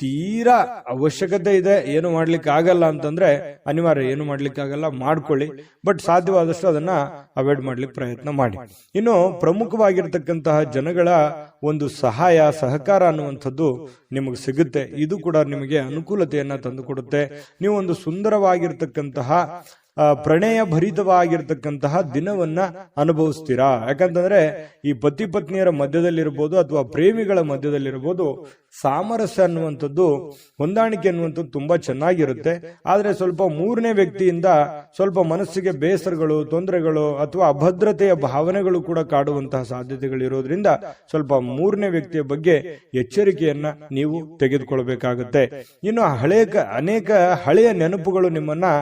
ತೀರಾ ಅವಶ್ಯಕತೆ ಇದೆ, ಏನು ಮಾಡ್ಲಿಕ್ಕೆ ಆಗಲ್ಲ ಅಂತಂದ್ರೆ ಅನಿವಾರ್ಯ, ಏನು ಮಾಡ್ಲಿಕ್ಕೆ ಆಗಲ್ಲ ಮಾಡ್ಕೊಳ್ಳಿ, ಬಟ್ ಸಾಧ್ಯವಾದಷ್ಟು ಅದನ್ನ ಅವಾಯ್ಡ್ ಮಾಡ್ಲಿಕ್ಕೆ ಪ್ರಯತ್ನ ಮಾಡಿ. ಇನ್ನು ಪ್ರಮುಖವಾಗಿರ್ತಕ್ಕಂತಹ ಜನಗಳ ಒಂದು ಸಹಾಯ ಸಹಕಾರ ಅನ್ನುವಂಥದ್ದು ನಿಮಗೆ ಸಿಗುತ್ತೆ. ಇದು ಕೂಡ ನಿಮಗೆ ಅನುಕೂಲತೆಯನ್ನ ತಂದುಕೊಡುತ್ತೆ. ನೀವು ಒಂದು ಸುಂದರವಾಗಿರ್ತಕ್ಕಂತಹ ಪ್ರಣಯ ಭರಿತವಾಗಿರ್ತಕ್ಕಂತಹ ದಿನವನ್ನ ಅನುಭವಿಸ್ತೀರಾ. ಯಾಕಂತಂದ್ರೆ ಈ ಪತಿ ಪತ್ನಿಯರ ಮಧ್ಯದಲ್ಲಿರ್ಬೋದು ಅಥವಾ ಪ್ರೇಮಿಗಳ ಮಧ್ಯದಲ್ಲಿರ್ಬೋದು ಸಾಮರಸ್ಯ ಅನ್ನುವಂಥದ್ದು, ಹೊಂದಾಣಿಕೆ ಅನ್ನುವಂಥದ್ದು ತುಂಬಾ ಚೆನ್ನಾಗಿರುತ್ತೆ. ಆದ್ರೆ ಸ್ವಲ್ಪ ಮೂರನೇ ವ್ಯಕ್ತಿಯಿಂದ ಸ್ವಲ್ಪ ಮನಸ್ಸಿಗೆ ಬೇಸರಗಳು, ತೊಂದರೆಗಳು ಅಥವಾ ಅಭದ್ರತೆಯ ಭಾವನೆಗಳು ಕೂಡ ಕಾಡುವಂತಹ ಸಾಧ್ಯತೆಗಳಿರೋದ್ರಿಂದ ಸ್ವಲ್ಪ ಮೂರನೇ ವ್ಯಕ್ತಿಯ ಬಗ್ಗೆ ಎಚ್ಚರಿಕೆಯನ್ನ ನೀವು ತೆಗೆದುಕೊಳ್ಬೇಕಾಗುತ್ತೆ. ಇನ್ನು ಅನೇಕ ಹಳೆಯ ನೆನಪುಗಳು ನಿಮ್ಮನ್ನ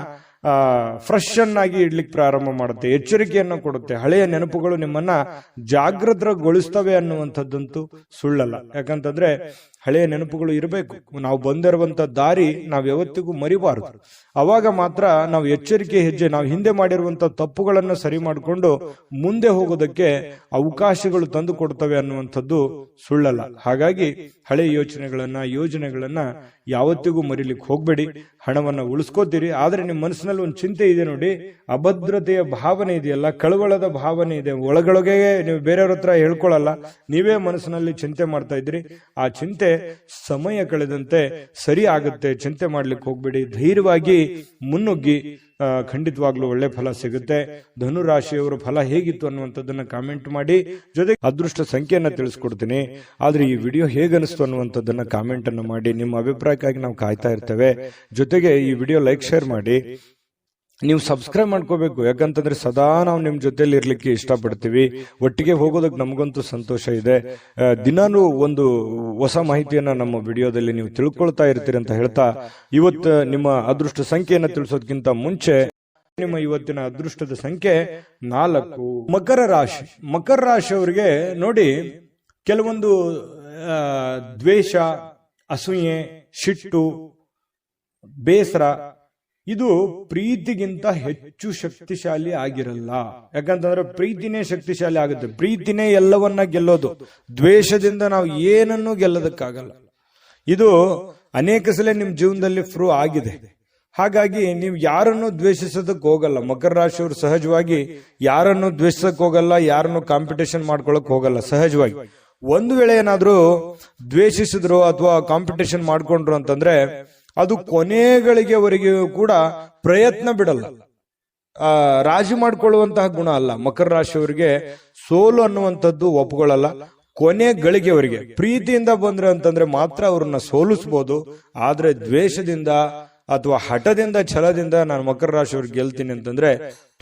ಫ್ರೆಶ್ ಆಗಿ ಇಡ್ಲಿಕ್ಕೆ ಪ್ರಾರಂಭ ಮಾಡುತ್ತೆ, ಎಚ್ಚರಿಕೆಯನ್ನು ಕೊಡುತ್ತೆ. ಹಳೆಯ ನೆನಪುಗಳು ನಿಮ್ಮನ್ನ ಜಾಗೃತಗೊಳಿಸ್ತವೆ ಅನ್ನುವಂಥದ್ದಂತೂ ಸುಳ್ಳಲ್ಲ. ಯಾಕಂತಂದ್ರೆ ಹಳೆಯ ನೆನಪುಗಳು ಇರಬೇಕು. ನಾವು ಬಂದಿರುವಂತ ದಾರಿ ನಾವು ಯಾವತ್ತಿಗೂ ಮರಿಬಾರದು. ಅವಾಗ ಮಾತ್ರ ನಾವು ಎಚ್ಚರಿಕೆ ಹೆಜ್ಜೆ, ನಾವು ಹಿಂದೆ ಮಾಡಿರುವಂತ ತಪ್ಪುಗಳನ್ನು ಸರಿ ಮಾಡಿಕೊಂಡು ಮುಂದೆ ಹೋಗೋದಕ್ಕೆ ಅವಕಾಶಗಳು ತಂದು ಕೊಡ್ತವೆ ಅನ್ನುವಂಥದ್ದು ಸುಳ್ಳಲ್ಲ. ಹಾಗಾಗಿ ಹಳೆಯ ಯೋಜನೆಗಳನ್ನ ಯಾವತ್ತಿಗೂ ಮರಿಲಿಕ್ಕೆ ಹೋಗ್ಬೇಡಿ. ಹಣವನ್ನ ಉಳಿಸ್ಕೋತೀರಿ, ಆದ್ರೆ ನಿಮ್ಮ ಮನಸ್ಸಿನಲ್ಲಿ ಒಂದು ಚಿಂತೆ ಇದೆ ನೋಡಿ, ಅಭದ್ರತೆಯ ಭಾವನೆ ಇದೆಯಲ್ಲ, ಕಳವಳದ ಭಾವನೆ ಇದೆ, ಒಳಗೊಳಗೆ ನೀವು ಬೇರೆಯವ್ರ ಹತ್ರ ಹೇಳ್ಕೊಳ್ಳಲ್ಲ, ನೀವೇ ಮನಸ್ಸಿನಲ್ಲಿ ಚಿಂತೆ ಮಾಡ್ತಾ ಇದ್ರಿ. ಆ ಚಿಂತೆ ಸಮಯ ಕಳೆದಂತೆ ಸರಿ ಆಗುತ್ತೆ. ಚಿಂತೆ ಮಾಡ್ಲಿಕ್ಕೆ ಹೋಗ್ಬೇಡಿ, ಧೈರ್ಯವಾಗಿ ಮುನ್ನುಗ್ಗಿ, ಖಂಡಿತವಾಗ್ಲೂ ಒಳ್ಳೆ ಫಲ ಸಿಗುತ್ತೆ. ಧನುರಾಶಿಯವರ ಫಲ ಹೇಗಿತ್ತು ಅನ್ನುವಂಥದ್ದನ್ನ ಕಾಮೆಂಟ್ ಮಾಡಿ. ಜೊತೆಗೆ ಅದೃಷ್ಟ ಸಂಖ್ಯೆಯನ್ನ ತಿಳಿಸ್ಕೊಡ್ತೀನಿ. ಆದ್ರೆ ಈ ವಿಡಿಯೋ ಹೇಗನಿಸ್ತು ಅನ್ನುವಂಥದ್ದನ್ನ ಕಾಮೆಂಟ್ ಅನ್ನು ಮಾಡಿ. ನಿಮ್ಮ ಅಭಿಪ್ರಾಯಕ್ಕಾಗಿ ನಾವು ಕಾಯ್ತಾ ಇರ್ತೇವೆ. ಜೊತೆಗೆ ಈ ವಿಡಿಯೋ ಲೈಕ್, ಶೇರ್ ಮಾಡಿ. ನೀವು ಸಬ್ಸ್ಕ್ರೈಬ್ ಮಾಡ್ಕೋಬೇಕು. ಯಾಕಂತಂದ್ರೆ ಸದಾ ನಾವು ನಿಮ್ ಜೊತೆಲಿ ಇರ್ಲಿಕ್ಕೆ ಇಷ್ಟಪಡ್ತೀವಿ. ಒಟ್ಟಿಗೆ ಹೋಗೋದಕ್ಕೆ ನಮಗಂತೂ ಸಂತೋಷ ಇದೆ. ದಿನಾನು ಒಂದು ಹೊಸ ಮಾಹಿತಿಯನ್ನ ನಮ್ಮ ವಿಡಿಯೋದಲ್ಲಿ ನೀವು ತಿಳ್ಕೊಳ್ತಾ ಇರ್ತೀರಿ ಅಂತ ಹೇಳ್ತಾ, ಇವತ್ತು ನಿಮ್ಮ ಅದೃಷ್ಟ ಸಂಖ್ಯೆಯನ್ನ ತಿಳಿಸೋದಕ್ಕಿಂತ ಮುಂಚೆ ನಿಮ್ಮ ಇವತ್ತಿನ ಅದೃಷ್ಟದ ಸಂಖ್ಯೆ 4. ಮಕರ ರಾಶಿ. ಮಕರ ರಾಶಿಯವರಿಗೆ ನೋಡಿ, ಕೆಲವೊಂದು ದ್ವೇಷ, ಅಸೂಯೆ, ಸಿಟ್ಟು, ಬೇಸರ ಇದು ಪ್ರೀತಿಗಿಂತ ಹೆಚ್ಚು ಶಕ್ತಿಶಾಲಿ ಆಗಿರಲ್ಲ. ಯಾಕಂತಂದ್ರೆ ಪ್ರೀತಿನೇ ಶಕ್ತಿಶಾಲಿ ಆಗುತ್ತೆ. ಪ್ರೀತಿನೇ ಎಲ್ಲವನ್ನ ಗೆಲ್ಲೋದು. ದ್ವೇಷದಿಂದ ನಾವು ಏನನ್ನೂ ಗೆಲ್ಲೋದಕ್ಕಾಗಲ್ಲ. ಇದು ಅನೇಕ ಸಲ ನಿಮ್ ಜೀವನದಲ್ಲಿ ಪ್ರೂವ್ ಆಗಿದೆ. ಹಾಗಾಗಿ ನೀವು ಯಾರನ್ನು ದ್ವೇಷಿಸೋದಕ್ಕೆ ಹೋಗಲ್ಲ. ಮಕರ ರಾಶಿಯವರು ಸಹಜವಾಗಿ ಯಾರನ್ನು ದ್ವೇಷಿಸಕ್ ಹೋಗಲ್ಲ, ಯಾರನ್ನು ಕಾಂಪಿಟೇಷನ್ ಮಾಡ್ಕೊಳಕ್ ಹೋಗಲ್ಲ. ಸಹಜವಾಗಿ ಒಂದು ವೇಳೆ ಏನಾದ್ರೂ ದ್ವೇಷಿಸಿದ್ರು ಅಥವಾ ಕಾಂಪಿಟೇಷನ್ ಮಾಡ್ಕೊಂಡ್ರು ಅಂತಂದ್ರೆ ಅದು ಕೊನೆಗಳಿಗೆವರೆಗೂ ಕೂಡ ಪ್ರಯತ್ನ ಬಿಡಲ್ಲ. ರಾಜಿ ಮಾಡ್ಕೊಳ್ಳುವಂತಹ ಗುಣ ಅಲ್ಲ. ಮಕರ ರಾಶಿಯವರಿಗೆ ಸೋಲು ಅನ್ನುವಂಥದ್ದು ಒಪ್ಕೊಳ್ಳಲ್ಲ. ಕೊನೆಗಳಿಗೆವರೆಗೆ ಪ್ರೀತಿಯಿಂದ ಬಂದ್ರೆ ಅಂತಂದ್ರೆ ಮಾತ್ರ ಅವ್ರನ್ನ ಸೋಲಿಸಬಹುದು. ಆದ್ರೆ ದ್ವೇಷದಿಂದ ಅಥವಾ ಹಠದಿಂದ, ಛಲದಿಂದ ನಾನು ಮಕರ ರಾಶಿಯವ್ರಿಗೆ ಗೆಲ್ತೀನಿ ಅಂತಂದ್ರೆ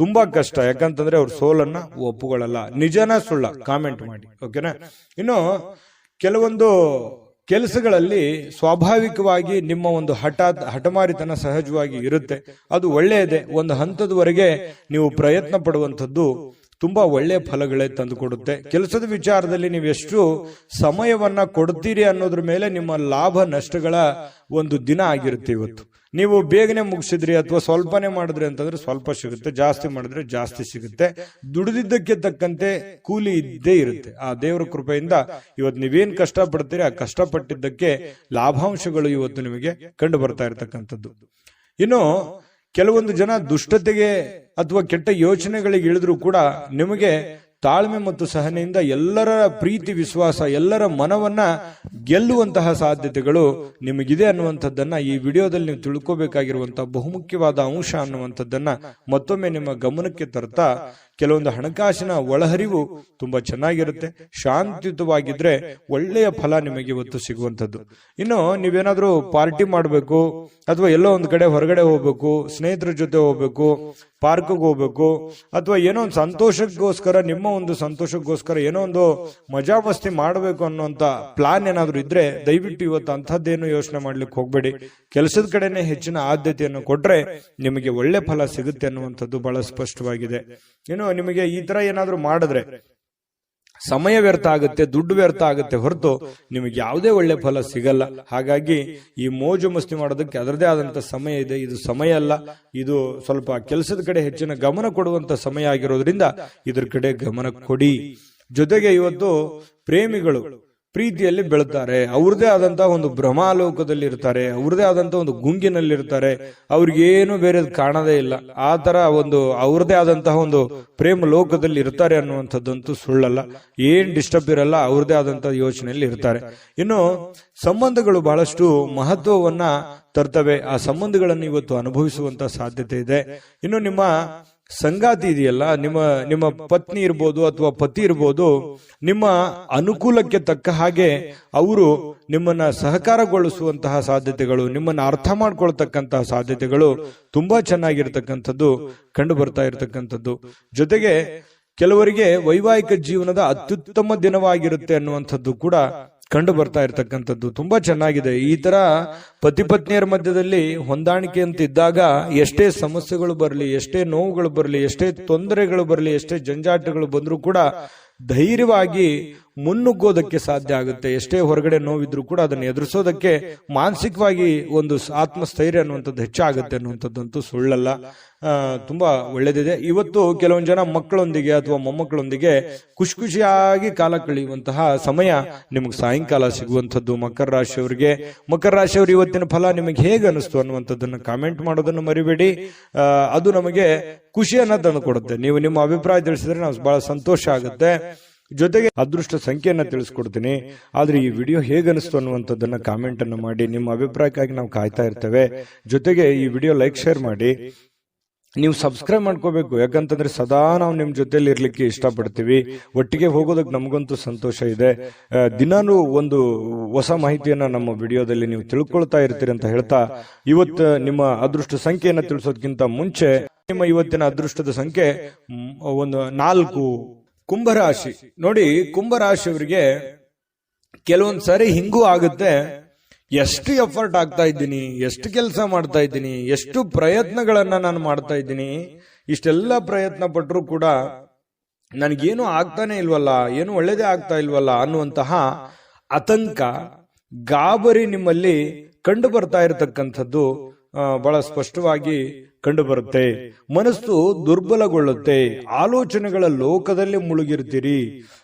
ತುಂಬಾ ಕಷ್ಟ. ಯಾಕಂತಂದ್ರೆ ಅವ್ರ ಸೋಲನ್ನ ಒಪ್ಕೊಳ್ಳಲ್ಲ. ನಿಜನ ಸುಳ್ಳ ಕಾಮೆಂಟ್ ಮಾಡಿ, ಓಕೆನಾ. ಇನ್ನು ಕೆಲವೊಂದು ಕೆಲಸಗಳಲ್ಲಿ ಸ್ವಾಭಾವಿಕವಾಗಿ ನಿಮ್ಮ ಒಂದು ಹಠಮಾರಿತನ ಸಹಜವಾಗಿ ಇರುತ್ತೆ. ಅದು ಒಳ್ಳೆಯದೇ. ಒಂದು ಹಂತದವರೆಗೆ ನೀವು ಪ್ರಯತ್ನ ಪಡುವಂಥದ್ದು ತುಂಬಾ ಒಳ್ಳೆಯ ಫಲಗಳೇ ತಂದುಕೊಡುತ್ತೆ. ಕೆಲಸದ ವಿಚಾರದಲ್ಲಿ ನೀವು ಎಷ್ಟು ಸಮಯವನ್ನ ಕೊಡ್ತೀರಿ ಅನ್ನೋದ್ರ ಮೇಲೆ ನಿಮ್ಮ ಲಾಭ ನಷ್ಟಗಳ ಒಂದು ದಿನ ಆಗಿರುತ್ತೆ ಇವತ್ತು. ನೀವು ಬೇಗನೆ ಮುಗಿಸಿದ್ರಿ ಅಥವಾ ಸ್ವಲ್ಪನೇ ಮಾಡಿದ್ರಿ ಅಂತಂದ್ರೆ ಸ್ವಲ್ಪ ಸಿಗುತ್ತೆ, ಜಾಸ್ತಿ ಮಾಡಿದ್ರೆ ಜಾಸ್ತಿ ಸಿಗುತ್ತೆ. ದುಡಿದಿದ್ದಕ್ಕೆ ತಕ್ಕಂತೆ ಕೂಲಿ ಇದ್ದೇ ಇರುತ್ತೆ. ಆ ದೇವರ ಕೃಪೆಯಿಂದ ಇವತ್ತು ನೀವೇನ್ ಕಷ್ಟಪಡ್ತೀರಿ ಆ ಕಷ್ಟಪಟ್ಟಿದ್ದಕ್ಕೆ ಲಾಭಾಂಶಗಳು ಇವತ್ತು ನಿಮಗೆ ಕಂಡು ಬರ್ತಾ ಇರತಕ್ಕಂಥದ್ದು. ಇನ್ನು ಕೆಲವೊಂದು ಜನ ದುಷ್ಟತೆಗೆ ಅಥವಾ ಕೆಟ್ಟ ಯೋಚನೆಗಳಿಗೆ ಇಳಿದ್ರು ಕೂಡ ನಿಮಗೆ ತಾಳ್ಮೆ ಮತ್ತು ಸಹನೆಯಿಂದ ಎಲ್ಲರ ಪ್ರೀತಿ, ವಿಶ್ವಾಸ, ಎಲ್ಲರ ಮನವನ್ನ ಗೆಲ್ಲುವಂತಹ ಸಾಧ್ಯತೆಗಳು ನಿಮಗಿದೆ ಅನ್ನುವಂಥದ್ದನ್ನ ಈ ವಿಡಿಯೋದಲ್ಲಿ ನೀವು ತಿಳ್ಕೋಬೇಕಾಗಿರುವಂತಹ ಬಹುಮುಖ್ಯವಾದ ಅಂಶ ಅನ್ನುವಂಥದ್ದನ್ನ ಮತ್ತೊಮ್ಮೆ ನಿಮ್ಮ ಗಮನಕ್ಕೆ ತರ್ತಾ, ಕೆಲವೊಂದು ಹಣಕಾಸಿನ ಒಳಹರಿವು ತುಂಬಾ ಚೆನ್ನಾಗಿರುತ್ತೆ. ಶಾಂತಿಯುತವಾಗಿದ್ರೆ ಒಳ್ಳೆಯ ಫಲ ನಿಮಗೆ ಇವತ್ತು ಸಿಗುವಂಥದ್ದು. ಇನ್ನು ನೀವೇನಾದ್ರೂ ಪಾರ್ಟಿ ಮಾಡಬೇಕು ಅಥವಾ ಎಲ್ಲೋ ಒಂದು ಕಡೆ ಹೊರಗಡೆ ಹೋಗ್ಬೇಕು, ಸ್ನೇಹಿತರ ಜೊತೆ ಹೋಗ್ಬೇಕು, ಪಾರ್ಕ್ಗೆ ಹೋಗ್ಬೇಕು, ಅಥವಾ ಏನೋ ಒಂದು ಸಂತೋಷಕ್ಕೋಸ್ಕರ, ನಿಮ್ಮ ಒಂದು ಸಂತೋಷಕ್ಕೋಸ್ಕರ ಏನೋ ಒಂದು ಮಜಾ ಮಸ್ತಿ ಮಾಡಬೇಕು ಅನ್ನೋಂತ ಪ್ಲಾನ್ ಏನಾದ್ರು ಇದ್ರೆ ದಯವಿಟ್ಟು ಇವತ್ತು ಅಂಥದ್ದೇನು ಯೋಚನೆ ಮಾಡ್ಲಿಕ್ಕೆ ಹೋಗ್ಬೇಡಿ. ಕೆಲಸದ ಕಡೆನೆ ಹೆಚ್ಚಿನ ಆದ್ಯತೆಯನ್ನು ಕೊಟ್ರೆ ನಿಮಗೆ ಒಳ್ಳೆ ಫಲ ಸಿಗುತ್ತೆ ಅನ್ನುವಂಥದ್ದು ಬಹಳ ಸ್ಪಷ್ಟವಾಗಿದೆ. ಇನ್ನು ನಿಮಗೆ ಈ ತರ ಏನಾದ್ರು ಮಾಡಿದ್ರೆ ಸಮಯ ವ್ಯರ್ಥ ಆಗುತ್ತೆ, ದುಡ್ಡು ವ್ಯರ್ಥ ಆಗುತ್ತೆ ಹೊರತು ನಿಮಗೆ ಯಾವುದೇ ಒಳ್ಳೆ ಫಲ ಸಿಗಲ್ಲ. ಹಾಗಾಗಿ ಈ ಮೋಜು ಮಸ್ತಿ ಮಾಡೋದಕ್ಕೆ ಅದರದೇ ಆದಂತ ಸಮಯ ಇದೆ. ಇದು ಸಮಯ ಅಲ್ಲ, ಇದು ಸ್ವಲ್ಪ ಕೆಲಸದ ಕಡೆ ಹೆಚ್ಚಿನ ಗಮನ ಕೊಡುವಂತ ಸಮಯ ಆಗಿರೋದ್ರಿಂದ ಇದ್ರ ಕಡೆ ಗಮನ ಕೊಡಿ. ಜೊತೆಗೆ ಇವತ್ತು ಪ್ರೇಮಿಗಳು ಪ್ರೀತಿಯಲ್ಲಿ ಬೆಳ್ತಾರೆ, ಅವ್ರದೇ ಆದಂತಹ ಒಂದು ಭ್ರಮಾಲೋಕದಲ್ಲಿ ಇರ್ತಾರೆ, ಅವ್ರದೇ ಆದಂತಹ ಒಂದು ಗುಂಗಿನಲ್ಲಿರ್ತಾರೆ, ಅವ್ರಿಗೇನು ಬೇರೆ ಕಾಣದೇ ಇಲ್ಲ. ಆ ತರ ಒಂದು ಅವ್ರದೇ ಆದಂತಹ ಒಂದು ಪ್ರೇಮ ಲೋಕದಲ್ಲಿ ಇರ್ತಾರೆ ಅನ್ನುವಂಥದ್ದಂತೂ ಸುಳ್ಳಲ್ಲ. ಏನ್ ಡಿಸ್ಟರ್ಬ್ ಇರಲ್ಲ, ಅವ್ರದೇ ಆದಂತಹ ಯೋಚನೆಯಲ್ಲಿ ಇರ್ತಾರೆ. ಇನ್ನು ಸಂಬಂಧಗಳು ಬಹಳಷ್ಟು ಮಹತ್ವವನ್ನ ತರ್ತವೆ. ಆ ಸಂಬಂಧಗಳನ್ನು ಇವತ್ತು ಅನುಭವಿಸುವಂತ ಸಾಧ್ಯತೆ ಇದೆ. ಇನ್ನು ನಿಮ್ಮ ಸಂಗಾತಿ ಇದೆಯಲ್ಲ, ನಿಮ್ಮ ಪತ್ನಿ ಇರ್ಬೋದು ಅಥವಾ ಪತಿ ಇರ್ಬೋದು, ನಿಮ್ಮ ಅನುಕೂಲಕ್ಕೆ ತಕ್ಕ ಹಾಗೆ ಅವರು ನಿಮ್ಮನ್ನ ಸಹಕಾರಗೊಳಿಸುವಂತಹ ಸಾಧ್ಯತೆಗಳು, ನಿಮ್ಮನ್ನ ಅರ್ಥ ಮಾಡ್ಕೊಳ್ತಕ್ಕಂತಹ ಸಾಧ್ಯತೆಗಳು ತುಂಬಾ ಚೆನ್ನಾಗಿರ್ತಕ್ಕಂಥದ್ದು ಕಂಡು ಬರ್ತಾ ಇರತಕ್ಕಂಥದ್ದು. ಜೊತೆಗೆ ಕೆಲವರಿಗೆ ವೈವಾಹಿಕ ಜೀವನದ ಅತ್ಯುತ್ತಮ ದಿನವಾಗಿರುತ್ತೆ ಅನ್ನುವಂಥದ್ದು ಕೂಡ ಕಂಡು ಬರ್ತಾ ಇರ್ತಕ್ಕಂಥದ್ದು ತುಂಬಾ ಚೆನ್ನಾಗಿದೆ. ಈ ತರ ಪತಿ ಪತ್ನಿಯರ ಮಧ್ಯದಲ್ಲಿ ಹೊಂದಾಣಿಕೆ ಅಂತ ಇದ್ದಾಗ ಎಷ್ಟೇ ಸಮಸ್ಯೆಗಳು ಬರಲಿ, ಎಷ್ಟೇ ನೋವುಗಳು ಬರಲಿ, ಎಷ್ಟೇ ತೊಂದರೆಗಳು ಬರಲಿ, ಎಷ್ಟೇ ಜಂಜಾಟಗಳು ಬಂದರೂ ಕೂಡ ಧೈರ್ಯವಾಗಿ ಮುನ್ನುಗ್ಗೋದಕ್ಕೆ ಸಾಧ್ಯ ಆಗುತ್ತೆ. ಎಷ್ಟೇ ಹೊರಗಡೆ ನೋವಿದ್ರು ಕೂಡ ಅದನ್ನು ಎದುರಿಸೋದಕ್ಕೆ ಮಾನಸಿಕವಾಗಿ ಒಂದು ಆತ್ಮಸ್ಥೈರ್ಯ ಅನ್ನುವಂಥದ್ದು ಹೆಚ್ಚಾಗುತ್ತೆ ಅನ್ನುವಂಥದ್ದಂತೂ ಸುಳ್ಳಲ್ಲ. ತುಂಬಾ ಒಳ್ಳೇದಿದೆ. ಇವತ್ತು ಕೆಲವೊಂದು ಜನ ಮಕ್ಕಳೊಂದಿಗೆ ಅಥವಾ ಮೊಮ್ಮಕ್ಕಳೊಂದಿಗೆ ಖುಷಿ ಖುಷಿಯಾಗಿ ಕಾಲ ಕಳೆಯುವಂತಹ ಸಮಯ ನಿಮಗೆ ಸಾಯಂಕಾಲ ಸಿಗುವಂಥದ್ದು. ಮಕರ ರಾಶಿಯವರು ಇವತ್ತಿನ ಫಲ ನಿಮಗೆ ಹೇಗೆ ಅನಿಸ್ತು ಅನ್ನುವಂಥದ್ದನ್ನು ಕಾಮೆಂಟ್ ಮಾಡೋದನ್ನು ಮರಿಬೇಡಿ. ಅದು ನಮಗೆ ಖುಷಿಯನ್ನ ತಂದು ಕೊಡುತ್ತೆ. ನೀವು ನಿಮ್ಮ ಅಭಿಪ್ರಾಯ ತಿಳಿಸಿದ್ರೆ ನಾವು ಬಹಳ ಸಂತೋಷ ಆಗುತ್ತೆ. ಜೊತೆಗೆ ಅದೃಷ್ಟ ಸಂಖ್ಯೆಯನ್ನ ತಿಳಿಸ್ಕೊಡ್ತೀನಿ. ಆದ್ರೆ ಈ ವಿಡಿಯೋ ಹೇಗನಿಸ್ತು ಅನ್ನುವಂಥದ್ದನ್ನ ಕಾಮೆಂಟ್ ಅನ್ನು ಮಾಡಿ. ನಿಮ್ಮ ಅಭಿಪ್ರಾಯಕ್ಕಾಗಿ ನಾವು ಕಾಯ್ತಾ ಇರ್ತೇವೆ. ಜೊತೆಗೆ ಈ ವಿಡಿಯೋ ಲೈಕ್ ಶೇರ್ ಮಾಡಿ. ನೀವು ಸಬ್ಸ್ಕ್ರೈಬ್ ಮಾಡ್ಕೋಬೇಕು, ಯಾಕಂತಂದ್ರೆ ಸದಾ ನಾವು ನಿಮ್ ಜೊತೆಲಿ ಇರ್ಲಿಕ್ಕೆ ಇಷ್ಟಪಡ್ತೀವಿ. ಒಟ್ಟಿಗೆ ಹೋಗೋದಕ್ಕೆ ನಮಗಂತೂ ಸಂತೋಷ ಇದೆ. ದಿನಾನು ಒಂದು ಹೊಸ ಮಾಹಿತಿಯನ್ನ ನಮ್ಮ ವಿಡಿಯೋದಲ್ಲಿ ನೀವು ತಿಳ್ಕೊಳ್ತಾ ಇರ್ತೀರಿ ಅಂತ ಹೇಳ್ತಾ, ಇವತ್ತು ನಿಮ್ಮ ಅದೃಷ್ಟ ಸಂಖ್ಯೆಯನ್ನ ತಿಳಿಸೋದಕ್ಕಿಂತ ಮುಂಚೆ ನಿಮ್ಮ ಇವತ್ತಿನ ಅದೃಷ್ಟದ ಸಂಖ್ಯೆ 4. ಕುಂಭರಾಶಿ. ನೋಡಿ, ಕುಂಭರಾಶಿಯವರಿಗೆ ಕೆಲವೊಂದ್ ಸಾರಿ ಹಿಂಗೂ ಆಗುತ್ತೆ. ಎಷ್ಟು ಎಫರ್ಟ್ ಆಗ್ತಾ ಇದ್ದೀನಿ, ಎಷ್ಟು ಕೆಲಸ ಮಾಡ್ತಾ ಇದ್ದೀನಿ, ಎಷ್ಟು ಪ್ರಯತ್ನಗಳನ್ನ ನಾನು ಮಾಡ್ತಾ ಇದ್ದೀನಿ, ಇಷ್ಟೆಲ್ಲ ಪ್ರಯತ್ನ ಪಟ್ಟರೂ ಕೂಡ ನನಗೇನು ಆಗ್ತಾನೆ ಇಲ್ವಲ್ಲ, ಏನು ಒಳ್ಳೇದೇ ಆಗ್ತಾ ಇಲ್ವಲ್ಲ ಅನ್ನುವಂತಹ ಆತಂಕ, ಗಾಬರಿ ನಿಮ್ಮಲ್ಲಿ ಕಂಡು ಬರ್ತಾ ಇರತಕ್ಕಂಥದ್ದು ಬಹಳ ಸ್ಪಷ್ಟವಾಗಿ ಕಂಡು ಬರುತ್ತೆ. ಮನಸ್ಸು ದುರ್ಬಲಗೊಳ್ಳುತ್ತೆ. ಆಲೋಚನೆಗಳ ಲೋಕದಲ್ಲಿ ಮುಳುಗಿರ್ತೀರಿ.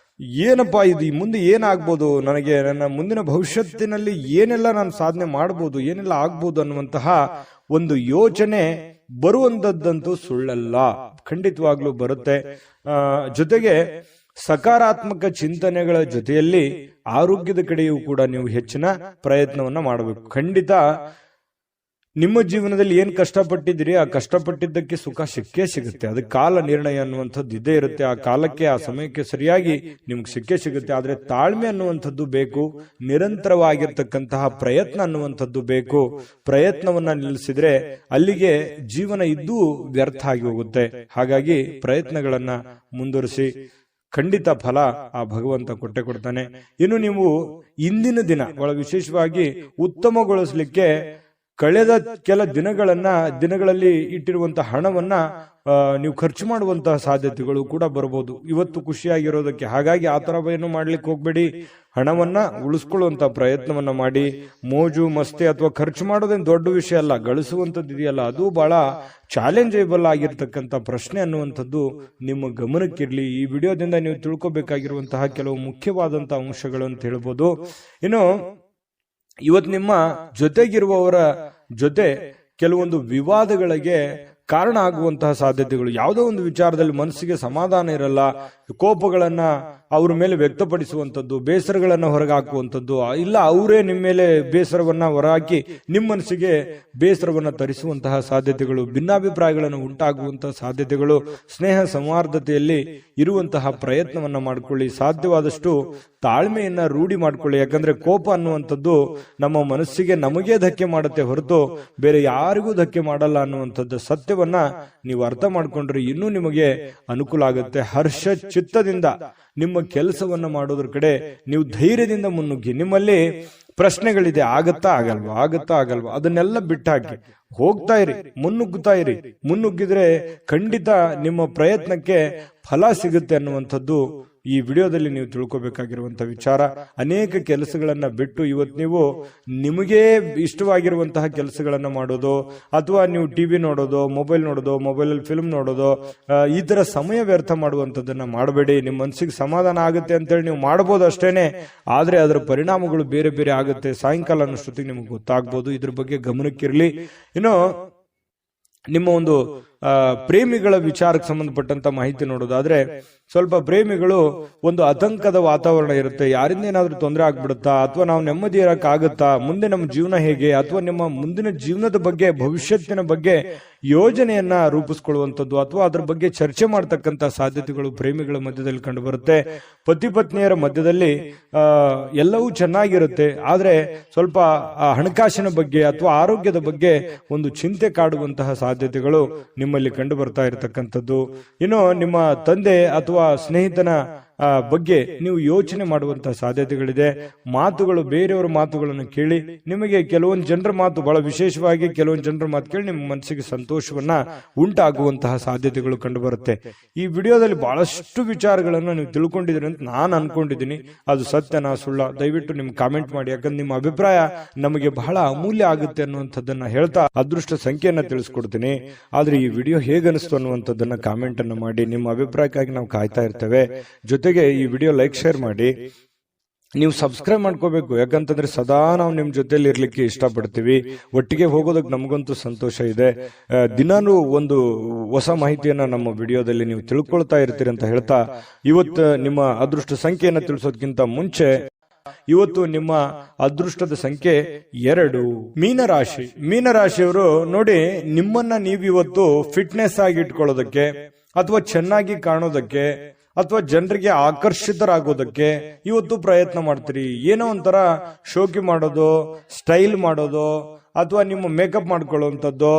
ಏನಪ್ಪಾ ಇದು, ಮುಂದೆ ಏನಾಗ್ಬೋದು, ನನಗೆ ನನ್ನ ಮುಂದಿನ ಭವಿಷ್ಯತ್ತಿನಲ್ಲಿ ಏನೆಲ್ಲ ನಾನು ಸಾಧನೆ ಮಾಡ್ಬೋದು, ಏನೆಲ್ಲ ಆಗ್ಬೋದು ಅನ್ನುವಂತಹ ಒಂದು ಯೋಚನೆ ಬರುವಂತದ್ದಂತೂ ಸುಳ್ಳಲ್ಲ, ಖಂಡಿತವಾಗ್ಲೂ ಬರುತ್ತೆ. ಜೊತೆಗೆ ಸಕಾರಾತ್ಮಕ ಚಿಂತನೆಗಳ ಜೊತೆಯಲ್ಲಿ ಆರೋಗ್ಯದ ಕಡೆಯೂ ಕೂಡ ನೀವು ಹೆಚ್ಚಿನ ಪ್ರಯತ್ನವನ್ನ ಮಾಡಬೇಕು. ಖಂಡಿತ ನಿಮ್ಮ ಜೀವನದಲ್ಲಿ ಏನ್ ಕಷ್ಟಪಟ್ಟಿದ್ದೀರಿ, ಆ ಕಷ್ಟಪಟ್ಟಿದ್ದಕ್ಕೆ ಸುಖ ಸಿಕ್ಕೇ ಸಿಗುತ್ತೆ. ಅದಕ್ಕೆ ಕಾಲ ನಿರ್ಣಯ ಅನ್ನುವಂಥದ್ದು ಇದ್ದೇ ಇರುತ್ತೆ. ಆ ಕಾಲಕ್ಕೆ, ಆ ಸಮಯಕ್ಕೆ ಸರಿಯಾಗಿ ನಿಮ್ಗೆ ಸಿಕ್ಕೇ ಸಿಗುತ್ತೆ. ಆದ್ರೆ ತಾಳ್ಮೆ ಅನ್ನುವಂಥದ್ದು ಬೇಕು, ನಿರಂತರವಾಗಿರ್ತಕ್ಕಂತಹ ಪ್ರಯತ್ನ ಅನ್ನುವಂಥದ್ದು ಬೇಕು. ಪ್ರಯತ್ನವನ್ನ ನಿಲ್ಲಿಸಿದ್ರೆ ಅಲ್ಲಿಗೆ ಜೀವನ ಇದ್ದೂ ವ್ಯರ್ಥ ಆಗಿ ಹೋಗುತ್ತೆ. ಹಾಗಾಗಿ ಪ್ರಯತ್ನಗಳನ್ನ ಮುಂದುವರಿಸಿ, ಖಂಡಿತ ಫಲ ಆ ಭಗವಂತ ಕೊಟ್ಟೆ ಕೊಡ್ತಾನೆ. ಇನ್ನು ನೀವು ಇಂದಿನ ದಿನ ಬಹಳ ವಿಶೇಷವಾಗಿ ಉತ್ತಮಗೊಳಿಸಲಿಕ್ಕೆ ಕಳೆದ ಕೆಲ ದಿನಗಳಲ್ಲಿ ಇಟ್ಟಿರುವಂತಹ ಹಣವನ್ನ ನೀವು ಖರ್ಚು ಮಾಡುವಂತಹ ಸಾಧ್ಯತೆಗಳು ಕೂಡ ಬರಬಹುದು ಇವತ್ತು ಖುಷಿಯಾಗಿರೋದಕ್ಕೆ. ಹಾಗಾಗಿ ಆ ತರ ಏನು ಮಾಡ್ಲಿಕ್ಕೆ ಹೋಗ್ಬೇಡಿ. ಹಣವನ್ನ ಉಳಿಸ್ಕೊಳ್ಳುವಂತ ಪ್ರಯತ್ನವನ್ನ ಮಾಡಿ. ಮೋಜು ಮಸ್ತಿ ಅಥವಾ ಖರ್ಚು ಮಾಡೋದೇನು ದೊಡ್ಡ ವಿಷಯ ಅಲ್ಲ, ಗಳಿಸುವಂತದ್ದು ಇದೆಯಲ್ಲ ಅದು ಬಹಳ ಚಾಲೆಂಜೇಬಲ್ ಆಗಿರ್ತಕ್ಕಂಥ ಪ್ರಶ್ನೆ ಅನ್ನುವಂಥದ್ದು ನಿಮ್ಮ ಗಮನಕ್ಕಿರ್ಲಿ. ಈ ವಿಡಿಯೋದಿಂದ ನೀವು ತಿಳ್ಕೊಬೇಕಾಗಿರುವಂತಹ ಕೆಲವು ಮುಖ್ಯವಾದಂತಹ ಅಂಶಗಳು ಅಂತ ಹೇಳ್ಬೋದು. ಇನ್ನು ಇವತ್ತು ನಿಮ್ಮ ಜೊತೆಗಿರುವವರ ಜೊತೆ ಕೆಲವೊಂದು ವಿವಾದಗಳಿಗೆ ಕಾರಣ ಆಗುವಂತಹ ಸಾಧ್ಯತೆಗಳು. ಯಾವುದೋ ಒಂದು ವಿಚಾರದಲ್ಲಿ ಮನಸ್ಸಿಗೆ ಸಮಾಧಾನ ಇರಲ್ಲ, ಕೋಪಗಳನ್ನ ಅವ್ರ ಮೇಲೆ ವ್ಯಕ್ತಪಡಿಸುವಂಥದ್ದು, ಬೇಸರಗಳನ್ನ ಹೊರಗಾಕುವಂಥದ್ದು, ಇಲ್ಲ ಅವರೇ ನಿಮ್ಮ ಮೇಲೆ ಬೇಸರವನ್ನ ಹೊರಹಾಕಿ ನಿಮ್ಮ ಮನಸ್ಸಿಗೆ ಬೇಸರವನ್ನ ತರಿಸುವಂತಹ ಸಾಧ್ಯತೆಗಳು, ಭಿನ್ನಾಭಿಪ್ರಾಯಗಳನ್ನು ಉಂಟಾಗುವಂತಹ ಸಾಧ್ಯತೆಗಳು. ಸ್ನೇಹ ಸೌಹಾರ್ದತೆಯಲ್ಲಿ ಇರುವಂತಹ ಪ್ರಯತ್ನವನ್ನ ಮಾಡಿಕೊಳ್ಳಿ. ಸಾಧ್ಯವಾದಷ್ಟು ತಾಳ್ಮೆಯನ್ನ ರೂಢಿ ಮಾಡ್ಕೊಳ್ಳಿ. ಯಾಕಂದ್ರೆ ಕೋಪ ಅನ್ನುವಂಥದ್ದು ನಮ್ಮ ಮನಸ್ಸಿಗೆ ನಮಗೇ ಧಕ್ಕೆ ಮಾಡುತ್ತೆ ಹೊರತು ಬೇರೆ ಯಾರಿಗೂ ಧಕ್ಕೆ ಮಾಡಲ್ಲ ಅನ್ನುವಂಥದ್ದು ಸತ್ಯವನ್ನ ನೀವು ಅರ್ಥ ಮಾಡ್ಕೊಂಡ್ರೆ ಇನ್ನೂ ನಿಮಗೆ ಅನುಕೂಲ ಆಗುತ್ತೆ. ಹರ್ಷ ಚಿತ್ತದಿಂದ ನಿಮ್ಮ ಕೆಲಸವನ್ನ ಮಾಡೋದ್ರ ಕಡೆ ನೀವು ಧೈರ್ಯದಿಂದ ಮುನ್ನುಗ್ಗಿ. ನಿಮ್ಮಲ್ಲಿ ಪ್ರಶ್ನೆಗಳಿದೆ, ಆಗತ್ತಾ ಆಗಲ್ವಾ ಅದನ್ನೆಲ್ಲ ಬಿಟ್ಟಾಕಿ ಹೋಗ್ತಾ ಇರಿ, ಮುನ್ನುಗ್ಗಿದ್ರೆ ಖಂಡಿತ ನಿಮ್ಮ ಪ್ರಯತ್ನಕ್ಕೆ ಫಲ ಸಿಗುತ್ತೆ ಅನ್ನುವಂಥದ್ದು ಈ ವಿಡಿಯೋದಲ್ಲಿ ನೀವು ತಿಳ್ಕೊಬೇಕಾಗಿರುವಂತಹ ವಿಚಾರ. ಅನೇಕ ಕೆಲಸಗಳನ್ನ ಬಿಟ್ಟು ಇವತ್ತು ನೀವು ನಿಮಗೆ ಇಷ್ಟವಾಗಿರುವಂತಹ ಕೆಲಸಗಳನ್ನ ಮಾಡೋದು, ಅಥವಾ ನೀವು ಟಿವಿ ನೋಡೋದು, ಮೊಬೈಲ್ ನೋಡೋದು, ಮೊಬೈಲಲ್ಲಿ ಫಿಲ್ಮ್ ನೋಡೋದು, ಈ ತರ ಸಮಯ ವ್ಯರ್ಥ ಮಾಡುವಂತದನ್ನ ಮಾಡಬೇಡಿ. ನಿಮ್ಮ ಮನಸ್ಸಿಗೆ ಸಮಾಧಾನ ಆಗುತ್ತೆ ಅಂತೇಳಿ ನೀವು ಮಾಡಬಹುದು ಅಷ್ಟೇನೆ, ಆದ್ರೆ ಅದರ ಪರಿಣಾಮಗಳು ಬೇರೆ ಬೇರೆ ಆಗುತ್ತೆ. ಸಾಯಂಕಾಲ ಅನ್ನೋಷ್ಟೊತ್ತಿಗೆ ನಿಮ್ಗೆ ಗೊತ್ತಾಗ್ಬೋದು. ಇದ್ರ ಬಗ್ಗೆ ಗಮನಕ್ಕಿರ್ಲಿ. ಇನ್ನು ನಿಮ್ಮ ಒಂದು ಪ್ರೇಮಿಗಳ ವಿಚಾರಕ್ಕೆ ಸಂಬಂಧಪಟ್ಟಂತ ಮಾಹಿತಿ ನೋಡೋದಾದ್ರೆ, ಸ್ವಲ್ಪ ಪ್ರೇಮಿಗಳು ಒಂದು ಆತಂಕದ ವಾತಾವರಣ ಇರುತ್ತೆ. ಯಾರಿಂದ ಏನಾದ್ರೂ ತೊಂದರೆ ಆಗ್ಬಿಡುತ್ತಾ, ಅಥವಾ ನಾವು ನೆಮ್ಮದಿ ಇರಕ್ಕಾಗುತ್ತಾ, ಮುಂದೆ ನಮ್ಮ ಜೀವನ ಹೇಗೆ, ಅಥವಾ ನಿಮ್ಮ ಮುಂದಿನ ಜೀವನದ ಬಗ್ಗೆ, ಭವಿಷ್ಯತ್ತಿನ ಬಗ್ಗೆ ಯೋಜನೆಯನ್ನ ರೂಪಿಸ್ಕೊಳ್ಳುವಂಥದ್ದು, ಅಥವಾ ಅದ್ರ ಬಗ್ಗೆ ಚರ್ಚೆ ಮಾಡತಕ್ಕಂತ ಸಾಧ್ಯತೆಗಳು ಪ್ರೇಮಿಗಳ ಮಧ್ಯದಲ್ಲಿ ಕಂಡು ಬರುತ್ತೆ. ಪತಿ ಪತ್ನಿಯರ ಮಧ್ಯದಲ್ಲಿ ಎಲ್ಲವೂ ಚೆನ್ನಾಗಿರುತ್ತೆ, ಆದ್ರೆ ಸ್ವಲ್ಪ ಹಣಕಾಸಿನ ಬಗ್ಗೆ ಅಥವಾ ಆರೋಗ್ಯದ ಬಗ್ಗೆ ಒಂದು ಚಿಂತೆ ಕಾಡುವಂತಹ ಸಾಧ್ಯತೆಗಳು ನಿಮ್ಮಲ್ಲಿ ಕಂಡು ಬರ್ತಾ ಇರತಕ್ಕಂಥದ್ದು. ಇನ್ನು ನಿಮ್ಮ ತಂದೆ ಅಥವಾ ಸ್ನೇಹಿತನ ಬಗ್ಗೆ ನೀವು ಯೋಚನೆ ಮಾಡುವಂತಹ ಸಾಧ್ಯತೆಗಳಿದೆ. ಮಾತುಗಳು, ಬೇರೆಯವರ ಮಾತುಗಳನ್ನು ಕೇಳಿ ನಿಮಗೆ ಕೆಲವೊಂದು ಜನರ ಮಾತು, ಬಹಳ ವಿಶೇಷವಾಗಿ ಕೆಲವೊಂದು ಜನರ ಮಾತು ಕೇಳಿ ನಿಮ್ಮ ಮನಸ್ಸಿಗೆ ಸಂತೋಷವನ್ನ ಉಂಟಾಗುವಂತಹ ಸಾಧ್ಯತೆಗಳು ಕಂಡು ಬರುತ್ತೆ. ಈ ವಿಡಿಯೋದಲ್ಲಿ ಬಹಳಷ್ಟು ವಿಚಾರಗಳನ್ನು ನೀವು ತಿಳ್ಕೊಂಡಿದ್ದೀರಿ ಅಂತ ನಾನು ಅನ್ಕೊಂಡಿದ್ದೀನಿ. ಅದು ಸತ್ಯನಾ ಸುಳ್ಳ, ದಯವಿಟ್ಟು ನಿಮ್ ಕಾಮೆಂಟ್ ಮಾಡಿ. ಯಾಕಂದ್ರೆ ನಿಮ್ಮ ಅಭಿಪ್ರಾಯ ನಮಗೆ ಬಹಳ ಅಮೂಲ್ಯ ಆಗುತ್ತೆ ಅನ್ನುವಂಥದ್ದನ್ನ ಹೇಳ್ತಾ ಅದೃಷ್ಟ ಸಂಖ್ಯೆಯನ್ನ ತಿಳಿಸ್ಕೊಡ್ತೀನಿ. ಆದ್ರೆ ಈ ವಿಡಿಯೋ ಹೇಗನಿಸ್ತು ಅನ್ನುವಂಥದ್ದನ್ನ ಕಾಮೆಂಟ್ ಅನ್ನು ಮಾಡಿ. ನಿಮ್ಮ ಅಭಿಪ್ರಾಯಕ್ಕಾಗಿ ನಾವು ಕಾಯ್ತಾ ಇರ್ತೇವೆ. ಜೊತೆಗೆ ಈ ವಿಡಿಯೋ ಲೈಕ್, ಶೇರ್ ಮಾಡಿ. ನೀವು ಸಬ್ಸ್ಕ್ರೈಬ್ ಮಾಡ್ಕೋಬೇಕು, ಯಾಕಂತಂದ್ರೆ ಸದಾ ನಾವು ನಿಮ್ ಜೊತೆಲಿ ಇರ್ಲಿಕ್ಕೆ ಇಷ್ಟಪಡ್ತೀವಿ. ಒಟ್ಟಿಗೆ ಹೋಗೋದಕ್ಕೆ ನಮಗಂತೂ ಸಂತೋಷ ಇದೆ. ದಿನಾನು ಒಂದು ಹೊಸ ಮಾಹಿತಿಯನ್ನ ನಮ್ಮ ವಿಡಿಯೋದಲ್ಲಿ ನೀವು ತಿಳ್ಕೊಳ್ತಾ ಇರ್ತೀರಿ ಅಂತ ಹೇಳ್ತಾ, ಇವತ್ತು ನಿಮ್ಮ ಅದೃಷ್ಟ ಸಂಖ್ಯೆಯನ್ನು ತಿಳಿಸೋದಕ್ಕಿಂತ ಮುಂಚೆ, ಇವತ್ತು ನಿಮ್ಮ ಅದೃಷ್ಟದ ಸಂಖ್ಯೆ 2, ಮೀನರಾಶಿ. ಮೀನರಾಶಿಯವರು ನೋಡಿ, ನಿಮ್ಮನ್ನ ನೀವಿವತ್ತು ಫಿಟ್ನೆಸ್ ಆಗಿ ಇಟ್ಕೊಳ್ಳೋದಕ್ಕೆ, ಅಥವಾ ಚೆನ್ನಾಗಿ ಕಾಣೋದಕ್ಕೆ, ಅಥವಾ ಜನರಿಗೆ ಆಕರ್ಷಿತರಾಗೋದಕ್ಕೆ ಇವತ್ತು ಪ್ರಯತ್ನ ಮಾಡ್ತೀರಿ. ಏನೋ ಒಂಥರ ಶೋಕಿ ಮಾಡೋದು, ಸ್ಟೈಲ್ ಮಾಡೋದು, ಅಥವಾ ನಿಮ್ಮ ಮೇಕಪ್ ಮಾಡ್ಕೊಳ್ಳುವಂಥದ್ದು,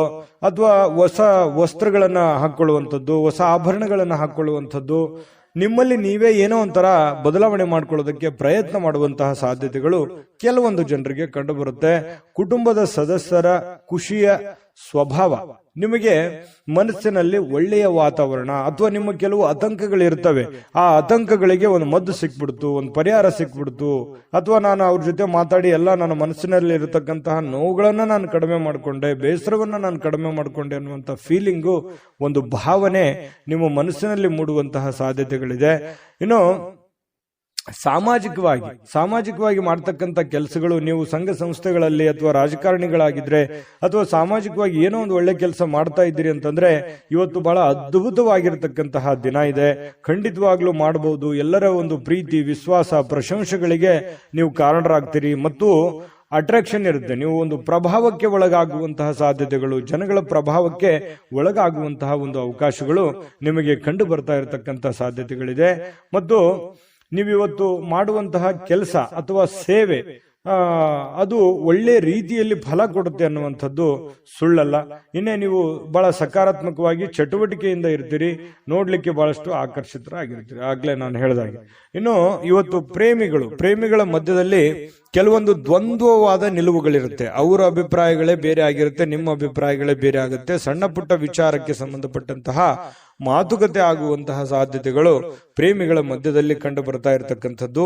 ಅಥವಾ ಹೊಸ ವಸ್ತ್ರಗಳನ್ನ ಹಾಕೊಳ್ಳುವಂಥದ್ದು, ಹೊಸ ಆಭರಣಗಳನ್ನ ಹಾಕೊಳ್ಳುವಂಥದ್ದು, ನಿಮ್ಮಲ್ಲಿ ನೀವೇ ಏನೋ ಒಂಥರ ಬದಲಾವಣೆ ಮಾಡ್ಕೊಳ್ಳೋದಕ್ಕೆ ಪ್ರಯತ್ನ ಮಾಡುವಂತಹ ಸಾಧ್ಯತೆಗಳು ಕೆಲವೊಂದು ಜನರಿಗೆ ಕಂಡು ಬರುತ್ತೆ. ಕುಟುಂಬದ ಸದಸ್ಯರ ಖುಷಿಯ ಸ್ವಭಾವ, ನಿಮಗೆ ಮನಸ್ಸಿನಲ್ಲಿ ಒಳ್ಳೆಯ ವಾತಾವರಣ, ಅಥವಾ ನಿಮ್ಮ ಕೆಲವು ಆತಂಕಗಳಿರ್ತವೆ, ಆ ಆತಂಕಗಳಿಗೆ ಒಂದು ಮದ್ದು ಸಿಕ್ಬಿಡ್ತು, ಒಂದು ಪರಿಹಾರ ಸಿಕ್ಬಿಡ್ತು, ಅಥವಾ ನಾನು ಅವ್ರ ಜೊತೆ ಮಾತಾಡಿ ಎಲ್ಲ ನನ್ನ ಮನಸ್ಸಿನಲ್ಲಿ ಇರತಕ್ಕಂತಹ ನೋವುಗಳನ್ನ ನಾನು ಕಡಿಮೆ ಮಾಡಿಕೊಂಡೆ, ಬೇಸರವನ್ನ ನಾನು ಕಡಿಮೆ ಮಾಡಿಕೊಂಡೆ ಅನ್ನುವಂಥ ಫೀಲಿಂಗು, ಒಂದು ಭಾವನೆ ನಿಮ್ಮ ಮನಸ್ಸಿನಲ್ಲಿ ಮೂಡುವಂತಹ ಸಾಧ್ಯತೆಗಳಿದೆ. ಇನ್ನು ಸಾಮಾಜಿಕವಾಗಿ ಮಾಡ್ತಕ್ಕಂಥ ಕೆಲಸಗಳು, ನೀವು ಸಂಘ ಸಂಸ್ಥೆಗಳಲ್ಲಿ ಅಥವಾ ರಾಜಕಾರಣಿಗಳಾಗಿದ್ರೆ, ಅಥವಾ ಸಾಮಾಜಿಕವಾಗಿ ಏನೋ ಒಂದು ಒಳ್ಳೆ ಕೆಲಸ ಮಾಡ್ತಾ ಇದ್ದೀರಿ ಅಂತಂದ್ರೆ ಇವತ್ತು ಬಹಳ ಅದ್ಭುತವಾಗಿರತಕ್ಕಂತಹ ದಿನ ಇದೆ. ಖಂಡಿತವಾಗ್ಲೂ ಮಾಡಬಹುದು. ಎಲ್ಲರ ಒಂದು ಪ್ರೀತಿ, ವಿಶ್ವಾಸ, ಪ್ರಶಂಸೆಗಳಿಗೆ ನೀವು ಕಾರಣರಾಗ್ತೀರಿ, ಮತ್ತು ಅಟ್ರಾಕ್ಷನ್ ಇರುತ್ತೆ. ನೀವು ಒಂದು ಪ್ರಭಾವಕ್ಕೆ ಒಳಗಾಗುವಂತಹ ಸಾಧ್ಯತೆಗಳು, ಜನಗಳ ಪ್ರಭಾವಕ್ಕೆ ಒಳಗಾಗುವಂತಹ ಒಂದು ಅವಕಾಶಗಳು ನಿಮಗೆ ಕಂಡು ಬರ್ತಾ ಇರತಕ್ಕಂತ ಸಾಧ್ಯತೆಗಳಿದೆ. ಮತ್ತು ನೀವಿವತ್ತು ಮಾಡುವಂತಹ ಕೆಲಸ ಅಥವಾ ಸೇವೆ ಅದು ಒಳ್ಳೆ ರೀತಿಯಲ್ಲಿ ಫಲ ಕೊಡುತ್ತೆ ಅನ್ನುವಂಥದ್ದು ಸುಳ್ಳಲ್ಲ. ಇನ್ನೇ ನೀವು ಬಹಳ ಸಕಾರಾತ್ಮಕವಾಗಿ ಚಟುವಟಿಕೆಯಿಂದ ಇರ್ತೀರಿ, ನೋಡ್ಲಿಕ್ಕೆ ಬಹಳಷ್ಟು ಆಕರ್ಷಿತರಾಗಿರ್ತೀರಿ, ಆಗ್ಲೇ ನಾನು ಹೇಳಿದಾಗೆ. ಇನ್ನು ಇವತ್ತು ಪ್ರೇಮಿಗಳ ಮಧ್ಯದಲ್ಲಿ ಕೆಲವೊಂದು ದ್ವಂದ್ವವಾದ ನಿಲುವುಗಳಿರುತ್ತೆ. ಅವರ ಅಭಿಪ್ರಾಯಗಳೇ ಬೇರೆ ಆಗಿರುತ್ತೆ, ನಿಮ್ಮ ಅಭಿಪ್ರಾಯಗಳೇ ಬೇರೆ ಆಗುತ್ತೆ. ಸಣ್ಣ ಪುಟ್ಟ ವಿಚಾರಕ್ಕೆ ಸಂಬಂಧಪಟ್ಟಂತಹ ಮಾತುಕತೆ ಆಗುವಂತಹ ಸಾಧ್ಯತೆಗಳು ಪ್ರೇಮಿಗಳ ಮಧ್ಯದಲ್ಲಿ ಕಂಡು ಬರ್ತಾ ಇರತಕ್ಕಂಥದ್ದು.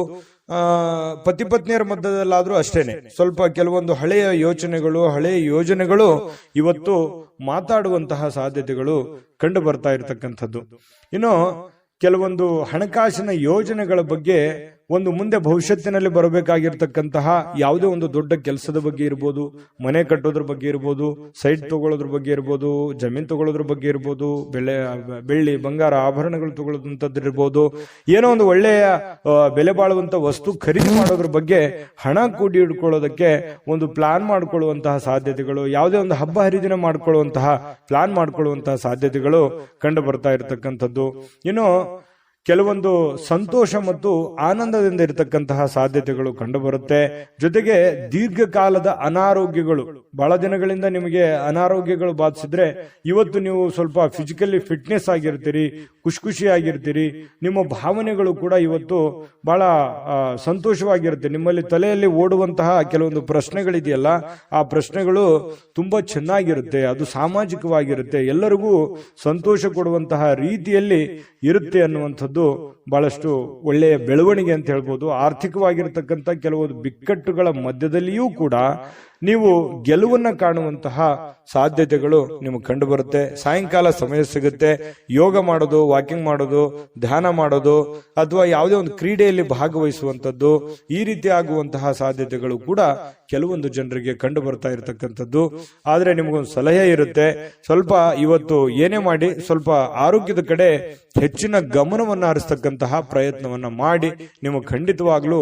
ಪತಿ ಪತ್ನಿಯರ ಮಧ್ಯದಲ್ಲಾದ್ರೂ ಅಷ್ಟೇನೆ ಸ್ವಲ್ಪ ಕೆಲವೊಂದು ಹಳೆಯ ಯೋಜನೆಗಳು ಇವತ್ತು ಮಾತಾಡುವಂತಹ ಸಾಧ್ಯತೆಗಳು ಕಂಡು ಬರ್ತಾ ಇರತಕ್ಕಂಥದ್ದು. ಇನ್ನು ಕೆಲವೊಂದು ಹಣಕಾಸಿನ ಯೋಜನೆಗಳ ಬಗ್ಗೆ, ಒಂದು ಮುಂದೆ ಭವಿಷ್ಯತ್ತಿನಲ್ಲಿ ಬರಬೇಕಾಗಿರ್ತಕ್ಕಂತಹ ಯಾವುದೇ ಒಂದು ದೊಡ್ಡ ಕೆಲಸದ ಬಗ್ಗೆ ಇರ್ಬೋದು, ಮನೆ ಕಟ್ಟೋದ್ರ ಬಗ್ಗೆ ಇರ್ಬೋದು, ಸೈಟ್ ತಗೊಳ್ಳೋದ್ರ ಬಗ್ಗೆ ಇರ್ಬೋದು, ಜಮೀನ್ ತಗೊಳ್ಳೋದ್ರ ಬಗ್ಗೆ ಇರ್ಬೋದು, ಬೆಳ್ಳಿ ಬಂಗಾರ ಆಭರಣಗಳು ತಗೊಳ್ಳೋದಂಥದ್ದು ಇರ್ಬೋದು, ಏನೋ ಒಂದು ಒಳ್ಳೆಯ ಬೆಲೆ ಬಾಳುವಂತ ವಸ್ತು ಖರೀದಿ ಮಾಡೋದ್ರ ಬಗ್ಗೆ ಹಣ ಕೂಡಿ ಇಟ್ಕೊಳ್ಳೋದಕ್ಕೆ ಒಂದು ಪ್ಲಾನ್ ಮಾಡ್ಕೊಳ್ಳುವಂತಹ ಸಾಧ್ಯತೆಗಳು, ಯಾವುದೇ ಒಂದು ಹಬ್ಬ ಹರಿದಿನ ಮಾಡ್ಕೊಳ್ಳುವಂತಹ ಪ್ಲಾನ್ ಮಾಡ್ಕೊಳ್ಳುವಂತಹ ಸಾಧ್ಯತೆಗಳು ಕಂಡು ಬರ್ತಾ ಇರತಕ್ಕಂಥದ್ದು. ಇನ್ನು ಕೆಲವೊಂದು ಸಂತೋಷ ಮತ್ತು ಆನಂದದಿಂದ ಇರತಕ್ಕಂತಹ ಸಾಧ್ಯತೆಗಳು ಕಂಡುಬರುತ್ತೆ. ಜೊತೆಗೆ ದೀರ್ಘಕಾಲದ ಅನಾರೋಗ್ಯಗಳು, ಬಹಳ ದಿನಗಳಿಂದ ನಿಮಗೆ ಅನಾರೋಗ್ಯಗಳು ಬಾಧಿಸಿದ್ರೆ ಇವತ್ತು ನೀವು ಸ್ವಲ್ಪ ಫಿಸಿಕಲಿ ಫಿಟ್ನೆಸ್ ಆಗಿರ್ತೀರಿ, ಖುಷಿಯಾಗಿರ್ತೀರಿ. ನಿಮ್ಮ ಭಾವನೆಗಳು ಕೂಡ ಇವತ್ತು ಬಹಳ ಸಂತೋಷವಾಗಿರುತ್ತೆ. ನಿಮ್ಮಲ್ಲಿ ತಲೆಯಲ್ಲಿ ಓಡುವಂತಹ ಕೆಲವೊಂದು ಪ್ರಶ್ನೆಗಳಿದೆಯಲ್ಲ, ಆ ಪ್ರಶ್ನೆಗಳು ತುಂಬಾ ಚೆನ್ನಾಗಿರುತ್ತೆ, ಅದು ಸಾಮಾಜಿಕವಾಗಿರುತ್ತೆ, ಎಲ್ಲರಿಗೂ ಸಂತೋಷ ಕೊಡುವಂತಹ ರೀತಿಯಲ್ಲಿ ಇರುತ್ತೆ ಅನ್ನುವಂಥದ್ದು ಅನ್ನುವಂಥದ್ದು ಬಹಳಷ್ಟು ಒಳ್ಳೆಯ ಬೆಳವಣಿಗೆ ಅಂತ ಹೇಳ್ಬೋದು. ಆರ್ಥಿಕವಾಗಿರ್ತಕ್ಕಂಥ ಕೆಲವೊಂದು ಬಿಕ್ಕಟ್ಟುಗಳ ಮಧ್ಯದಲ್ಲಿಯೂ ಕೂಡ ನೀವು ಗೆಲುವನ್ನ ಕಾಣುವಂತಹ ಸಾಧ್ಯತೆಗಳು ನಿಮಗೆ ಕಂಡು ಬರುತ್ತೆ. ಸಾಯಂಕಾಲ ಸಮಯ ಸಿಗುತ್ತೆ, ಯೋಗ ಮಾಡೋದು, ವಾಕಿಂಗ್ ಮಾಡೋದು, ಧ್ಯಾನ ಮಾಡೋದು ಅಥವಾ ಯಾವುದೇ ಒಂದು ಕ್ರೀಡೆಯಲ್ಲಿ ಭಾಗವಹಿಸುವಂತದ್ದು, ಈ ರೀತಿ ಆಗುವಂತಹ ಸಾಧ್ಯತೆಗಳು ಕೂಡ ಕೆಲವೊಂದು ಜನರಿಗೆ ಕಂಡು ಬರ್ತಾ ಇರತಕ್ಕಂಥದ್ದು. ಆದ್ರೆ ನಿಮಗೊಂದು ಸಲಹೆ ಇರುತ್ತೆ, ಸ್ವಲ್ಪ ಇವತ್ತು ಏನೇ ಮಾಡಿ ಸ್ವಲ್ಪ ಆರೋಗ್ಯದ ಕಡೆ ಹೆಚ್ಚಿನ ಗಮನವನ್ನು ಹರಿಸ್ತಕ್ಕಂತಹ ಪ್ರಯತ್ನವನ್ನ ಮಾಡಿ ನಿಮಗೆ ಖಂಡಿತವಾಗ್ಲೂ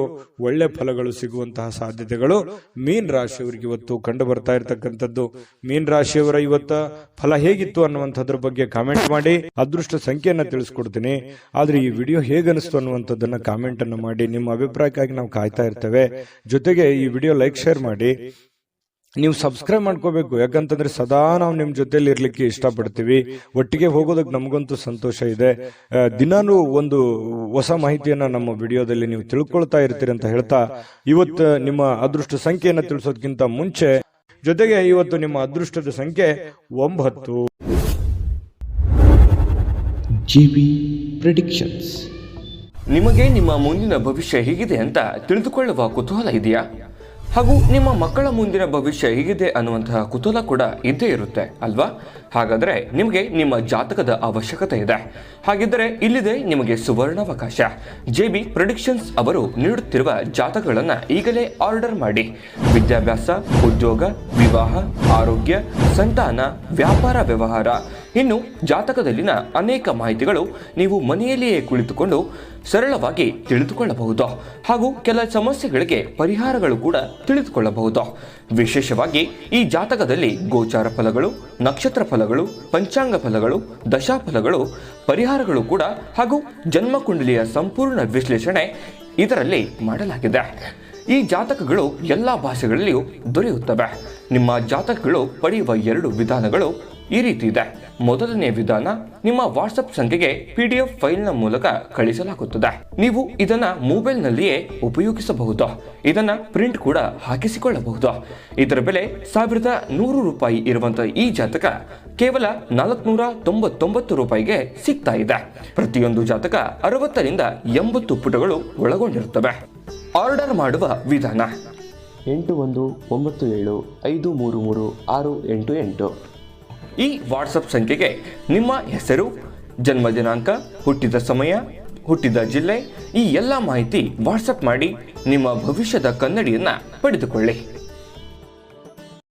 ಒಳ್ಳೆ ಫಲಗಳು ಸಿಗುವಂತಹ ಸಾಧ್ಯತೆಗಳು ಮೀನ್ ರಾಶಿಯವರಿಗೆ ಇವತ್ತು ಕಂಡು ಬರ್ತಾ ಇರತಕ್ಕಂಥದ್ದು. ಮೀನ್ ರಾಶಿಯವರ ಇವತ್ತ ಫಲ ಹೇಗಿತ್ತು ಅನ್ನುವಂಥದ್ರ ಬಗ್ಗೆ ಕಾಮೆಂಟ್ ಮಾಡಿ. ಅದೃಷ್ಟ ಸಂಖ್ಯೆಯನ್ನ ತಿಳಿಸ್ಕೊಡ್ತೀನಿ. ಆದ್ರೆ ಈ ವಿಡಿಯೋ ಹೇಗನಿಸ್ತು ಅನ್ನುವಂಥದ್ದನ್ನ ಕಾಮೆಂಟ್ ಅನ್ನು ಮಾಡಿ. ನಿಮ್ಮ ಅಭಿಪ್ರಾಯಕ್ಕಾಗಿ ನಾವು ಕಾಯ್ತಾ ಇರ್ತೇವೆ. ಜೊತೆಗೆ ಈ ವಿಡಿಯೋ ಲೈಕ್ ಶೇರ್ ಮಾಡಿ. ನೀವು ಸಬ್ಸ್ಕ್ರೈಬ್ ಮಾಡ್ಕೋಬೇಕು, ಯಾಕಂತಂದ್ರೆ ಸದಾ ನಾವು ನಿಮ್ ಜೊತೆಲಿ ಇರ್ಲಿಕ್ಕೆ ಇಷ್ಟಪಡ್ತೀವಿ. ಒಟ್ಟಿಗೆ ಹೋಗೋದಕ್ಕೆ ನಮಗಂತೂ ಸಂತೋಷ ಇದೆ. ದಿನಾನು ಒಂದು ಹೊಸ ಮಾಹಿತಿಯನ್ನ ನಮ್ಮ ವಿಡಿಯೋದಲ್ಲಿ ನೀವು ತಿಳ್ಕೊಳ್ತಾ ಇರ್ತೀರಿ ಅಂತ ಹೇಳ್ತಾ, ಇವತ್ತು ನಿಮ್ಮ ಅದೃಷ್ಟ ಸಂಖ್ಯೆಯನ್ನ ತಿಳಿಸೋದಕ್ಕಿಂತ ಮುಂಚೆ ಜೊತೆಗೆ ಇವತ್ತು ನಿಮ್ಮ ಅದೃಷ್ಟದ ಸಂಖ್ಯೆ 9. JB predictions. ನಿಮಗೆ ನಿಮ್ಮ ಮುಂದಿನ ಭವಿಷ್ಯ ಹೇಗಿದೆ ಅಂತ ತಿಳಿದುಕೊಳ್ಳುವ ಕುತೂಹಲ ಇದೆಯಾ? ಹಾಗೂ ನಿಮ್ಮ ಮಕ್ಕಳ ಮುಂದಿನ ಭವಿಷ್ಯ ಹೇಗಿದೆ ಅನ್ನುವಂತಹ ಕುತೂಹಲ ಕೂಡ ಇದ್ದೇ ಇರುತ್ತೆ ಅಲ್ವಾ? ಹಾಗಾದರೆ ನಿಮಗೆ ನಿಮ್ಮ ಜಾತಕದ ಅವಶ್ಯಕತೆ ಇದೆ. ಹಾಗಿದ್ದರೆ ಇಲ್ಲಿದೆ ನಿಮಗೆ ಸುವರ್ಣಾವಕಾಶ. JB ಪ್ರೆಡಿಕ್ಷನ್ಸ್ ಅವರು ನೀಡುತ್ತಿರುವ ಜಾತಕಗಳನ್ನು ಈಗಲೇ ಆರ್ಡರ್ ಮಾಡಿ. ವಿದ್ಯಾಭ್ಯಾಸ, ಉದ್ಯೋಗ, ವಿವಾಹ, ಆರೋಗ್ಯ, ಸಂತಾನ, ವ್ಯಾಪಾರ ವ್ಯವಹಾರ, ಇನ್ನು ಜಾತಕದಲ್ಲಿನ ಅನೇಕ ಮಾಹಿತಿಗಳು ನೀವು ಮನೆಯಲ್ಲಿಯೇ ಕುಳಿತುಕೊಂಡು ಸರಳವಾಗಿ ತಿಳಿದುಕೊಳ್ಳಬಹುದು. ಹಾಗೂ ಕೆಲ ಸಮಸ್ಯೆಗಳಿಗೆ ಪರಿಹಾರಗಳು ಕೂಡ ತಿಳಿದುಕೊಳ್ಳಬಹುದು. ವಿಶೇಷವಾಗಿ ಈ ಜಾತಕದಲ್ಲಿ ಗೋಚಾರ ಫಲಗಳು, ನಕ್ಷತ್ರ ಫಲಗಳು, ಪಂಚಾಂಗ ಫಲಗಳು, ದಶಾಫಲಗಳು, ಪರಿಹಾರಗಳು ಕೂಡ ಹಾಗೂ ಜನ್ಮಕುಂಡಲಿಯ ಸಂಪೂರ್ಣ ವಿಶ್ಲೇಷಣೆ ಇದರಲ್ಲಿ ಮಾಡಲಾಗಿದೆ. ಈ ಜಾತಕಗಳು ಎಲ್ಲ ಭಾಷೆಗಳಲ್ಲಿಯೂ ದೊರೆಯುತ್ತವೆ. ನಿಮ್ಮ ಜಾತಕಗಳು ಪಡೆಯುವ 2 ವಿಧಾನಗಳು ಈ ರೀತಿ ಇದೆ. ಮೊದಲನೇ ವಿಧಾನ, ನಿಮ್ಮ ವಾಟ್ಸಪ್ ಸಂಖ್ಯೆಗೆ PDF ಫೈಲ್ನ ಮೂಲಕ ಕಳಿಸಲಾಗುತ್ತದೆ. ನೀವು ಇದನ್ನ ಮೊಬೈಲ್ನಲ್ಲಿಯೇ ಉಪಯೋಗಿಸಬಹುದು. ಇದನ್ನ ಪ್ರಿಂಟ್ ಕೂಡ ಹಾಕಿಸಿಕೊಳ್ಳಬಹುದು. ಇದರ ಬೆಲೆ 1100 ರೂಪಾಯಿ ಇರುವಂತಹ ಈ ಜಾತಕ ಕೇವಲ 499 ರೂಪಾಯಿಗೆ ಸಿಗ್ತಾ ಇದೆ. ಪ್ರತಿಯೊಂದು ಜಾತಕ 60 ರಿಂದ 80 ಪುಟಗಳು ಒಳಗೊಂಡಿರುತ್ತವೆ. ಆರ್ಡರ್ ಮಾಡುವ ವಿಧಾನ: 8197533688. ಈ ವಾಟ್ಸಪ್ ಸಂಖ್ಯೆಗೆ ನಿಮ್ಮ ಹೆಸರು, ಜನ್ಮ ದಿನಾಂಕ, ಹುಟ್ಟಿದ ಸಮಯ, ಹುಟ್ಟಿದ ಜಿಲ್ಲೆ, ಈ ಎಲ್ಲ ಮಾಹಿತಿ ವಾಟ್ಸಪ್ ಮಾಡಿ ನಿಮ್ಮ ಭವಿಷ್ಯದ ಕನ್ನಡಿಯನ್ನ ಪಡೆದುಕೊಳ್ಳಿ.